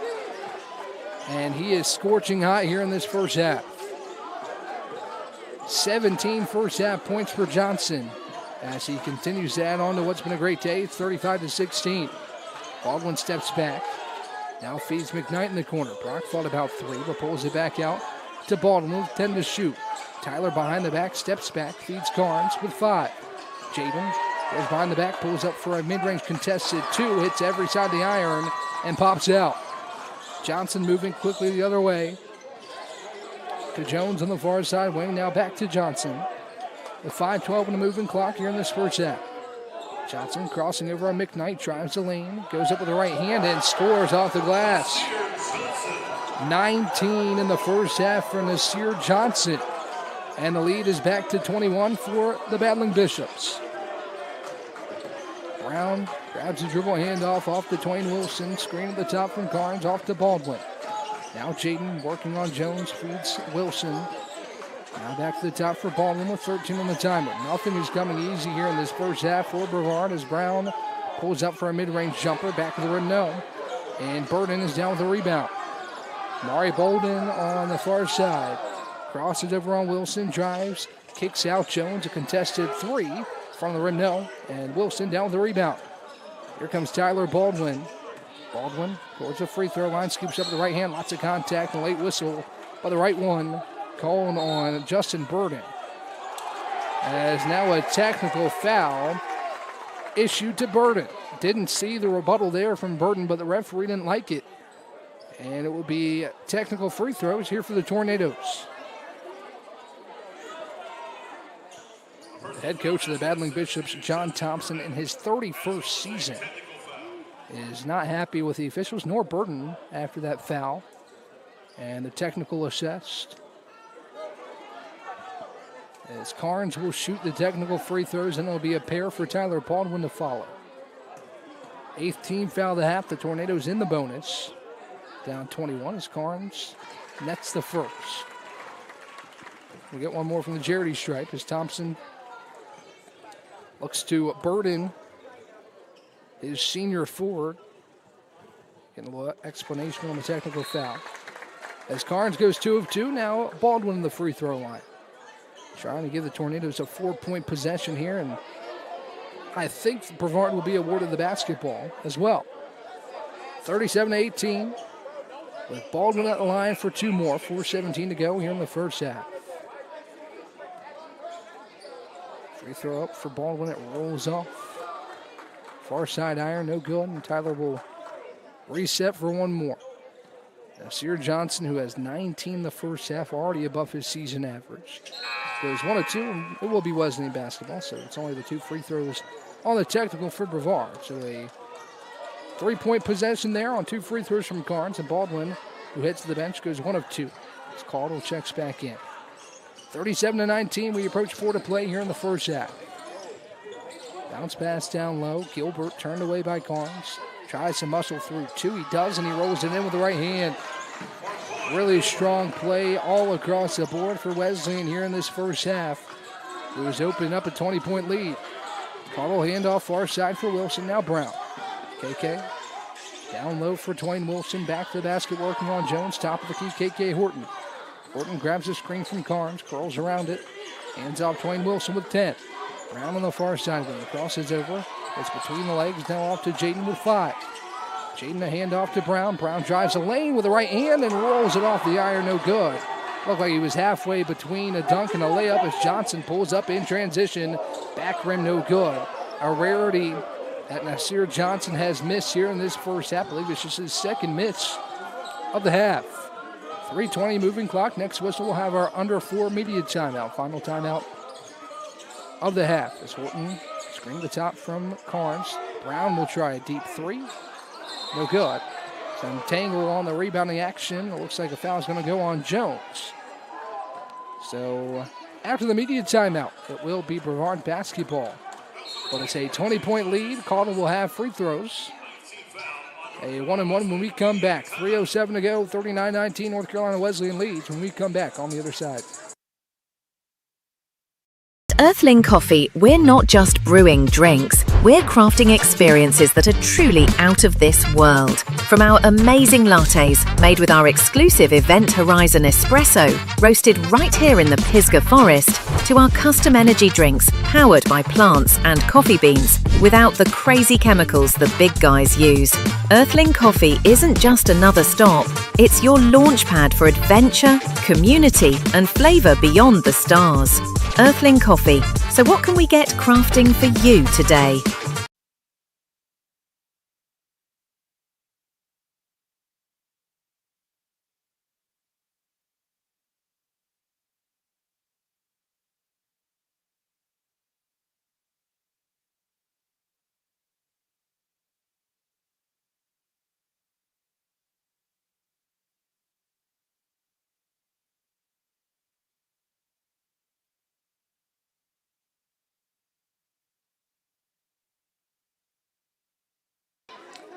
And he is scorching hot here in this first half. 17 first half points for Johnson as he continues to add on to what's been a great day. It's 35-16. Baldwin steps back. Now feeds McKnight in the corner. Brock fought about 3, but pulls it back out to Baldwin with 10 to shoot. Tyler behind the back, steps back, feeds Carnes with 5. Jaden goes behind the back, pulls up for a mid-range contested 2, hits every side of the iron, and pops out. Johnson moving quickly the other way to Jones on the far side wing. Now back to Johnson with 5:12 in the moving clock here in this first half. Johnson crossing over on McKnight, drives the lane, goes up with the right hand and scores off the glass. 19 in the first half for Nasir Johnson. And the lead is back to 21 for the Battling Bishops. Brown grabs a dribble handoff off to Twain Wilson. Screen at the top from Carnes, off to Baldwin. Now Jaden working on Jones, feeds Wilson. Now back to the top for Baldwin with 13 on the timer. Nothing is coming easy here in this first half for Brevard as Brown pulls up for a mid-range jumper. Back of the rim, no. And Burden is down with the rebound. Mari Bolden on the far side. Crosses over on Wilson, drives, kicks out Jones, a contested 3 from the rim, no. And Wilson down with the rebound. Here comes Tyler Baldwin. Baldwin towards the free throw line, scoops up the right hand, lots of contact, and late whistle by the right one, called on Justin Burden. As now a technical foul issued to Burden. Didn't see the rebuttal there from Burden, but the referee didn't like it. And it will be technical free throws here for the Tornadoes. Head coach of the Battling Bishops, John Thompson, in his 31st season is not happy with the officials, nor Burton after that foul. And the technical assessed. As Carnes will shoot the technical free throws, and it'll be a pair for Tyler Baldwin to follow. 8th team foul of the half. The Tornadoes in the bonus. Down 21 as Carnes nets the first. We get one more from the charity stripe as Thompson looks to burden his senior forward. Getting a little explanation on the technical foul. As Carnes goes 2 of 2, now Baldwin in the free throw line. Trying to give the Tornadoes a 4-point possession here, and I think Brevard will be awarded the basketball as well. 37-18, with Baldwin at the line for 2 more. 4:17 to go here in the first half. Free throw up for Baldwin, it rolls off. Far side iron, no good, and Tyler will reset for one more. Nasir Johnson, who has 19 the first half, already above his season average. Goes 1 of 2, and it will be Wesleyan basketball, so it's only the 2 free throws on the technical for Brevard. So a 3-point possession there on 2 free throws from Carnes, and Baldwin, who heads to the bench, goes 1 of 2. As Caldwell checks back in. 37-19, we approach 4 to play here in the first half. Bounce pass down low. Gilbert turned away by Carnes. Tries to muscle through 2. He does, and he rolls it in with the right hand. Really strong play all across the board for Wesleyan here in this first half. It was opening up a 20-point lead. Caldwell handoff far side for Wilson. Now Brown. KK down low for Twain Wilson. Back to the basket working on Jones. Top of the key, KK Horton. Horton grabs the screen from Carnes. Curls around it. Hands off Twain Wilson with 10. Brown on the far side wing. Crosses over. It's between the legs. Now off to Jaden with 5. Jaden a handoff to Brown. Brown drives the lane with the right hand and rolls it off the iron. No good. Looked like he was halfway between a dunk and a layup as Johnson pulls up in transition. Back rim no good. A rarity that Nasir Johnson has missed here in this first half. I believe it's just his second miss of the half. 3:20 moving clock. Next whistle, we'll have our under 4 media timeout. Final timeout of the half. As Horton screen the top from Carnes. Brown will try a deep 3. No good. Some tangle on the rebounding action. It looks like a foul is going to go on Jones. So after the media timeout, it will be Brevard basketball. But it's a 20-point lead. Caldwell will have free throws. A 1-and-1 when we come back. 3:07 to go. 39-19 North Carolina Wesleyan leads when we come back on the other side.
Earthling Coffee, we're not just brewing drinks, we're crafting experiences that are truly out of this world. From our amazing lattes, made with our exclusive Event Horizon espresso, roasted right here in the Pisgah Forest, to our custom energy drinks, powered by plants and coffee beans, without the crazy chemicals the big guys use. Earthling Coffee isn't just another stop, it's your launchpad for adventure, community, and flavour beyond the stars. Earthling Coffee. So what can we get crafting for you today?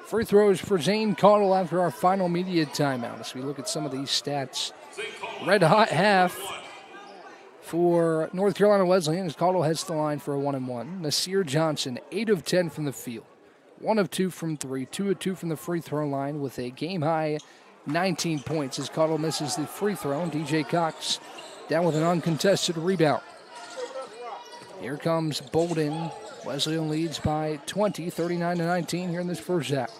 Free throws for Zane Caldwell after our final media timeout. As we look at some of these stats. Red hot half for North Carolina Wesleyan as Caldwell heads to the line for a 1-and-1. Nasir Johnson, 8 of 10 from the field. 1 of 2 from 3. 2 of 2 from the free throw line with a game-high 19 points as Caldwell misses the free throw. And DJ Cox down with an uncontested rebound. Here comes Bolden. Wesleyan leads by 20, 39-19 here in this first half.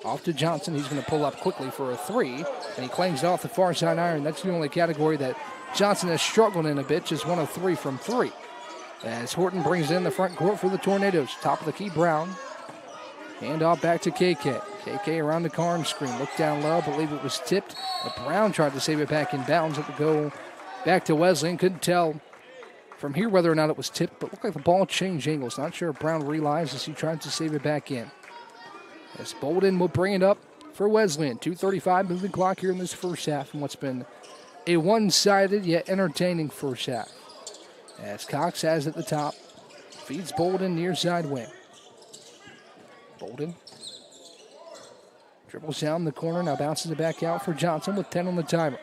Off to Johnson. He's going to pull up quickly for a 3, and he claims it off the far side iron. That's the only category that Johnson has struggled in a bit, just 1 of 3 from 3. As Horton brings in the front court for the Tornadoes. Top of the key, Brown. Hand off back to KK. KK around the Carnes screen. Looked down low. I believe it was tipped, but Brown tried to save it back in bounds. It would go back to Wesleyan. Couldn't tell from here whether or not it was tipped, but looked like the ball changed angles. Not sure if Brown realized as he tried to save it back in. As Bolden will bring it up for Wesleyan. 2:35 moving clock here in this first half, and what's been a one-sided yet entertaining first half. As Cox has at the top, feeds Bolden near side wing. Bolden dribbles down the corner, now bounces it back out for Johnson with 10 on the timer.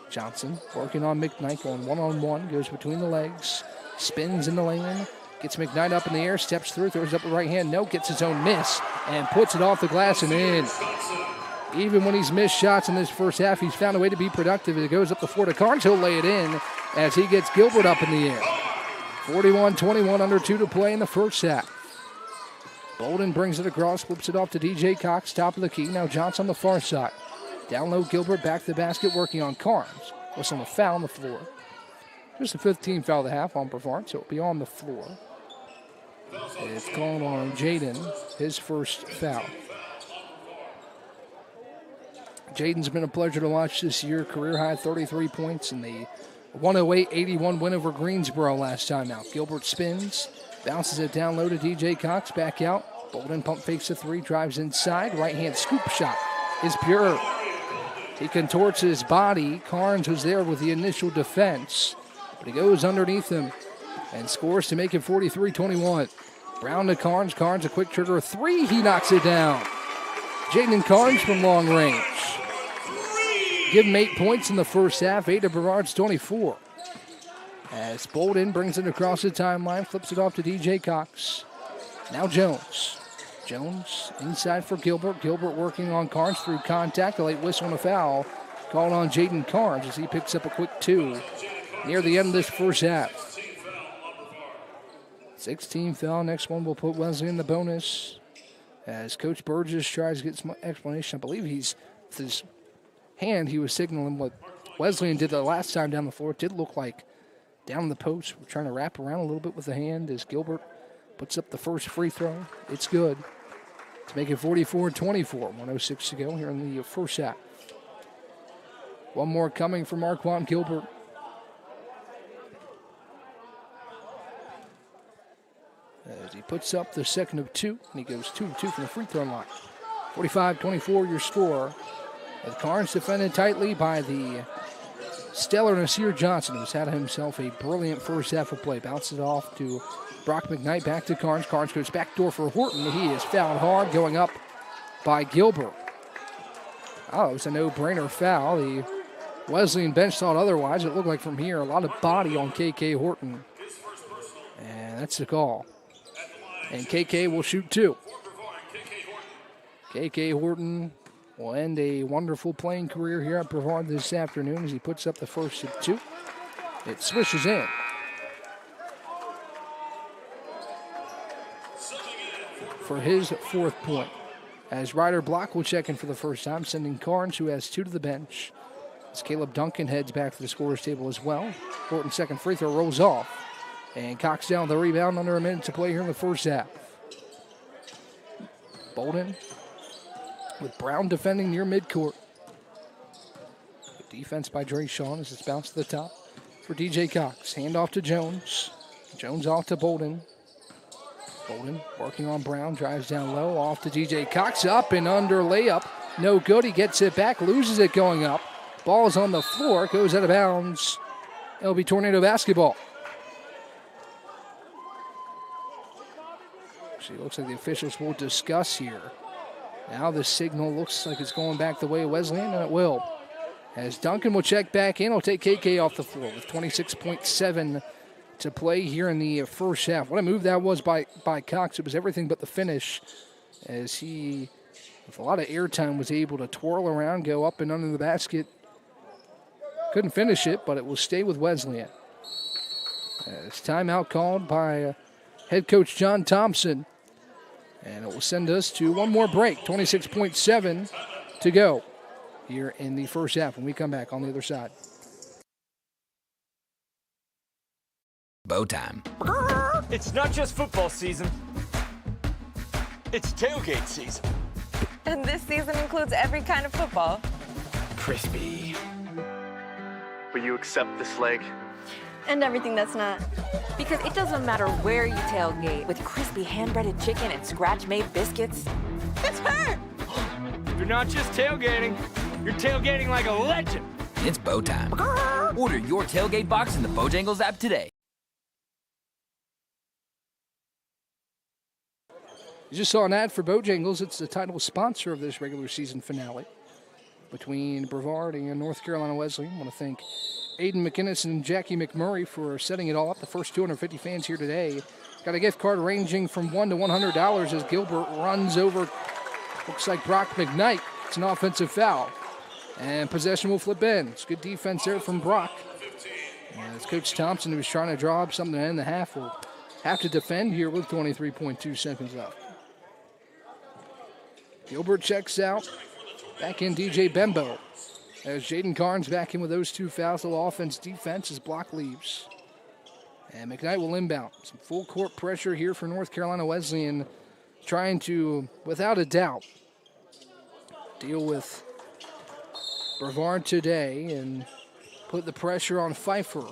Johnson working on McKnight, going one-on-one, goes between the legs, spins in the lane, gets McKnight up in the air, steps through, throws up the right hand, no, gets his own miss, and puts it off the glass and in. Even when he's missed shots in this first half, he's found a way to be productive. It goes up the floor to Carnes. He'll lay it in as he gets Gilbert up in the air. 41-21, under 2 to play in the first half. Bolden brings it across, flips it off to DJ Cox, top of the key. Now Johnson on the far side. Down low, Gilbert back to the basket, working on Carnes. Whistle on the foul on the floor. Just the 15th foul of the half on Brevard, so it'll be on the floor. It's called on Jaden, his first foul. Jaden's been a pleasure to watch this year. Career high 33 points in the 108-81 win over Greensboro last time out. Gilbert spins, bounces it down low to DJ Cox, back out. Bolden pump fakes a three, drives inside. Right hand scoop shot is pure. He contorts his body. Carnes was there with the initial defense, but he goes underneath him and scores to make it 43-21. Brown to Carnes. Carnes a quick trigger three. He knocks it down. Jaden Carnes from long range. Give him 8 points in the first half, 8 to Brevard's 24. As Bolden brings it across the timeline, flips it off to DJ Cox. Now Jones. Jones inside for Gilbert. Gilbert working on Carnes through contact. A late whistle and a foul called on Jaden Carnes as he picks up a quick 2 near the end of this first half. 16 foul. Next one will put Wesley in the bonus. As Coach Burgess tries to get some explanation. I believe he's with his hand, he was signaling what Wesleyan did the last time down the floor. It did look like down the post. We're trying to wrap around a little bit with the hand as Gilbert puts up the first free throw. It's good to make it 44-24. 106 to go here in the first half. One more coming from Marquand Gilbert. As he puts up the second of 2, and he goes 2-2 from the free throw line. 45-24 your score. With Carnes defended tightly by the stellar Nasir Johnson, who's had himself a brilliant first half of play. Bounces it off to Brock McKnight, back to Carnes. Carnes goes backdoor for Horton. He is fouled hard, going up by Gilbert. Oh, it was a no-brainer foul. The Wesleyan bench thought otherwise. It looked like from here, a lot of body on KK Horton. And that's the call. And KK will shoot 2. KK Horton will end a wonderful playing career here at Brevard this afternoon as he puts up the first of 2. It swishes in. For his 4th point. As Ryder Block will check in for the first time, sending Carnes, who has 2 to the bench. As Caleb Duncan heads back to the scorer's table as well. Horton's second free throw rolls off. And Cox down the rebound, under a minute to play here in the first half. Bolden with Brown defending near midcourt. Good defense by Dre Sean as it's bounced to the top for DJ Cox. Hand off to Jones. Jones off to Bolden. Bolden working on Brown, drives down low, off to DJ Cox, up and under layup. No good, he gets it back, loses it going up. Ball's on the floor, goes out of bounds. It'll be Tornado basketball. Actually, looks like the officials will discuss here. Now the signal looks like it's going back the way of Wesleyan, and it will. As Duncan will check back in, he'll take KK off the floor with 26.7 to play here in the first half. What a move that was by Cox. It was everything but the finish, as he, with a lot of airtime, was able to twirl around, go up and under the basket. Couldn't finish it, but it will stay with Wesleyan. As timeout called by head coach John Thompson. And it will send us to one more break. 26.7 to go here in the first half when we come back on the other side.
Bow time.
It's not just football season. It's tailgate season.
And this season includes every kind of football.
Crispy.
Will you accept this leg?
And everything that's not.
Because it doesn't matter where you tailgate, with crispy hand-breaded chicken and scratch-made biscuits,
It's her!
You're not just tailgating, you're tailgating like a legend.
It's bow time. Order your tailgate box in the Bojangles app today.
You just saw an ad for Bojangles. It's the title sponsor of this regular season finale between Brevard and North Carolina Wesleyan. I want to thank Aiden McInnes and Jackie McMurray for setting it all up. The first 250 fans here today got a gift card ranging from $1 to $100 as Gilbert runs over, looks like Brock McKnight. It's an offensive foul. And possession will flip in. It's good defense there from Brock. And as Coach Thompson, who was trying to draw up something to end the half, will have to defend here with 23.2 seconds left. Gilbert checks out. Back in DJ Bembo. As Jaden Carnes back in with those two fouls. The offense defense as block leaves. And McKnight will inbound. Some full court pressure here for North Carolina Wesleyan. Trying to, without a doubt, deal with Brevard today and put the pressure on Pfeiffer,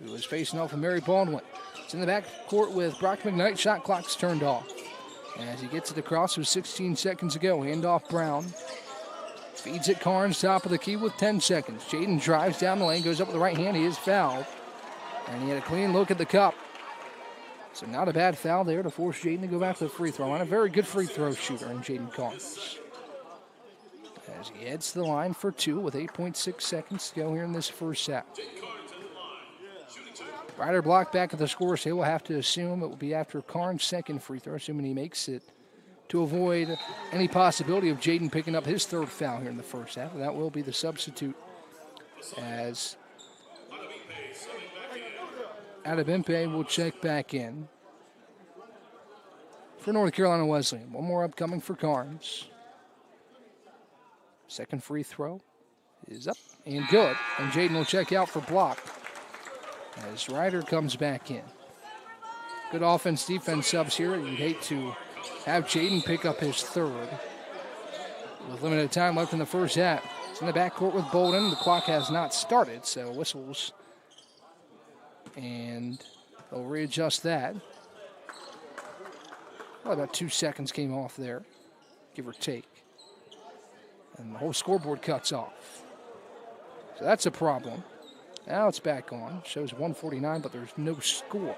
who is facing off of Mary Baldwin. It's in the back court with Brock McKnight. Shot clock's turned off. As he gets it across with 16 seconds to go. Handoff Brown. Feeds it Carnes, top of the key with 10 seconds. Jaden drives down the lane, goes up with the right hand. He is fouled. And he had a clean look at the cup. So not a bad foul there to force Jaden to go back to the free throw line. A very good free throw shooter in Jaden Carnes. As he heads to the line for two with 8.6 seconds to go here in this first half. Ryder block back at the score, so we'll have to assume it will be after Carnes' second free throw, assuming he makes it, to avoid any possibility of Jaden picking up his third foul here in the first half. And that will be the substitute as Adebimpe will check back in for North Carolina Wesleyan. One more upcoming for Carnes. Second free throw is up and good. And Jaden will check out for block as Ryder comes back in. Good offense-defense subs here. You'd hate to have Jaden pick up his third. With limited time left in the first half. It's in the backcourt with Bolden. The clock has not started, so whistles. And they'll readjust that. Well, about 2 seconds came off there, give or take. And the whole scoreboard cuts off. So that's a problem. Now it's back on. Shows 149, but there's no score.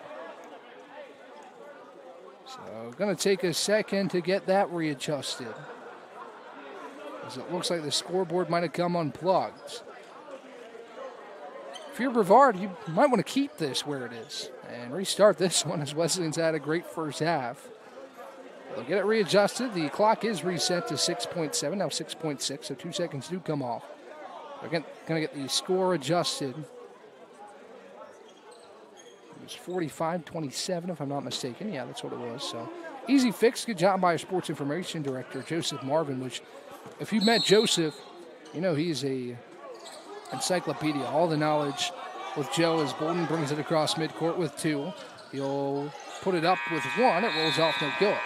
So going to take a second to get that readjusted, as it looks like the scoreboard might have come unplugged. If you're Brevard, you might want to keep this where it is and restart this one, as Wesleyan's had a great first half. They'll get it readjusted. The clock is reset to 6.7, now 6.6, so 2 seconds do come off. They're going to get the score adjusted. It was 45-27, if I'm not mistaken. Yeah, that's what it was. So easy fix. Good job by our sports information director, Joseph Marvin, which, if you've met Joseph, you know he's a encyclopedia. All the knowledge with Joe as Bolden brings it across midcourt with two. He'll put it up with one. It rolls off, no good.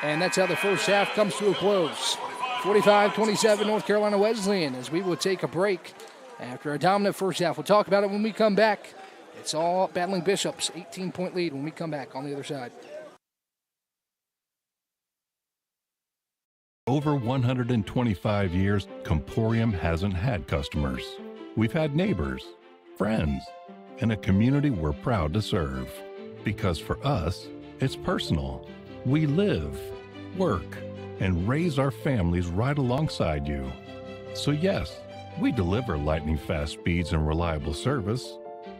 And that's how the first half comes to a close. 45-27 North Carolina Wesleyan, as we will take a break after a dominant first half. We'll talk about it when we come back. It's all battling Bishop's 18-point lead when we come back on the other side.
Over 125 years, Comporium hasn't had customers. We've had neighbors, friends, and a community we're proud to serve. Because for us, it's personal. We live, work, and raise our families right alongside you. So yes, we deliver lightning-fast speeds and reliable service.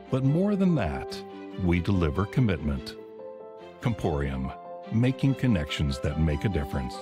But more than that, we deliver commitment. Comporium, making connections that make a difference.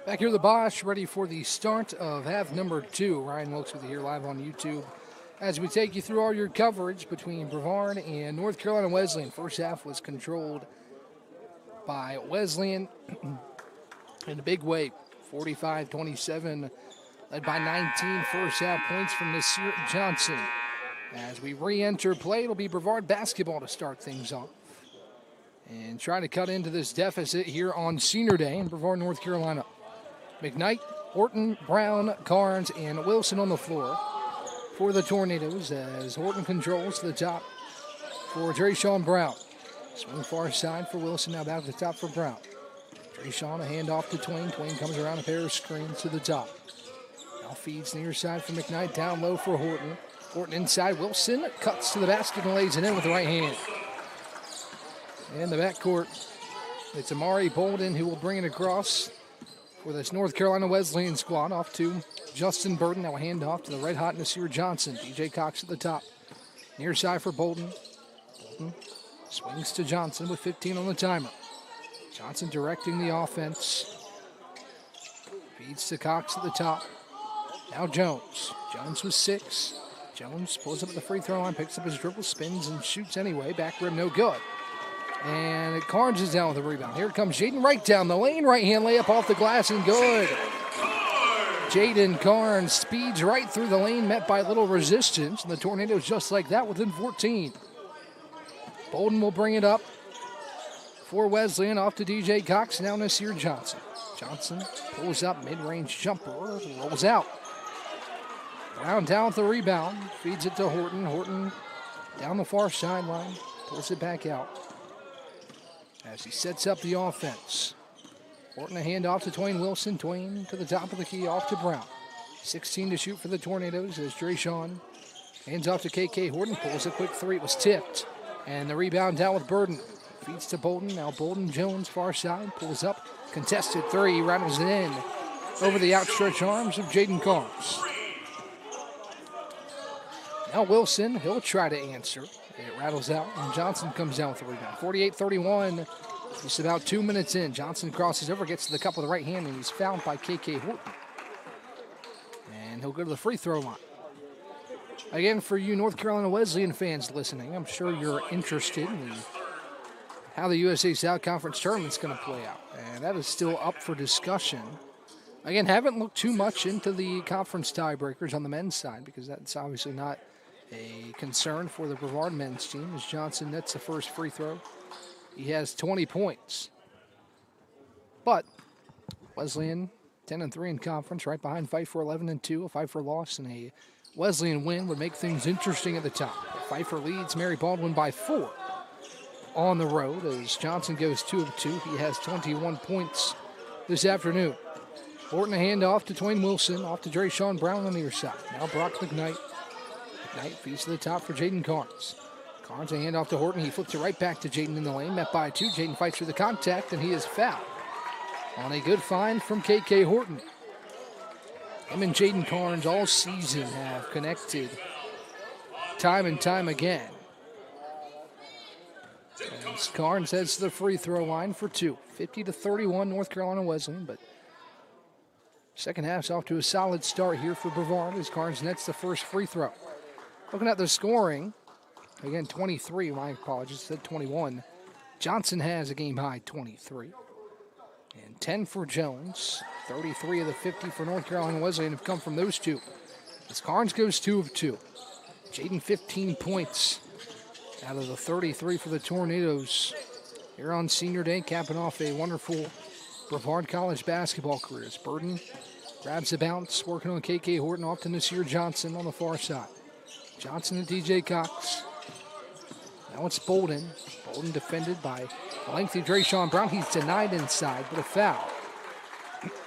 Back here at the Bosch, ready for the start of half number 2. Ryan Wilkes with you here live on YouTube as we take you through all your coverage between Brevard and North Carolina Wesleyan. First half was controlled by Wesleyan in a big way, 45-27, led by 19 first half points from Nasir Johnson. As we re-enter play, it'll be Brevard basketball to start things off. And trying to cut into this deficit here on Senior Day in Brevard, North Carolina. McKnight, Horton, Brown, Carnes, and Wilson on the floor for the Tornadoes as Horton controls the top for Drayshawn Brown. Swing far side for Wilson, now back to the top for Brown. Drayshawn, a handoff to Twain. Twain comes around a pair of screens to the top. Now feeds near side for McKnight, down low for Horton. Horton inside, Wilson cuts to the basket and lays it in with the right hand. In the backcourt, it's Amari Bolden who will bring it across for this North Carolina Wesleyan squad, off to Justin Burden. Now a handoff to the red-hot Nasir Johnson. DJ Cox at the top. Near side for Bolden. Bolden swings to Johnson with 15 on the timer. Johnson directing the offense. Feeds to Cox at the top. Now Jones. Jones with 6. Jones pulls up at the free throw line, picks up his dribble, spins and shoots anyway. Back rim, no good. And Carnes is down with the rebound. Here comes Jaden right down the lane. Right-hand layup off the glass and good. Jaden Carnes speeds right through the lane, met by little resistance. And the Tornadoes just like that within 14. Bolden will bring it up for Wesleyan, off to DJ Cox. Now Nasir Johnson. Johnson pulls up, mid-range jumper, rolls out. Brown down with the rebound. Feeds it to Horton. Horton down the far sideline. Pulls it back out as he sets up the offense. Horton a handoff to Twain Wilson. Twain to the top of the key, off to Brown. 16 to shoot for the Tornadoes as Drayshawn hands off to KK Horton. Pulls a quick three. It was tipped. And the rebound down with Burden. Feeds to Bolden. Now Bolden Jones far side. Pulls up. Contested three. Rattles it in over the outstretched arms of Jaden Carnes. Now Wilson, he'll try to answer. It rattles out, and Johnson comes down with the rebound. 48-31, just about 2 minutes in. Johnson crosses over, gets to the cup with the right hand, and he's fouled by KK Horton. And he'll go to the free throw line. Again, for you North Carolina Wesleyan fans listening, I'm sure you're interested in how the USA South Conference tournament's going to play out. And that is still up for discussion. Again, haven't looked too much into the conference tiebreakers on the men's side because that's obviously not a concern for the Brevard men's team as Johnson nets the first free throw. He has 20 points. But Wesleyan 10-3 in conference, right behind Pfeiffer 11-2. A Pfeiffer loss and a Wesleyan win would make things interesting at the top. Pfeiffer leads Mary Baldwin by 4 on the road as Johnson goes 2 of 2. He has 21 points this afternoon. Horton a handoff to Twain Wilson, off to Drayshawn Brown on the near side. Now Brock McKnight. McKnight feeds to the top for Jaden Carnes. Carnes a handoff to Horton. He flips it right back to Jaden in the lane. Met by 2. Jaden fights for the contact, and he is fouled on a good find from KK Horton. Him and Jaden Carnes all season have connected time and time again. As Carnes heads to the free throw line for 2. 50-31 North Carolina Wesleyan, but second half's off to a solid start here for Brevard as Carnes nets the first free throw. Looking at the scoring, again, 23, my apologies, said 21. Johnson has a game-high 23. And 10 for Jones. 33 of the 50 for North Carolina Wesleyan have come from those two. As Carnes goes 2 of 2. Jaden 15 points out of the 33 for the Tornadoes here on Senior Day, capping off a wonderful Brevard College basketball career. As Burden grabs the bounce, working on KK Horton, off to Nasir Johnson on the far side. Johnson and DJ Cox. Now it's Bolden. Bolden defended by a lengthy Drayshawn Brown. He's denied inside, but a foul.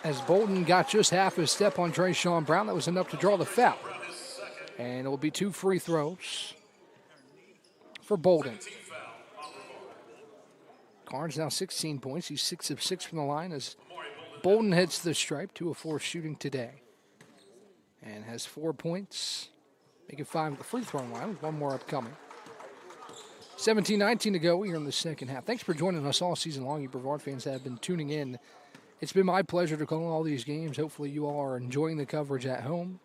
As Bolden got just half a step on Drayshawn Brown, that was enough to draw the foul. And it will be 2 free throws for Bolden. Carnes now 16 points. He's 6 of 6 from the line as Bolden heads to the stripe, 2 of 4 shooting today. And has 4 points. Make it 5 at the free throw line with one more upcoming. 17-19 to go here in the second half. Thanks for joining us all season long. You Brevard fans have been tuning in It's been my pleasure to call all these games. Hopefully you all are enjoying the coverage at home,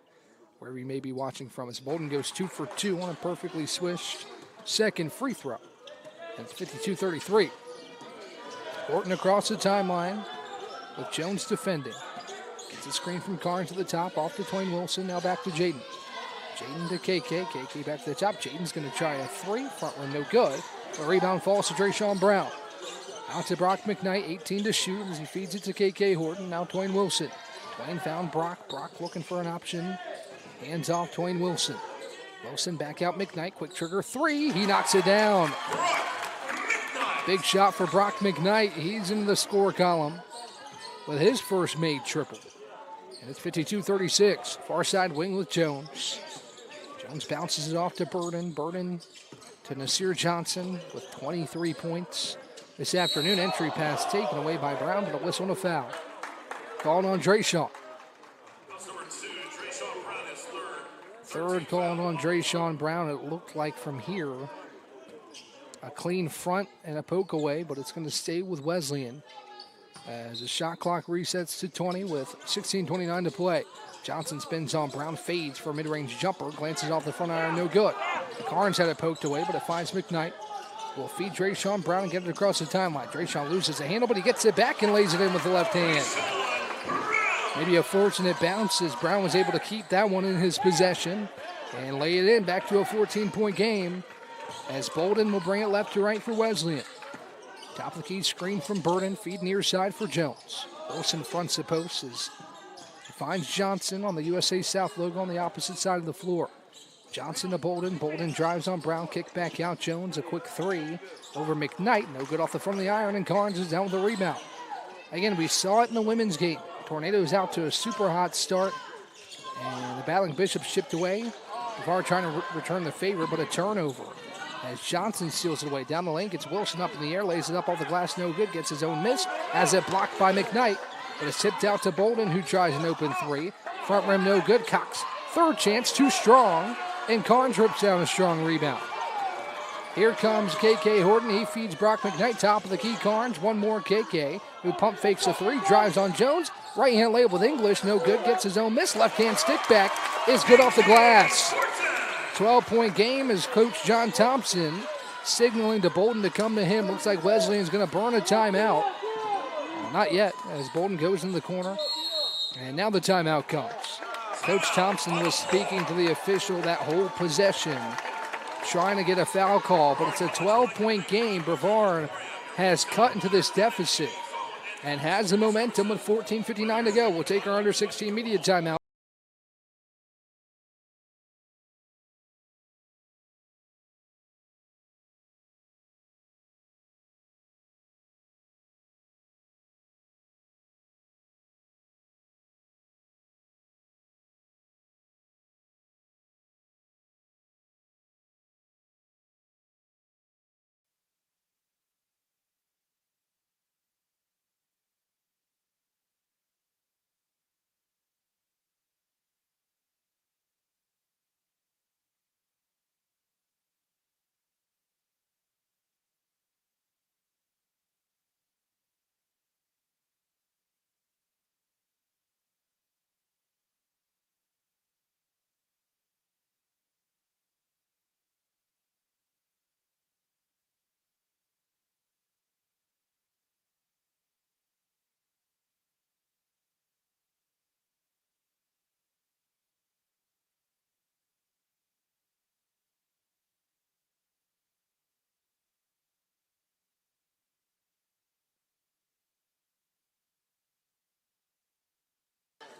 wherever you may be watching from. As Bolden goes 2 for 2 on a perfectly swished second free throw. That's 52-33. Horton across the timeline with Jones defending. Gets a screen from Carnes to the top, off to Twain Wilson, now back to Jaden. Jaden to KK, KK back to the top. Jaden's going to try a three, front rim no good. A rebound falls to Drayshawn Brown. Out to Brock McKnight, 18 to shoot as he feeds it to KK Horton. Now Twain Wilson. Twain found Brock. Brock looking for an option. Hands off Twain Wilson. Wilson back out McKnight. Quick trigger three. He knocks it down. Big shot for Brock McKnight. He's in the score column with his first made triple. And it's 52-36. Far side wing with Jones. Jones bounces it off to Burden. Burden to Nasir Johnson with 23 points. This afternoon, entry pass taken away by Brown, but a whistle and a foul. Called on Drayshawn. Third called on Drayshawn Brown. It looked like from here a clean front and a poke away, but it's going to stay with Wesleyan as the shot clock resets to 20 with 16:29 to play. Johnson spins on Brown, fades for a mid-range jumper, glances off the front iron, no good. Carnes had it poked away, but it finds McKnight. Will feed Drayshawn Brown and get it across the timeline. Drayshawn loses the handle, but he gets it back and lays it in with the left hand. Maybe a fortunate bounce as Brown was able to keep that one in his possession and lay it in back to a 14-point game as Bolden will bring it left to right for Wesleyan. Top of the key screen from Burden, feed near side for Jones. Wilson fronts the post as he finds Johnson on the USA South logo on the opposite side of the floor. Johnson to Bolden. Bolden drives on Brown. Kick back out. Jones, a quick three over McKnight. No good off the front of the iron, and Carnes is down with the rebound. Again, we saw it in the women's game. Tornadoes out to a super hot start, and the Battling Bishops chipped away. Brevard trying to return the favor, but a turnover. As Johnson steals it away. Down the lane, gets Wilson up in the air, lays it up off the glass, no good. Gets his own miss. Has it blocked by McKnight, but it's tipped out to Bolden, who tries an open three. Front rim, no good. Cox, third chance, too strong. And Carnes rips down a strong rebound. Here comes KK Horton. He feeds Brock McKnight, top of the key. Carnes, one more KK, who pump fakes a three, drives on Jones. Right hand layup with English, no good. Gets his own miss. Left hand stick back is good off the glass. 12-point game as Coach John Thompson signaling to Bolden to come to him. Looks like Wesleyan's going to burn a timeout. Well, not yet, as Bolden goes into the corner. And now the timeout comes. Coach Thompson was speaking to the official that whole possession, trying to get a foul call, but it's a 12-point game. Brevard has cut into this deficit and has the momentum with 14:59 to go. We'll take our under 16 media timeout.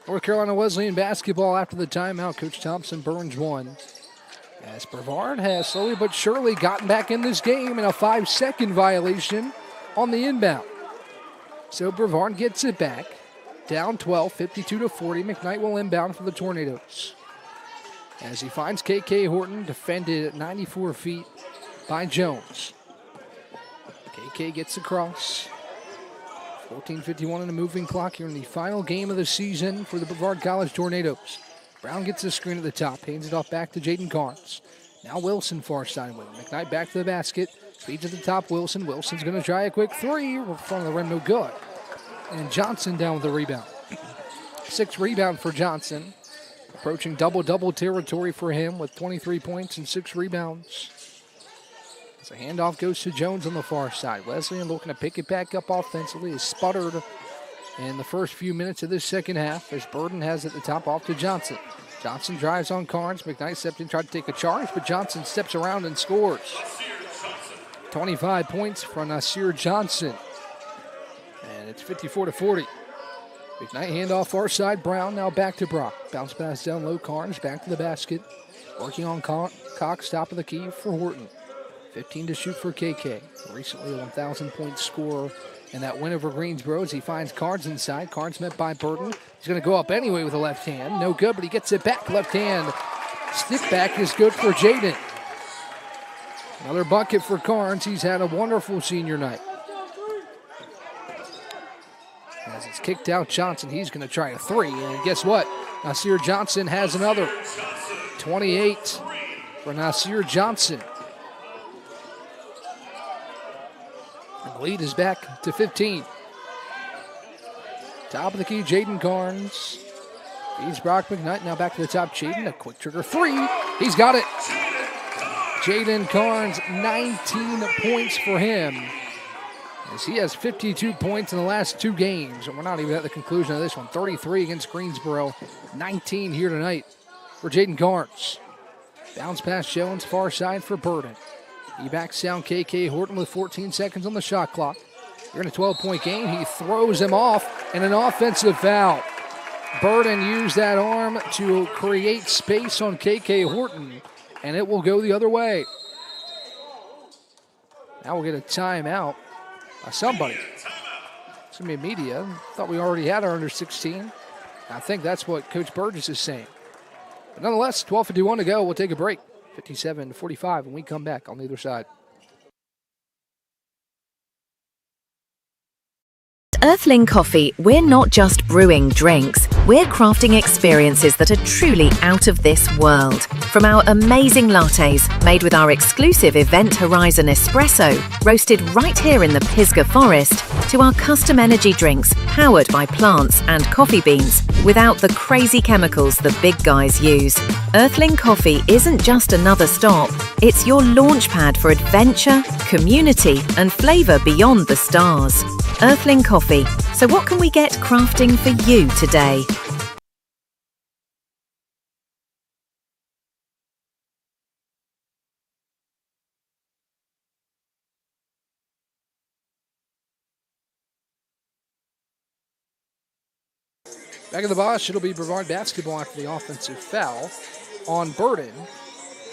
North Carolina Wesleyan basketball after the timeout. Coach Thompson burns one. As Brevard has slowly but surely gotten back in this game, and a 5-second violation on the inbound. So Brevard gets it back. Down 12, 52-40. McKnight will inbound for the Tornadoes. As he finds KK Horton, defended at 94 feet by Jones. KK gets across. 14:51 in the moving clock here in the final game of the season for the Brevard College Tornadoes. Brown gets the screen at the top, hands it off back to Jaden Carnes. Now Wilson far side with him. McKnight back to the basket, feeds at the top Wilson. Wilson's going to try a quick three. In front of the rim, no good. And Johnson down with the rebound. 6 rebound for Johnson. Approaching double-double territory for him with 23 points and 6 rebounds. As the handoff goes to Jones on the far side. Wesleyan looking to pick it back up offensively. Has sputtered in the first few minutes of this second half as Burden has at the top off to Johnson. Johnson drives on Carnes. McKnight stepped in, tried to take a charge, but Johnson steps around and scores. 25 points from Nasir Johnson. And it's 54-40. McKnight handoff far side. Brown now back to Brock. Bounce pass down low. Carnes back to the basket. Working on Cox, top of the key for Horton. 15 to shoot for KK. Recently a 1,000-point scorer in that win over Greensboro as he finds Carnes inside. Carnes met by Burden. He's going to go up anyway with a left hand. No good, but he gets it back. Left hand. Stick back is good for Jaden. Another bucket for Carnes. He's had a wonderful senior night. As it's kicked out Johnson, he's going to try a 3. And guess what? Nasir Johnson has another. 28 for Nasir Johnson. And the lead is back to 15. Top of the key, Jaden Carnes. Feeds Brock McKnight. Now back to the top. Jaden, a quick trigger 3. He's got it. Jaden Carnes, 19 points for him. As he has 52 points in the last 2 games. And we're not even at the conclusion of this one. 33 against Greensboro. 19 here tonight for Jaden Carnes. Bounce pass Jones, far side for Burden. He backs down KK Horton with 14 seconds on the shot clock. Here in a 12-point game, he throws him off and an offensive foul. Burden used that arm to create space on KK Horton, and it will go the other way. Now we'll get a timeout by somebody. It's going to be media. Thought we already had our under 16. I think that's what Coach Burgess is saying. But nonetheless, 12:51 to go. We'll take a break. 57-45 when we come back on the other side.
Earthling Coffee, we're not just brewing drinks, we're crafting experiences that are truly out of this world. From our amazing lattes, made with our exclusive Event Horizon espresso, roasted right here in the Pisgah Forest, to our custom energy drinks, powered by plants and coffee beans, without the crazy chemicals the big guys use. Earthling Coffee isn't just another stop, it's your launchpad for adventure, community, and flavour beyond the stars. Earthling Coffee. So what can we get crafting for you today?
Back at the Bosch, it'll be Brevard basketball after the offensive foul on Burden.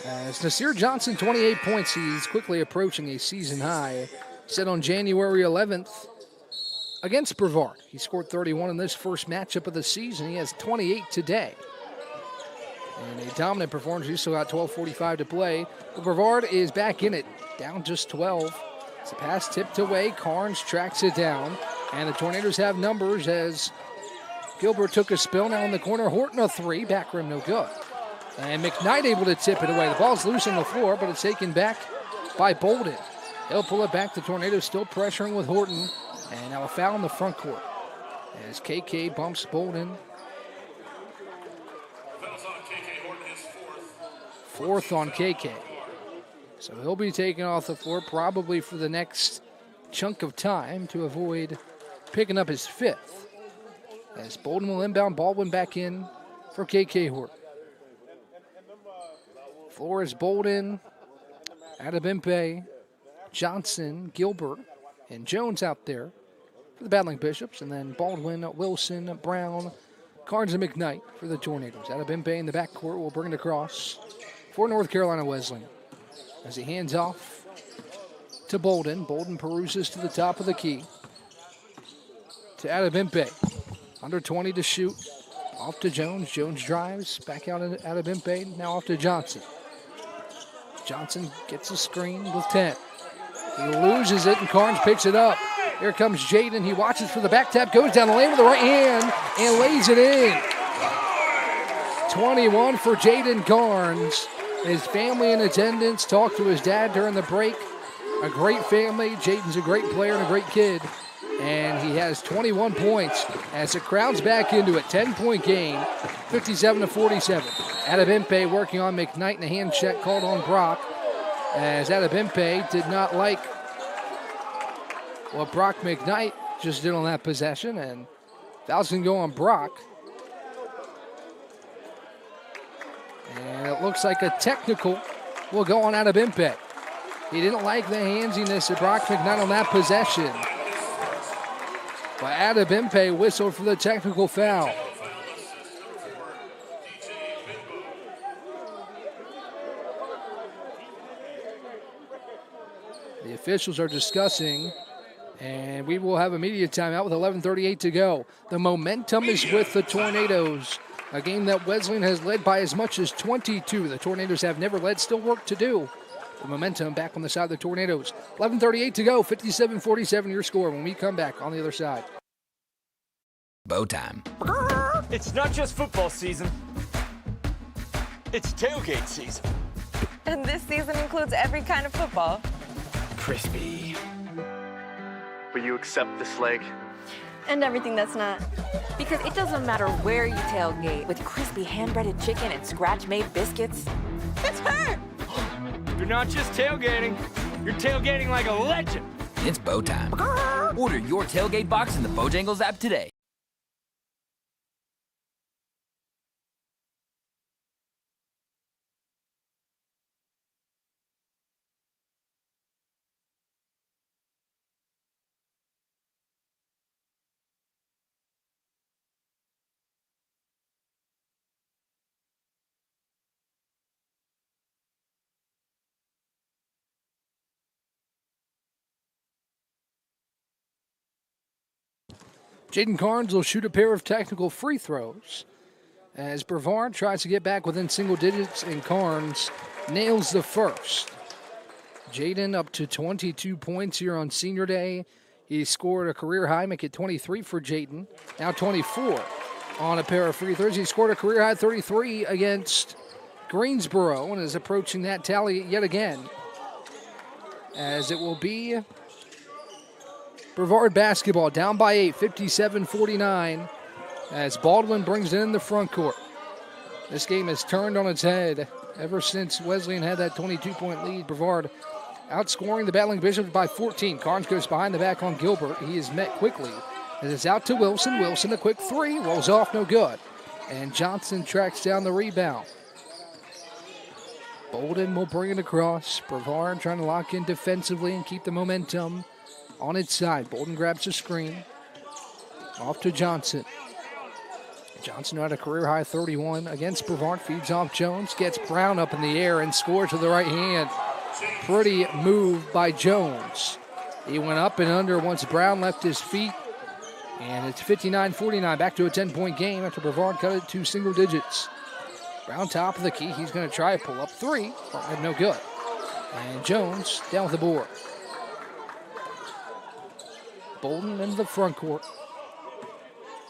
As Nasir Johnson, 28 points. He's quickly approaching a season high set on January 11th. Against Brevard. He scored 31 in this first matchup of the season. He has 28 today. And a dominant performance. He's still got 12:45 to play. But Brevard is back in it, down just 12. It's a pass tipped away. Carnes tracks it down. And the Tornadoes have numbers as Gilbert took a spill. Now in the corner, Horton a 3. Back rim, no good. And McKnight able to tip it away. The ball's loose on the floor, but it's taken back by Bolden. He'll pull it back. The Tornadoes still pressuring with Horton. And now a foul in the front court as KK bumps Bolden. Fourth on KK. So he'll be taken off the floor probably for the next chunk of time to avoid picking up his 5th. As Bolden will inbound, Baldwin back in for KK Horton. Floor is Bolden, Adebimpe, Johnson, Gilbert, and Jones out there for the Battling Bishops, and then Baldwin, Wilson, Brown, Carnes, and McKnight for the Tornadoes. Adebimpe in the backcourt will bring it across for North Carolina Wesleyan. As he hands off to Bolden. Bolden peruses to the top of the key. To Adebimpe. Under 20 to shoot. Off to Jones. Jones drives. Back out to Adebimpe. Now off to Johnson. Johnson gets a screen with 10. He loses it, and Carnes picks it up. Here comes Jaden. He watches for the back tap, goes down the lane with the right hand, and lays it in. 21 for Jaden Carnes. His family in attendance, talked to his dad during the break. A great family. Jaden's a great player and a great kid. and he has 21 points as the crowd's back into it. 10-point game, 57-47. Adebimpe working on McKnight, and a hand check called on Brock, as Adebimpe did not like what Brock McKnight just did on that possession, and foul's going to go on Brock. And it looks like a technical will go on Adebimpe. He didn't like the handsiness of Brock McKnight on that possession. But Adebimpe whistled for the technical foul. The officials are discussing, and we will have a media timeout with 11:38 to go. The momentum is with the Tornadoes, a game that Wesleyan has led by as much as 22. The Tornadoes have never led, still work to do. The momentum back on the side of the Tornadoes. 11:38 to go, 57-47 your score when we come back on the other side.
Bow time.
It's not just football season. It's tailgate season.
And this season includes every kind of football.
Crispy.
Will you accept this leg?
And everything that's not.
Because it doesn't matter where you tailgate, with crispy hand-breaded chicken and scratch-made biscuits.
It's her!
You're not just tailgating. You're tailgating like a legend.
It's bow time. Order your tailgate box in the Bojangles app today.
Jaden Carnes will shoot a pair of technical free throws as Brevard tries to get back within single digits, and Carnes nails the first. Jaden up to 22 points here on senior day. He scored a career high, make it 23 for Jaden. Now 24 on a pair of free throws. He scored a career high 33 against Greensboro and is approaching that tally yet again, as it will be Brevard basketball down by 8, 57-49, as Baldwin brings it in the front court. This game has turned on its head ever since Wesleyan had that 22-point lead. Brevard outscoring the Battling Bishops by 14. Carnes goes behind the back on Gilbert. He is met quickly as it's out to Wilson. Wilson, a quick three, rolls off, no good. And Johnson tracks down the rebound. Bolden will bring it across. Brevard trying to lock in defensively and keep the momentum on its side. Bolden grabs the screen. Off to Johnson. Johnson had a career-high 31 against Brevard. Feeds off Jones. Gets Brown up in the air and scores with the right hand. Pretty move by Jones. He went up and under once Brown left his feet. And it's 59-49. Back to a 10-point game after Brevard cut it to single digits. Brown top of the key. He's going to try a pull-up three. No good. And Jones down with the board. Bolden into the front court.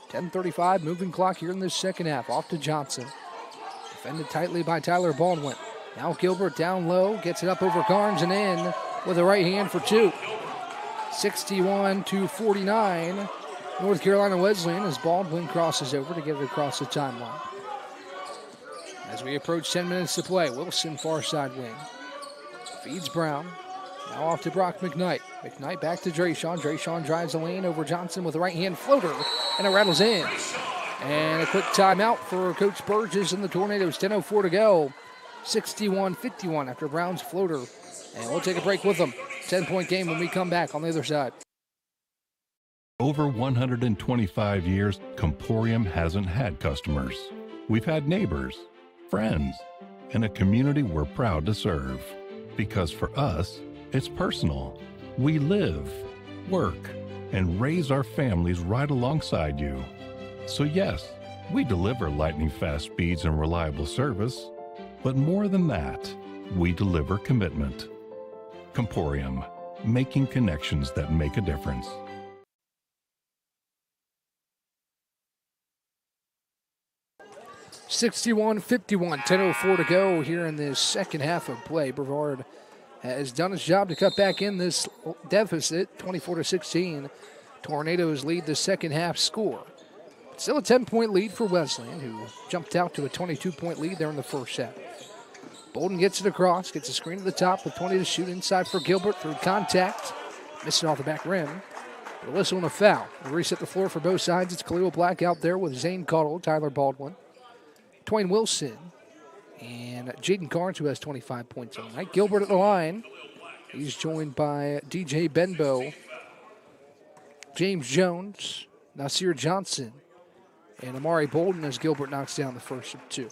10:35, moving clock here in this second half. Off to Johnson. Defended tightly by Tyler Baldwin. Now Gilbert down low, gets it up over Carnes and in with a right hand for two. 61-49. North Carolina Wesleyan as Baldwin crosses over to get it across the timeline. As we approach 10 minutes to play, Wilson far side wing. Feeds Brown. Now off to Brock McKnight. McKnight back to Drayshawn. Drayshawn drives the lane over Johnson with a right-hand floater, and it rattles in. And a quick timeout for Coach Burgess and the Tornadoes. 10:04 to go. 61-51 after Brown's floater. And we'll take a break with them. 10-point game when we come back on the other side.
Over 125 years, Comporium hasn't had customers. We've had neighbors, friends, and a community we're proud to serve. Because for us, it's personal. We live, work, and raise our families right alongside you. So yes, we deliver lightning-fast speeds and reliable service, but more than that, we deliver commitment. Comporium, making connections that make a difference.
(61-51), 10:04 to go here in this second half of play. Brevard has done its job to cut back in this deficit, 24-16. Tornadoes lead the second half score. Still a 10-point lead for Wesleyan, who jumped out to a 22-point lead there in the first half. Bolden gets it across, gets a screen at the top with 20 to shoot inside for Gilbert through contact. Missed it off the back rim. But a whistle and a foul. We'll reset the floor for both sides. It's Khalil Black out there with Zane Cottle, Tyler Baldwin, Twain Wilson, and Jaden Carnes, who has 25 points tonight. Gilbert at the line. He's joined by DJ Benbow, James Jones, Nasir Johnson, and Amari Bolden as Gilbert knocks down the first of two.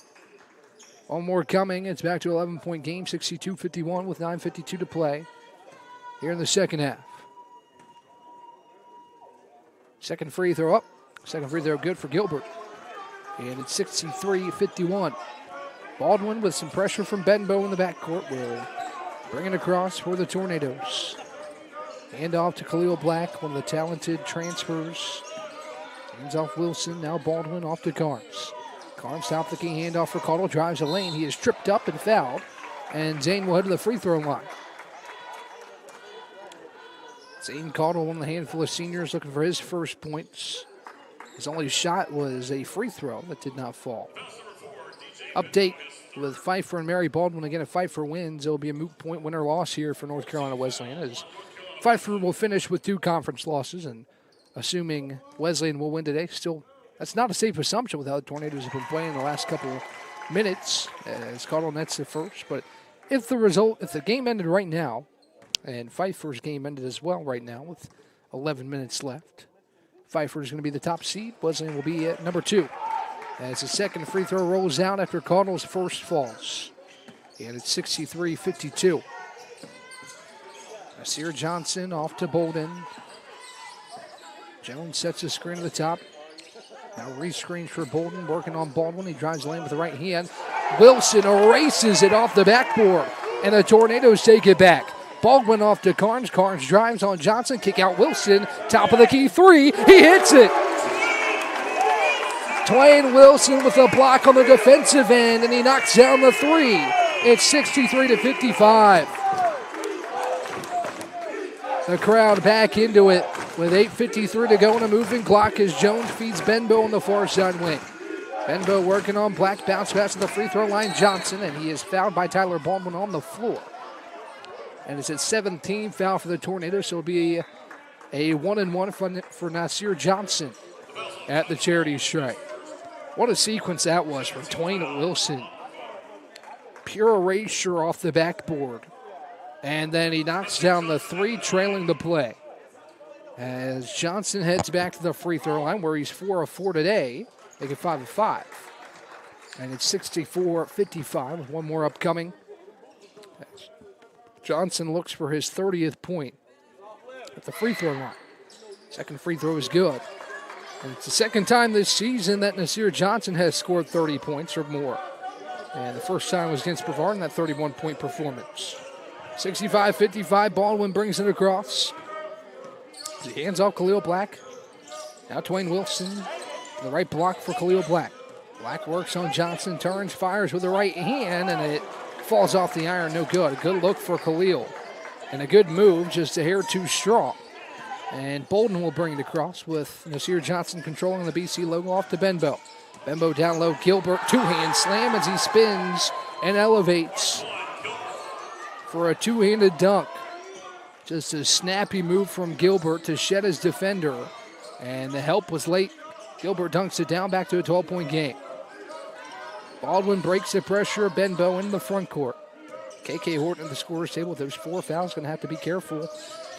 One more coming. It's back to 11-point game, 62-51 with 9:52 to play here in the second half. Second free throw up. Second free throw good for Gilbert. And it's 63-51. Baldwin with some pressure from Benbow in the backcourt will bring it across for the Tornadoes. Hand off to Khalil Black, one of the talented transfers. Hands off Wilson, now Baldwin off to Carnes. Carnes top the key handoff for Cottle, drives the lane. He is tripped up and fouled. And Zane will head to the free throw line. Zane Cottle, one of the handful of seniors looking for his first points. His only shot was a free throw that did not fall. Update with Pfeiffer and Mary Baldwin. Again, if Pfeiffer wins, it will be a moot point win or loss here for North Carolina Wesleyan, as Pfeiffer will finish with 2 conference losses, and assuming Wesleyan will win today, still, that's not a safe assumption with how the Tornadoes have been playing the last couple minutes, as Cottle nets the first. But if the game ended right now, and Pfeiffer's game ended as well right now with 11 minutes left, Pfeiffer is going to be the top seed. Wesleyan will be at number 2. As the second free throw rolls out after Cottl's first falls. And it's 63-52. Nasir Johnson off to Bolden. Jones sets a screen at the top. Now rescreens for Bolden, working on Baldwin. He drives the lane with the right hand. Wilson erases it off the backboard, and the Tornadoes take it back. Baldwin off to Carnes. Carnes drives on Johnson. Kick out Wilson. Top of the key 3. He hits it. Twain Wilson with a block on the defensive end, and he knocks down the 3. It's 63-55. The crowd back into it with 8:53 to go on a moving clock as Jones feeds Benbow on the far side wing. Benbow working on Black, bounce pass to the free throw line. Johnson, and he is fouled by Tyler Baldwin on the floor. And it's at 17 foul for the Tornadoes, so it'll be a 1-and-1 for Nasir Johnson at the charity stripe. What a sequence that was for Twain Wilson. Pure erasure off the backboard. And then he knocks down the 3, trailing the play. As Johnson heads back to the free throw line, where he's 4 of 4 today, making 5 of 5. And it's 64-55 with one more upcoming. Johnson looks for his 30th point at the free throw line. Second free throw is good. And it's the second time this season that Nasir Johnson has scored 30 points or more. And the first time was against Brevard in that 31-point performance. 65-55, Baldwin brings it across. He hands off Khalil Black. Now Twain Wilson, the right block for Khalil Black. Black works on Johnson, turns, fires with the right hand, and it falls off the iron, no good. A good look for Khalil. And a good move, just a hair too strong. And Bolden will bring it across with Nasir Johnson controlling the BC logo off to Benbow. Benbow down low, Gilbert, 2-hand slam as he spins and elevates for a 2-handed dunk. Just a snappy move from Gilbert to shed his defender. And the help was late. Gilbert dunks it down, back to a 12-point game. Baldwin breaks the pressure. Benbow in the front court. KK Horton at the scorer's table with those 4 fouls. Going to have to be careful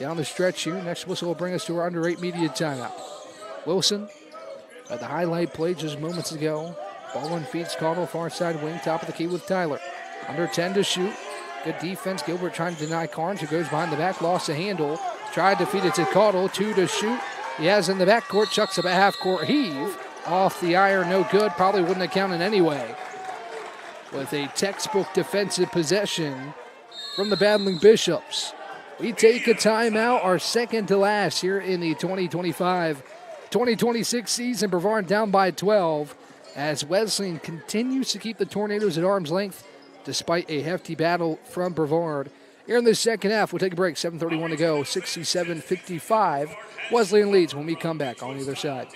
down the stretch here. Next whistle will bring us to our under 8 media timeout. Wilson at the highlight play just moments ago. Baldwin feeds Cottle, far side wing, top of the key with Tyler. Under 10 to shoot. Good defense. Gilbert trying to deny Carnes, who goes behind the back, lost the handle. Tried to feed it to Cottle, 2 to shoot. He has in the backcourt, chucks up a half-court heave. Off the iron, no good. Probably wouldn't have counted anyway. With a textbook defensive possession from the Battling Bishops. We take a timeout, our second to last here in the 2025-2026 season. Brevard down by 12 as Wesleyan continues to keep the Tornadoes at arm's length despite a hefty battle from Brevard here in the second half. We'll take a break. 7:31 to go. 67-55. Wesleyan leads when we come back on either side.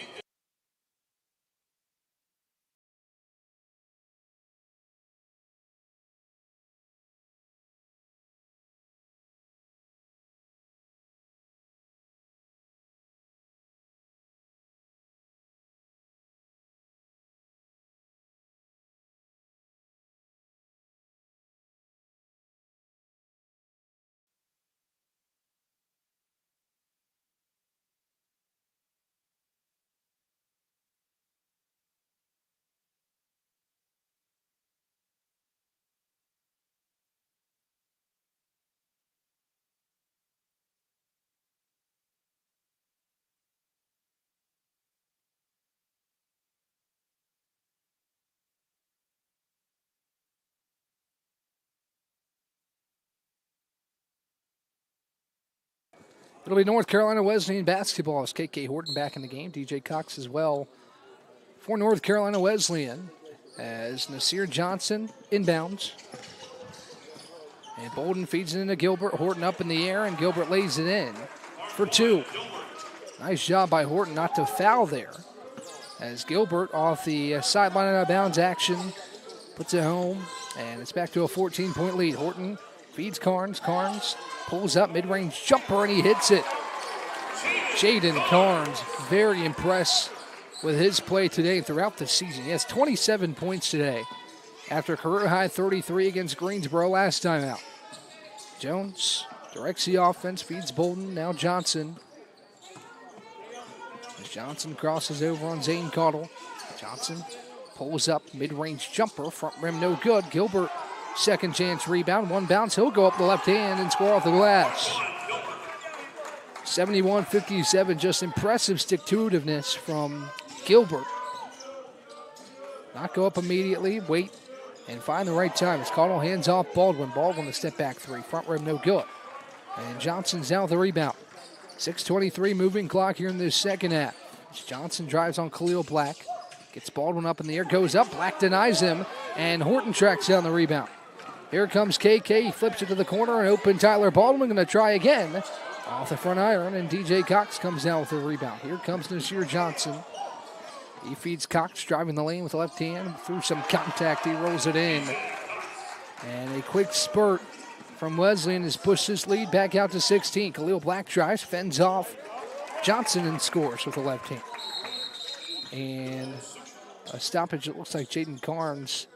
It'll be North Carolina Wesleyan basketball as KK Horton back in the game. DJ Cox as well for North Carolina Wesleyan as Nasir Johnson inbounds. And Bolden feeds it into Gilbert. Horton up in the air, and Gilbert lays it in for two. Nice job by Horton not to foul there. As Gilbert off the sideline out of bounds action puts it home, and it's back to a 14-point lead. Horton feeds Carnes. Carnes pulls up, mid-range jumper, and he hits it. Jaden Carnes, very impressed with his play today and throughout the season. He has 27 points today after a career-high 33 against Greensboro last time out. Jones directs the offense, feeds Bolden, now Johnson. As Johnson crosses over on Zane Caudle. Johnson pulls up, mid-range jumper, front rim no good. Gilbert, second chance rebound, one bounce. He'll go up the left hand and score off the glass. 71-57, just impressive stick-to-itiveness from Gilbert. Not go up immediately, wait, and find the right time. As Caudle hands off Baldwin. Baldwin, the step-back three, front rim no good. And Johnson's out the rebound. 6:23 moving clock here in this second half. As Johnson drives on Khalil Black. Gets Baldwin up in the air, goes up, Black denies him, and Horton tracks down the rebound. Here comes KK, he flips it to the corner, and open Tyler Baldwin going to try again. Off the front iron, and DJ Cox comes down with the rebound. Here comes Nasir Johnson. He feeds Cox, driving the lane with the left hand. Through some contact, he rolls it in. And a quick spurt from Wesleyan has pushed this lead back out to 16. Khalil Black drives, fends off Johnson, and scores with the left hand. And a stoppage, it looks like Jaden Carnes,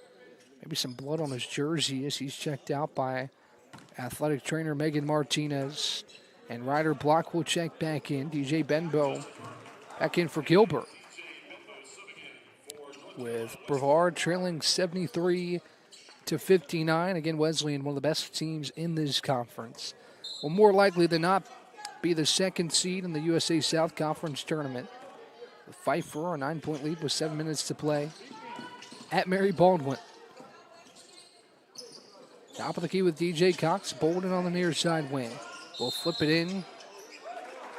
maybe some blood on his jersey as he's checked out by athletic trainer Megan Martinez. And Ryder Block will check back in. DJ Benbow back in for Gilbert. With Brevard trailing 73-59. Again, Wesleyan, one of the best teams in this conference. Will more likely than not be the second seed in the USA South Conference tournament. The fight for a 9-point lead with 7 minutes to play at Mary Baldwin. Top of the key with DJ Cox. Bolden on the near side wing. Will flip it in.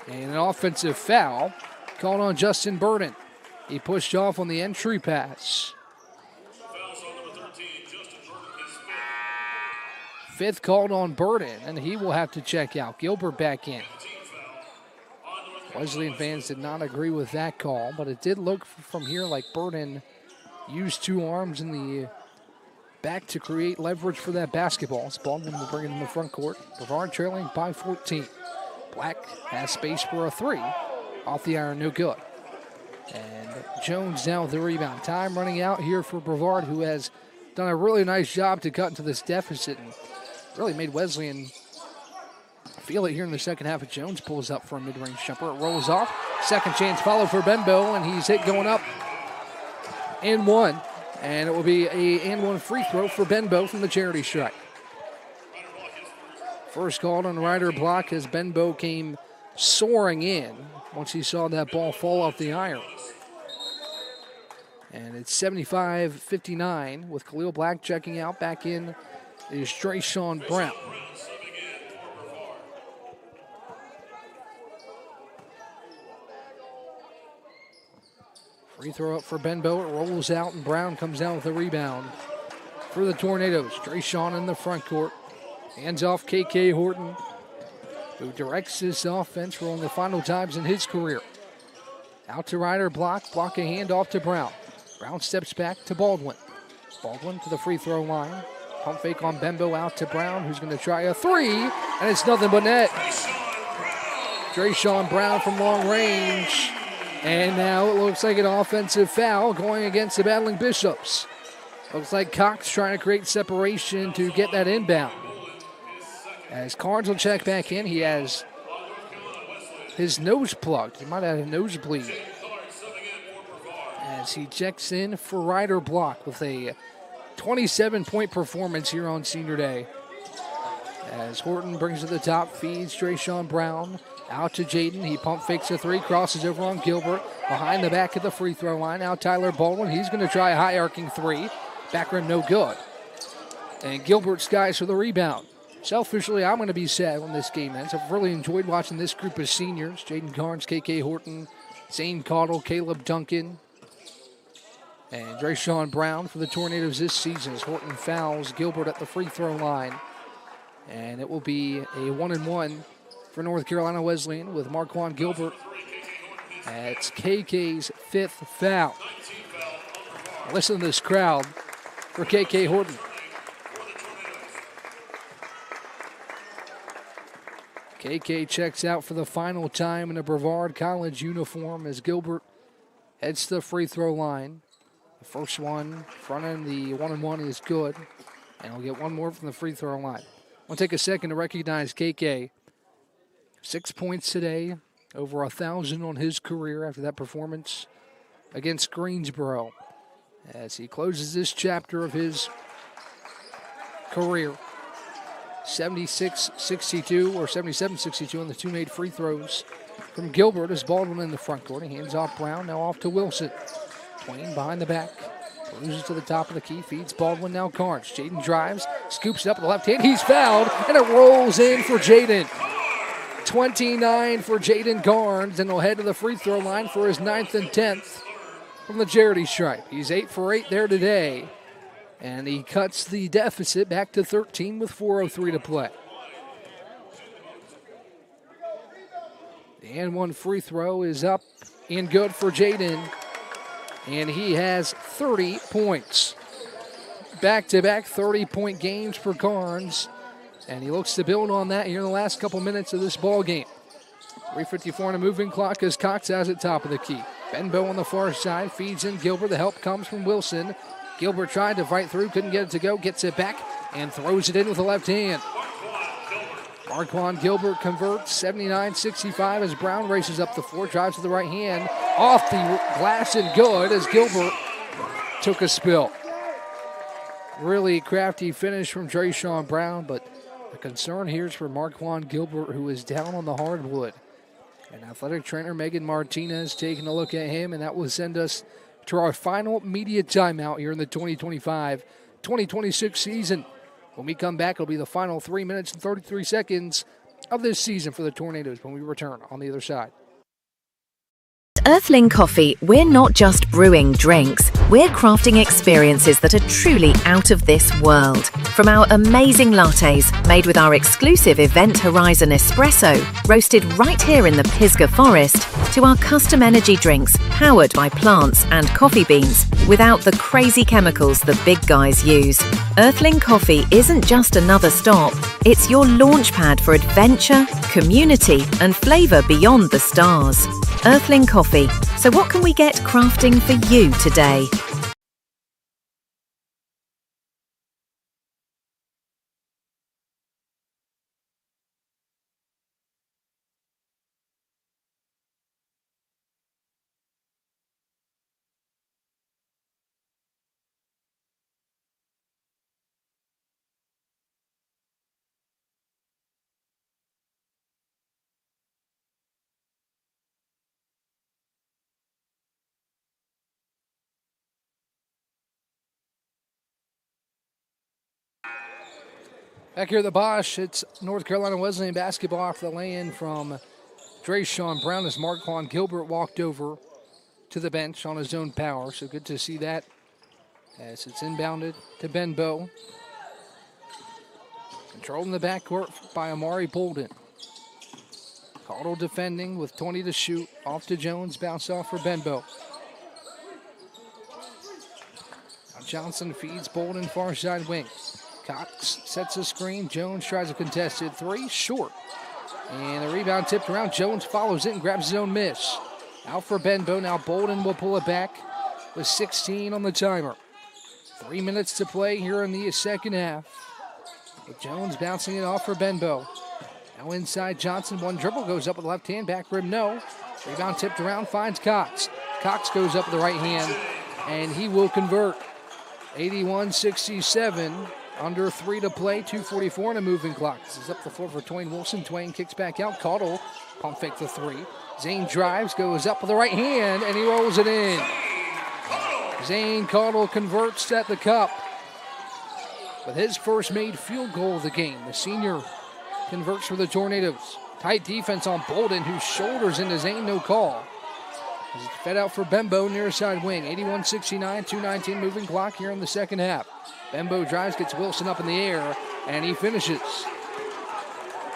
And an offensive foul called on Justin Burden. He pushed off on the entry pass. Fifth called on Burden, and he will have to check out. Gilbert back in. Wesleyan fans did not agree with that call, but it did look from here like Burden used two arms in the back to create leverage for that basketball. Baldwin will bring it in the front court. Brevard trailing by 14. Black has space for a three. Off the iron, no good. And Jones now with the rebound. Time running out here for Brevard, who has done a really nice job to cut into this deficit and really made Wesleyan feel it here in the second half. Jones pulls up for a mid-range jumper. It rolls off. Second chance follow for Benbow, and he's hit going up and one. And it will be a and one free throw for Benbow from the charity stripe. First called on Ryder Block as Benbow came soaring in once he saw that ball fall off the iron. And it's 75-59 with Khalil Black checking out. Back in is Trayshawn Brown. Free throw up for Benbow. It rolls out, and Brown comes down with the rebound for the Tornadoes. Trayshawn in the front court. Hands off KK Horton, who directs this offense for one of the final times in his career. Out to Ryder block a handoff to Brown. Brown steps back to Baldwin. Baldwin to the free throw line. Pump fake on Bembo out to Brown, who's going to try a three, and it's nothing but net. Drayshawn Brown from long range. And now it looks like an offensive foul going against the Battling Bishops. Looks like Cox trying to create separation to get that inbound. As Carnes will check back in, he has his nose plugged. He might have had a nosebleed. As he checks in for Ryder Block with a 27-point performance here on Senior Day. As Horton brings to the top, feeds Drayshawn Brown. Out to Jaden. He pump fakes a three, crosses over on Gilbert. Behind the back of the free throw line. Now Tyler Baldwin. He's going to try a high arcing three. Back rim no good. And Gilbert skies for the rebound. Selfishly, I'm going to be sad when this game ends. I've really enjoyed watching this group of seniors. Jaden Carnes, KK Horton, Zane Caudle, Caleb Duncan, and Drayshawn Brown for the Tornadoes this season as Horton fouls Gilbert at the free throw line. And it will be a 1-and-1 for North Carolina Wesleyan with Marquand Gilbert. That's KK's 5th foul. Listen to this crowd for KK Horton. KK checks out for the final time in a Brevard College uniform as Gilbert heads to the free throw line. The first one, front end, the 1-and-1 is good. And he'll get one more from the free throw line. I'll take a second to recognize KK. 6 points today, over 1,000 on his career after that performance against Greensboro. As he closes this chapter of his career. 76-62 or 77-62 on the two made free throws from Gilbert as Baldwin in the front court. He hands off Brown, now off to Wilson. Twain behind the back, loses to the top of the key, feeds Baldwin, now Carnes. Jaden drives, scoops it up with the left hand. He's fouled, and it rolls in for Jaden. 29 for Jaden Carnes, and he'll head to the free throw line for his 9th and 10th from the charity stripe. He's 8 for 8 there today. And he cuts the deficit back to 13 with 4:03 to play. The and one free throw is up and good for Jaden. And he has 30 points. Back-to-back 30-point games for Carnes. And he looks to build on that here in the last couple minutes of this ball game. 3:54 on a moving clock as Cox has it top of the key. Benbow on the far side feeds in Gilbert. The help comes from Wilson. Gilbert tried to fight through, couldn't get it to go, gets it back, and throws it in with the left hand. Marquand Gilbert converts 79-65 as Brown races up the floor, drives to the right hand, off the glass and good as Gilbert took a spill. Really crafty finish from Drayshawn Brown, but the concern here is for Marquand Gilbert, who is down on the hardwood. And athletic trainer Megan Martinez taking a look at him, and that will send us to our final media timeout here in the 2025-2026 season. When we come back, it'll be the final 3 minutes and 33 seconds of this season for the Tornadoes when we return on the other side.
At Earthling Coffee, we're not just brewing drinks, we're crafting experiences that are truly out of this world. From our amazing lattes, made with our exclusive Event Horizon espresso, roasted right here in the Pisgah Forest, to our custom energy drinks, powered by plants and coffee beans, without the crazy chemicals the big guys use. Earthling Coffee isn't just another stop, it's your launch pad for adventure, community, and flavour beyond the stars. Earthling Coffee. So what can we get crafting for you today?
Back here at the Bosch, it's North Carolina Wesleyan basketball after the lay-in from Drayshawn Brown as Marquand Gilbert walked over to the bench on his own power. So good to see that as it's inbounded to Benbow. Controlled in the backcourt by Amari Bolden. Caudle defending with 20 to shoot. Off to Jones, bounce off for Benbow. Now Johnson feeds Bolden far side wing. Cox sets a screen. Jones tries a contested three, short. And the rebound tipped around. Jones follows it and grabs his own miss. Out for Benbow. Now Bolden will pull it back with 16 on the timer. 3 minutes to play here in the second half. With Jones bouncing it off for Benbow. Now inside Johnson. One dribble goes up with the left hand. Back rim, no. Rebound tipped around. Finds Cox. Cox goes up with the right hand. And he will convert. 81-67. Under 3 to play, 2:44 and a moving clock. This is up the floor for Twain Wilson. Twain kicks back out. Caudle, pump fake the three. Zane drives, goes up with the right hand, and he rolls it in. Zane Caudle converts at the cup with his first made field goal of the game. The senior converts for the Tornadoes. Tight defense on Bolden, who shoulders into Zane, no call. He's fed out for Benbow near side wing. 81-69, 2:19 moving clock here in the second half. Benbow drives, gets Wilson up in the air, and he finishes.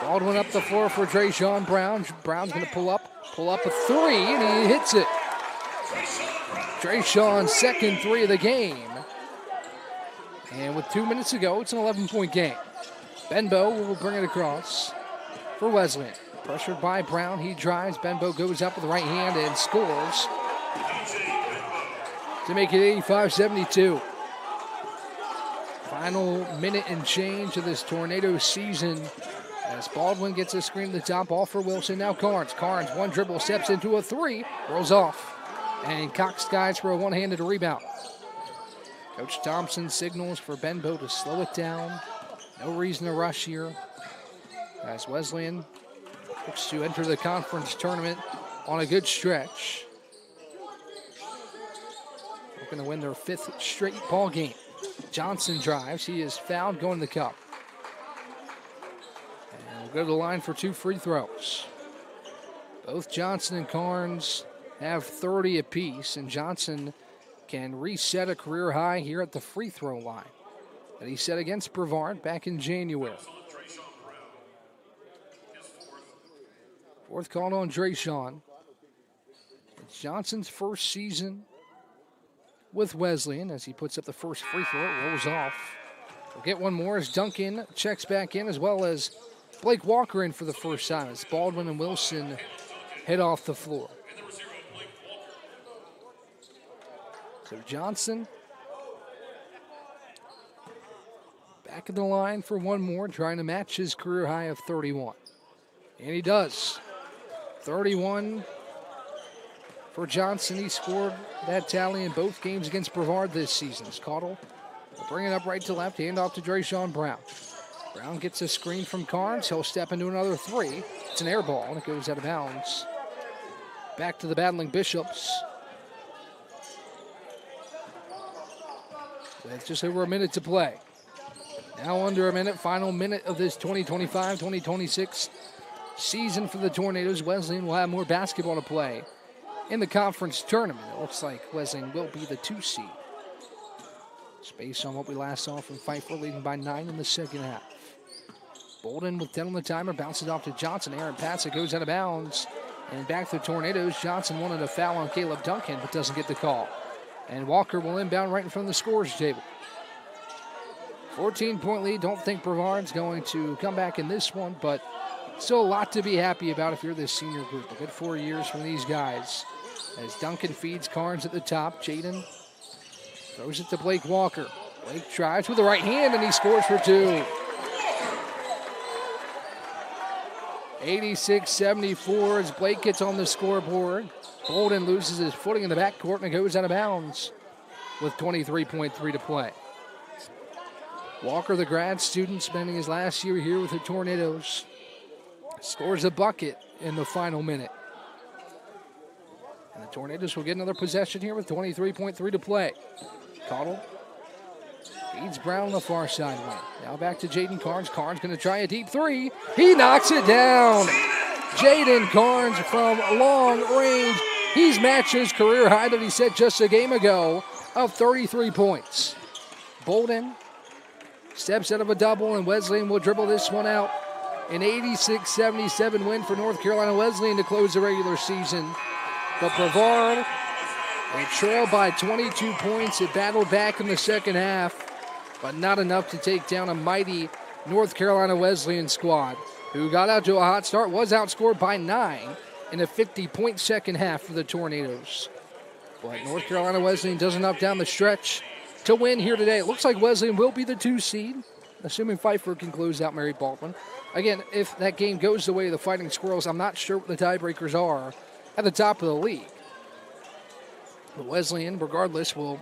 Baldwin up the floor for Drayshawn Brown. Brown's going to pull up a three, and he hits it. Drayshawn's second three of the game. And with 2 minutes to go, it's an 11-point game. Benbow will bring it across for Wesleyan. Pressured by Brown, he drives. Benbow goes up with the right hand and scores to make it 85-72. Final minute and change of this Tornado season as Baldwin gets a screen to the top, all for Wilson. Now Carnes. Carnes, one dribble, steps into a three, rolls off. And Cox guides for a one-handed rebound. Coach Thompson signals for Benbow to slow it down. No reason to rush here as Wesleyan looks to enter the conference tournament on a good stretch. They're going to win their 5th straight ball game. Johnson drives. He is fouled going to the cup. And we'll go to the line for 2 free throws. Both Johnson and Carnes have 30 apiece, and Johnson can reset a career high here at the free throw line that he set against Brevard back in January. Fourth called on Drayshawn. It's Johnson's first season with Wesleyan as he puts up the first free throw. It rolls off. We'll get one more as Duncan checks back in, as well as Blake Walker in for the first time as Baldwin and Wilson head off the floor. So Johnson back in the line for one more, trying to match his career high of 31. And he does. 31 for Johnson. He scored that tally in both games against Brevard this season. Caudle will bring it up right to left, hand off to Drayshawn Brown. Brown gets a screen from Carnes. He'll step into another three. It's an air ball, and it goes out of bounds. Back to the battling Bishops. With just over a minute to play. Now under a minute, final minute of this 2025-2026 season for the Tornadoes. Wesleyan will have more basketball to play in the conference tournament. It looks like Wesleyan will be the 2 seed. It's based on what we last saw from Pfeiffer, leading by 9 in the second half. Bolden with 10 on the timer, bounces off to Johnson. Aaron pass, it goes out of bounds. And back to the Tornadoes. Johnson wanted a foul on Caleb Duncan, but doesn't get the call. And Walker will inbound right in front of the scorer's table. 14-point lead. Don't think Brevard's going to come back in this one, but still a lot to be happy about if you're this senior group. A good 4 years from these guys. As Duncan feeds Carnes at the top. Jaden throws it to Blake Walker. Blake drives with the right hand, and he scores for 2. 86-74 as Blake gets on the scoreboard. Bolden loses his footing in the backcourt, and it goes out of bounds with 23.3 to play. Walker, the grad student, spending his last year here with the Tornadoes, scores a bucket in the final minute. And the Tornadoes will get another possession here with 23.3 to play. Caudle feeds Brown on the far sideline. Now back to Jaden Carnes. Carnes going to try a deep three. He knocks it down. Jaden Carnes from long range. He's matched his career high that he set just a game ago of 33 points. Bolden steps out of a double, and Wesleyan will dribble this one out. An 86-77 win for North Carolina Wesleyan to close the regular season. But Brevard, they trailed by 22 points. It battled back in the second half, but not enough to take down a mighty North Carolina Wesleyan squad, who got out to a hot start, was outscored by 9 in a 50-point second half for the Tornadoes. But North Carolina Wesleyan does enough down the stretch to win here today. It looks like Wesleyan will be the 2 seed, assuming Pfeiffer can close out Mary Baldwin. Again, if that game goes the way of the Fighting Squirrels, I'm not sure what the tiebreakers are at the top of the league. But Wesleyan, regardless, will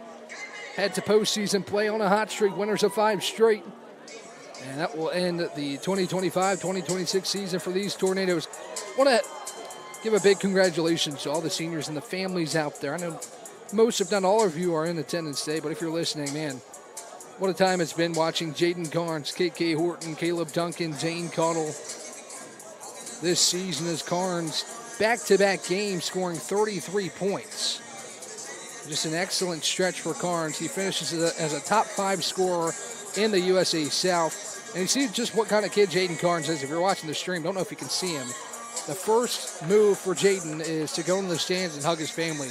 head to postseason play on a hot streak, winners of 5 straight. And that will end the 2025-2026 season for these Tornadoes. I want to give a big congratulations to all the seniors and the families out there. I know most, if not all of you, are in attendance today, but if you're listening, man, what a time it's been watching Jaden Carnes, KK Horton, Caleb Duncan, Zane Cottle this season as Carnes back-to-back games scoring 33 points. Just an excellent stretch for Carnes. He finishes as a top 5 scorer in the USA South. And you see just what kind of kid Jaden Carnes is. If you're watching the stream, don't know if you can see him. The first move for Jaden is to go in the stands and hug his family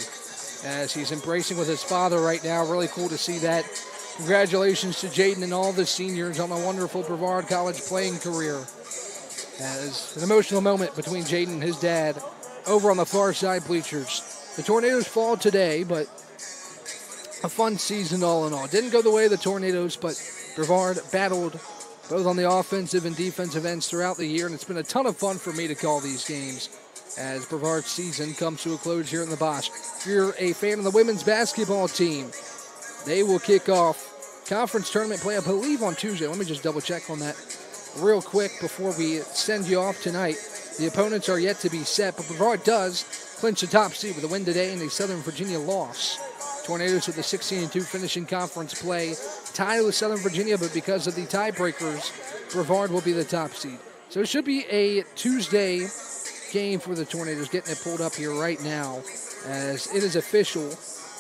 as he's embracing with his father right now. Really cool to see that. Congratulations to Jaden and all the seniors on a wonderful Brevard College playing career. As an emotional moment between Jaden and his dad over on the far side bleachers. The Tornadoes fall today, but a fun season all in all. Didn't go the way of the Tornadoes, but Brevard battled both on the offensive and defensive ends throughout the year, and it's been a ton of fun for me to call these games as Brevard's season comes to a close here in the Bosch. If you're a fan of the women's basketball team, they will kick off conference tournament play, I believe, on Tuesday. Let me just double check on that real quick before we send you off tonight. The opponents are yet to be set, but Brevard does clinch the top seed with a win today and a Southern Virginia loss. Tornadoes with the 16-2 finishing conference play, tied with Southern Virginia, but because of the tiebreakers, Brevard will be the top seed. So it should be a Tuesday game for the Tornadoes. Getting it pulled up here right now as it is official.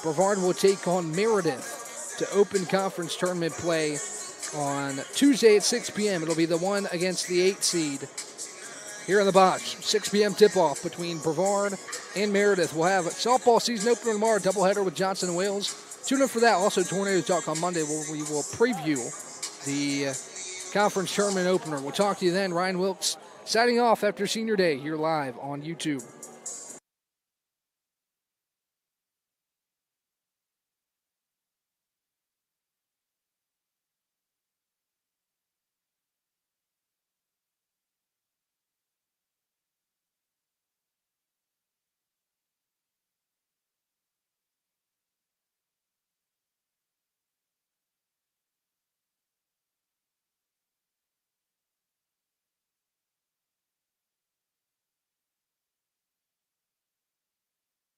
Brevard will take on Meredith to open conference tournament play on Tuesday at 6 p.m. It'll be the one against the 8 seed here in the Bosch. 6 p.m. tip-off between Brevard and Meredith. We'll have a softball season opener tomorrow, doubleheader with Johnson and Wales. Tune in for that. Also, Tornadoes Talk on Monday, where we will preview the conference tournament opener. We'll talk to you then. Ryan Wilkes signing off after Senior Day here live on YouTube.